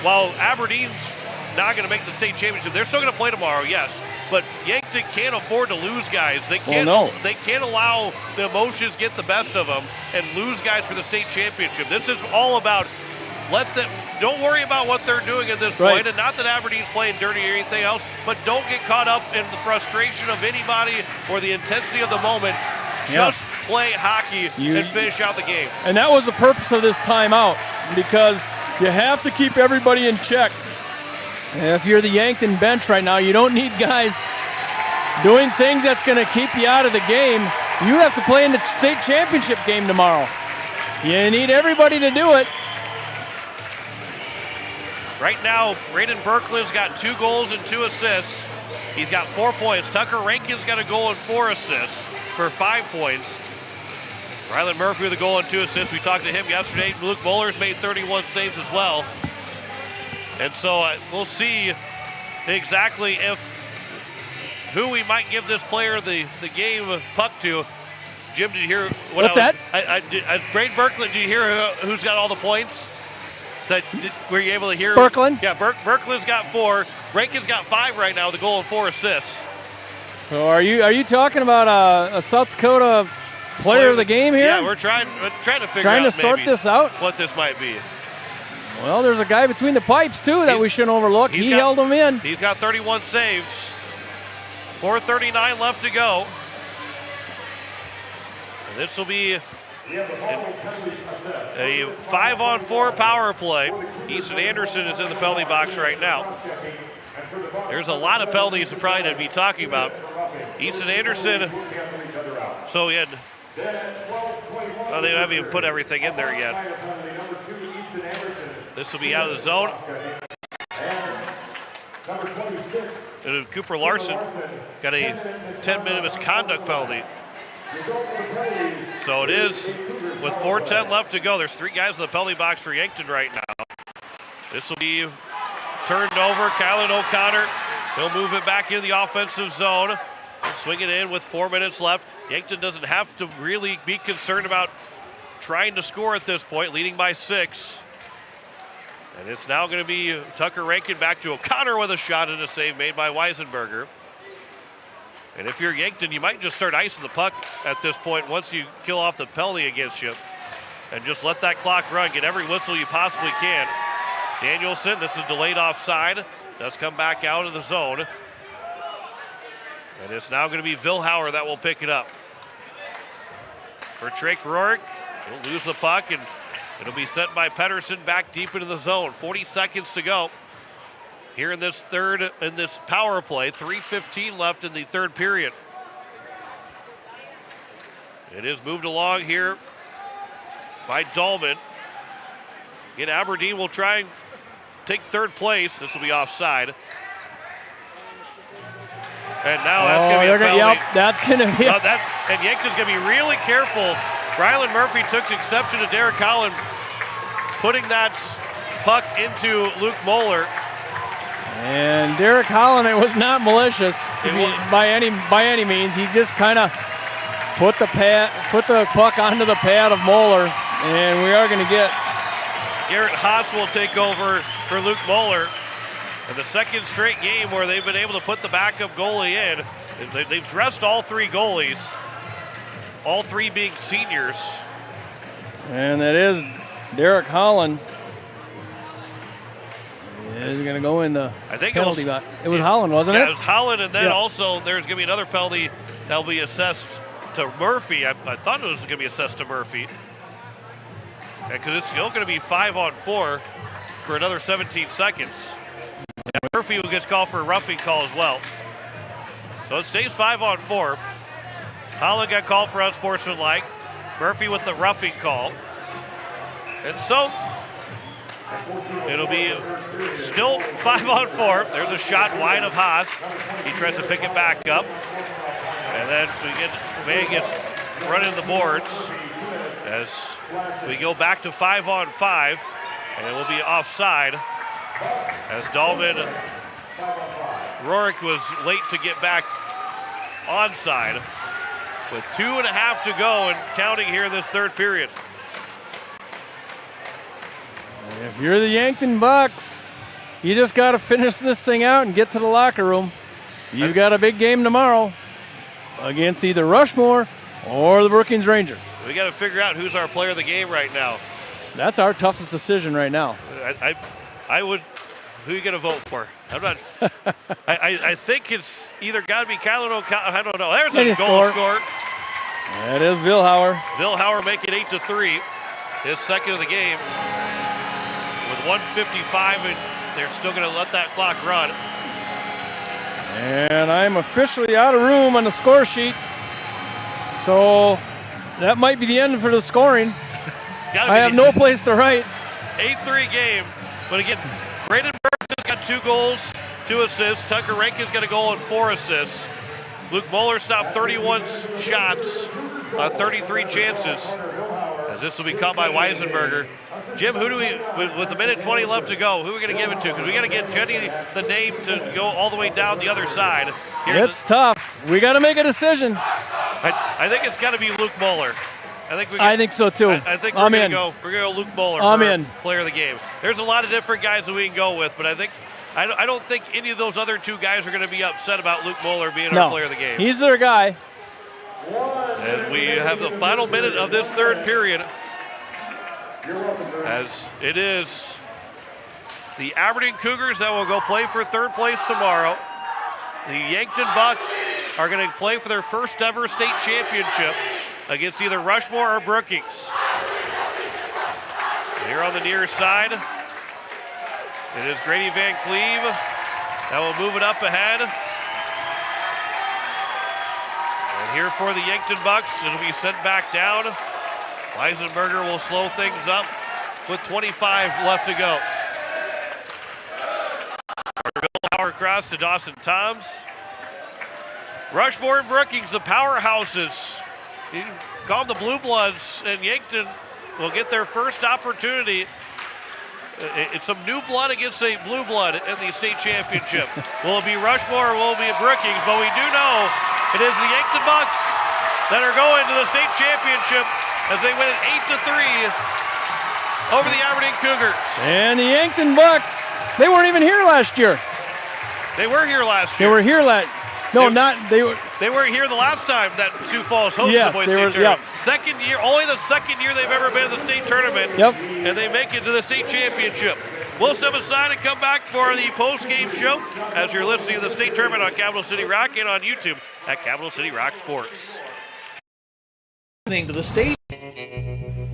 while Aberdeen's not going to make the state championship, they're still going to play tomorrow, yes. But Yankton can't afford to lose guys. They can't. They can't allow the emotions get the best of them and lose guys for the state championship. This is all about don't worry about what they're doing at this point. And not that Aberdeen's playing dirty or anything else, but don't get caught up in the frustration of anybody or the intensity of the moment. Just play hockey and finish out the game. And that was the purpose of this timeout, because you have to keep everybody in check. If you're the Yankton bench right now, you don't need guys doing things that's going to keep you out of the game. You have to play in the state championship game tomorrow. You need everybody to do it. Right now, Braden Berkland's got 2 goals and 2 assists. He's got 4 points. Tucker Rankin's got a goal and 4 assists for 5 points. Rylan Murphy with a goal and 2 assists. We talked to him yesterday. Luke Bowler's made 31 saves as well. And so we'll see exactly who we might give this player the game puck to. Jim, did you hear what's that? Braden Berkland, did you hear who's got all the points? Were you able to hear? Berkland? Yeah, Berkland's got 4. Rankin's got 5 right now with a goal and 4 assists. So are you talking about a South Dakota player of the game here? Yeah, we're trying to figure out sort this out. What this might be. Well, there's a guy between the pipes too that we shouldn't overlook. He held him in. He's got 31 saves. 4:39 left to go. And this will be a 5-on-4 power play. Easton Anderson is in the penalty box right now. There's a lot of penalties to probably be talking about. Easton Anderson, so they haven't even put everything in there yet. This will be out of the zone. And Cooper Larson got a 10-minute misconduct penalty. So it is with 4:10 left to go. There's 3 guys in the penalty box for Yankton right now. This will be turned over. Kylan O'Connor, he'll move it back into the offensive zone. He'll swing it in with 4 minutes left. Yankton doesn't have to really be concerned about trying to score at this point, leading by 6. And it's now going to be Tucker Rankin back to O'Connor with a shot and a save made by Weisenberger. And if you're Yankton, you might just start icing the puck at this point once you kill off the penalty against you. And just let that clock run. Get every whistle you possibly can. Danielson, this is delayed offside. Does come back out of the zone. And it's now going to be Vilhauer that will pick it up. For Drake Rourke, he'll lose the puck, and it'll be sent by Pedersen back deep into the zone. 40 seconds to go here in this power play. 3:15 left in the third period. It is moved along here by Dahlman. Again, Aberdeen will try and take third place. This will be offside. And now that's going to be a penalty. Yep, that's going to be and Yankton's going to be really careful. Rylan Murphy took exception to Derek Holland putting that puck into Luke Moeller. And Derek Holland, it was not malicious by any means. He just kind of put the puck onto the pad of Moeller, and we are going to get Garrett Haas will take over for Luke Moeller. And the second straight game where they've been able to put the backup goalie in. They've dressed all 3 goalies, all 3 being seniors. And that is Derek Holland is going to go in the penalty box. It was Holland, wasn't it? Yeah, it was Holland, and then also there's going to be another penalty that will be assessed to Murphy. I thought it was going to be assessed to Murphy. Because it's still going to be 5-on-4 for another 17 seconds. And Murphy will get called for a roughing call as well. So it stays 5-on-4. Holland got called for unsportsmanlike. Murphy with the roughing call. And so it'll be still 5-on-4. There's a shot wide of Haas. He tries to pick it back up. And then May gets running the boards as we go back to 5-on-5. And it will be offside as Dahlman Rourke was late to get back onside with 2.5 to go and counting here in this third period. If you're the Yankton Bucks, you just got to finish this thing out and get to the locker room. You've got a big game tomorrow against either Rushmore or the Brookings Rangers. We got to figure out who's our player of the game right now. That's our toughest decision right now. I would. Who are you going to vote for? I'm not. I think it's either got to be Kylan O'Connor. I don't know. There's a goal score. That is Vilhauer. Vilhauer making 8-3. His second of the game. With 1:55, and they're still going to let that clock run. And I'm officially out of room on the score sheet. So that might be the end for the scoring. I have no place to write. 8-3 game. But again, Braden Burns has got 2 goals, 2 assists. Tucker Rankin's got a goal and 4 assists. Luke Moeller stopped 31 shots on 33 chances. As this will be caught by Weisenberger. Jim, who do we, with a minute 20 left to go, who are we going to give it to? Because we got to get Jenny the name to go all the way down the other side. It's tough. We got to make a decision. I think it's got to be Luke Moeller. I think so too. I think we're going to go Luke Moeller for player of the game. There's a lot of different guys that we can go with, but I don't think any of those other 2 guys are going to be upset about Luke Moeller being our player of the game. He's their guy. And we have the final minute of this third period. As it is the Aberdeen Cougars that will go play for third place tomorrow. The Yankton Bucks are going to play for their first ever state championship against either Rushmore or Brookings. Here on the near side, it is Grady Van Cleve that will move it up ahead. And here for the Yankton Bucks, it'll be sent back down. Weisenberger will slow things up with 25 left to go. Vilhauer across to Dawson Toms. Rushmore and Brookings, the powerhouses. You call them the Blue Bloods, and Yankton will get their first opportunity. It's some new blood against a blue blood in the state championship. Will it be Rushmore or will it be Brookings? But we do know it is the Yankton Bucks that are going to the state championship as they win it 8-3 over the Aberdeen Cougars. And the Yankton Bucks, they weren't even here last year. They were here last year. They were here last. No, they weren't here the last time that Sioux Falls hosted the boys state tournament. Second year, only the second year they've ever been in the state tournament. Yep. And they make it to the state championship. We'll step aside and come back for the post-game show as you're listening to the state tournament on Capital City Rock and on YouTube at Capital City Rock Sports. Listening to the state.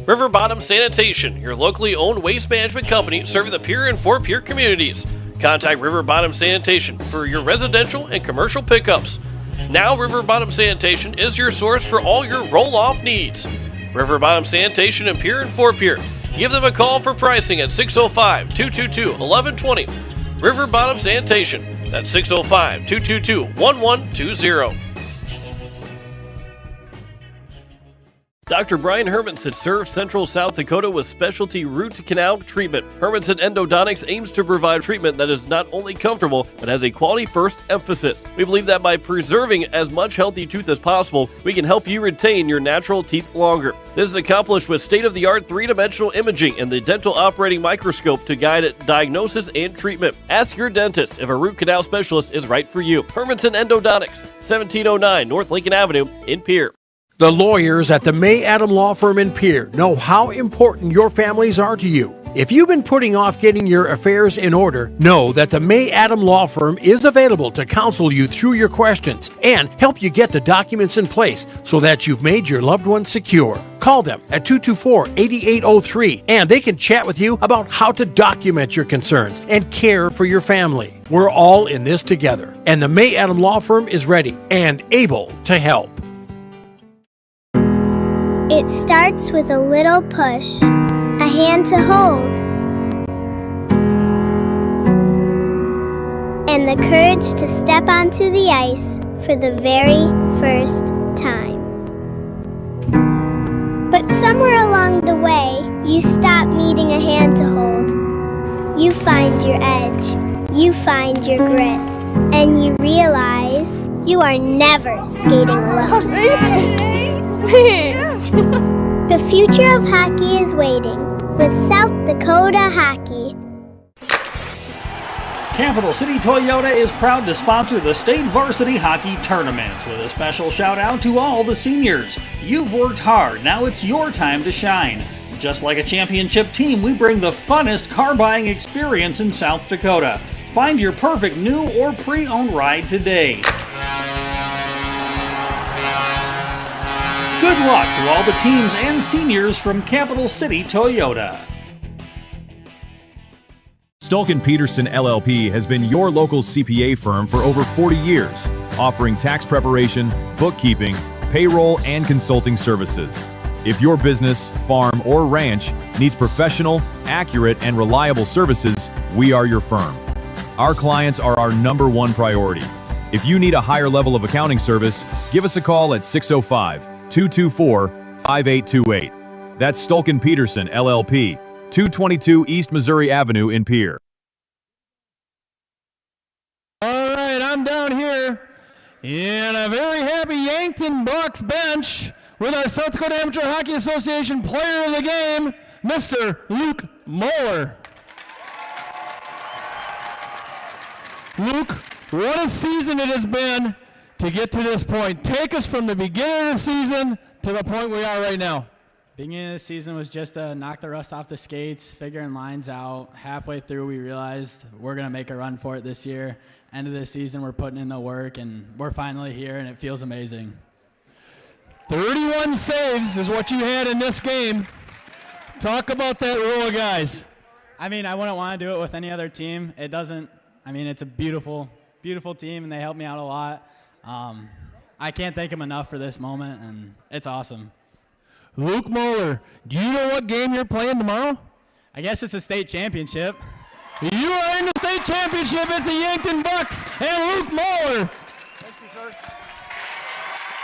River Bottom Sanitation, your locally owned waste management company serving the Pierre and Fort Pierre communities. Contact River Bottom Sanitation for your residential and commercial pickups. Now River Bottom Sanitation is your source for all your roll-off needs. River Bottom Sanitation in Pierre and Fort Pierre. Give them a call for pricing at 605-222-1120. River Bottom Sanitation. That's 605-222-1120. Dr. Brian Hermanson serves Central South Dakota with specialty root canal treatment. Hermanson Endodontics aims to provide treatment that is not only comfortable, but has a quality-first emphasis. We believe that by preserving as much healthy tooth as possible, we can help you retain your natural teeth longer. This is accomplished with state-of-the-art three-dimensional imaging and the dental operating microscope to guide diagnosis and treatment. Ask your dentist if a root canal specialist is right for you. Hermanson Endodontics, 1709 North Lincoln Avenue in Pierre. The lawyers at the May Adam Law Firm in Pierre know how important your families are to you. If you've been putting off getting your affairs in order, know that the May Adam Law Firm is available to counsel you through your questions and help you get the documents in place so that you've made your loved ones secure. Call them at 224-8803 and they can chat with you about how to document your concerns and care for your family. We're all in this together, and the May Adam Law Firm is ready and able to help. It starts with a little push, a hand to hold, and the courage to step onto the ice for the very first time. But somewhere along the way, you stop needing a hand to hold. You find your edge, you find your grit, and you realize you are never skating alone. The future of hockey is waiting with South Dakota Hockey. Capital City Toyota is proud to sponsor the State Varsity Hockey Tournaments with a special shout out to all the seniors. You've worked hard, now it's your time to shine. Just like a championship team, we bring the funnest car buying experience in South Dakota. Find your perfect new or pre-owned ride today. Good luck to all the teams and seniors from Capital City Toyota. Stolken Peterson LLP has been your local CPA firm for over 40 years, offering tax preparation, bookkeeping, payroll, and consulting services. If your business, farm, or ranch needs professional, accurate, and reliable services, we are your firm. Our clients are our #1 priority. If you need a higher level of accounting service, give us a call at 605-224-5828. That's Stolken Peterson LLP, 222 East Missouri Avenue in Pierre. All right, I'm down here in a very happy Yankton Bucks bench with our South Dakota Amateur Hockey Association player of the game, Mr. Luke Moeller. Luke, what a season it has been to get to this point. Take us from the beginning of the season to the point we are right now. Beginning of the season was just to knock the rust off the skates, figuring lines out. Halfway through, we realized we're going to make a run for it this year. End of the season, we're putting in the work, and we're finally here, and it feels amazing. 31 saves is what you had in this game. Talk about that row of guys. I mean, I wouldn't want to do it with any other team. It doesn't, I mean, it's a beautiful, beautiful team, and they helped me out a lot. I can't thank them enough for this moment, and it's awesome. Luke Moeller, do you know what game you're playing tomorrow? I guess it's a state championship. You are declaring the state championship. It's the Yankton Bucks and Luke Moeller.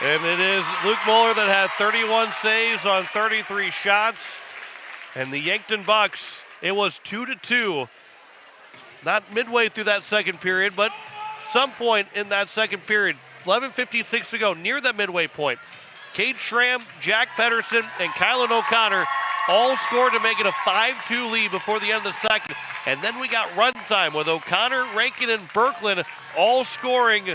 And it is Luke Moeller that had 31 saves on 33 shots. And the Yankton Bucks, it was 2-2. Not midway through that second period, but some point in that second period. 11:56 to go, near the midway point. Cade Schramm, Jack Pedersen, and Kylan O'Connor all scored to make it a 5-2 lead before the end of the second. And then we got run time with O'Connor, Rankin, and Berkland all scoring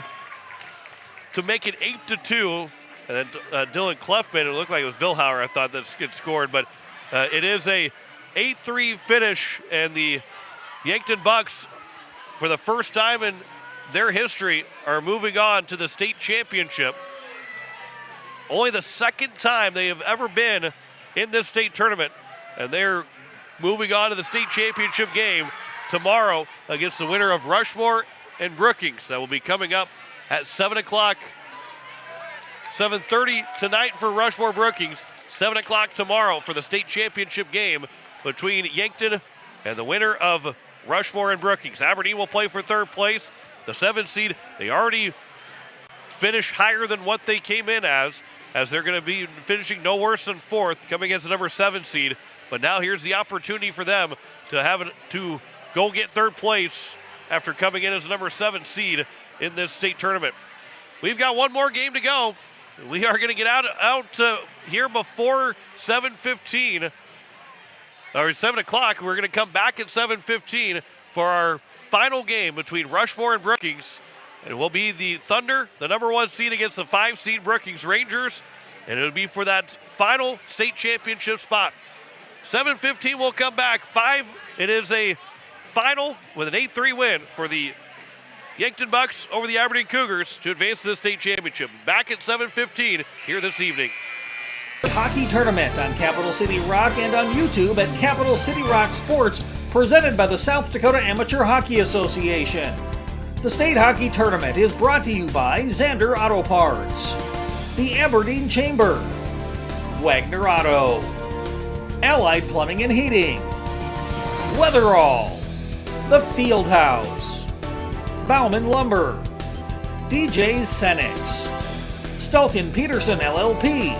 to make it 8-2. And then Dylan Clefman, it looked like it was Vilhauer, I thought that had scored, but it is a 8-3 finish, and the Yankton Bucks, for the first time in their history, are moving on to the state championship. Only the second time they have ever been in this state tournament, and they're moving on to the state championship game tomorrow against the winner of Rushmore and Brookings. That will be coming up at 7 o'clock, 7:30 tonight for Rushmore Brookings, 7 o'clock tomorrow for the state championship game between Yankton and the winner of Rushmore and Brookings. Aberdeen will play for third place. The 7th seed, they already finished higher than what they came in as they're going to be finishing no worse than 4th, coming against the number 7 seed. But now here's the opportunity for them to go get third place after coming in as the number 7 seed in this state tournament. We've got one more game to go. We are going to get out here before 7:15, or 7 o'clock. We're going to come back at 7:15 for our final game between Rushmore and Brookings. And it will be the Thunder, the number 1 seed, against the 5 seed Brookings Rangers. And it'll be for that final state championship spot. 7:15 will come back. It is a final with an 8-3 win for the Yankton Bucks over the Aberdeen Cougars to advance to the state championship. Back at 7:15 here this evening. Hockey tournament on Capital City Rock and on YouTube at Capital City Rock Sports, presented by the South Dakota Amateur Hockey Association. The state hockey tournament is brought to you by Zander Auto Parts, the Aberdeen Chamber, Wagner Auto, Allied Plumbing and Heating, Weatherall, the Field House, Bauman Lumber, DJ's Cenex, Stulkin Peterson LLP,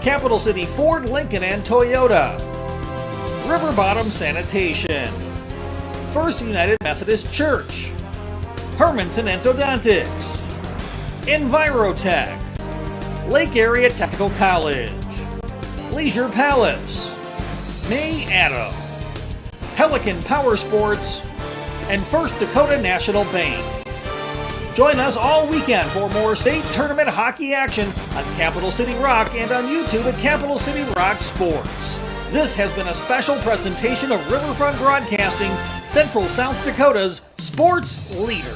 Capital City Ford, Lincoln and Toyota, River Bottom Sanitation, First United Methodist Church, Hermanson Endodontics, Envirotech, Lake Area Technical College, Leisure Palace, May Adam, Pelican Power Sports, and First Dakota National Bank. Join us all weekend for more state tournament hockey action on Capital City Rock and on YouTube at Capital City Rock Sports. This has been a special presentation of Riverfront Broadcasting, Central South Dakota's sports leader.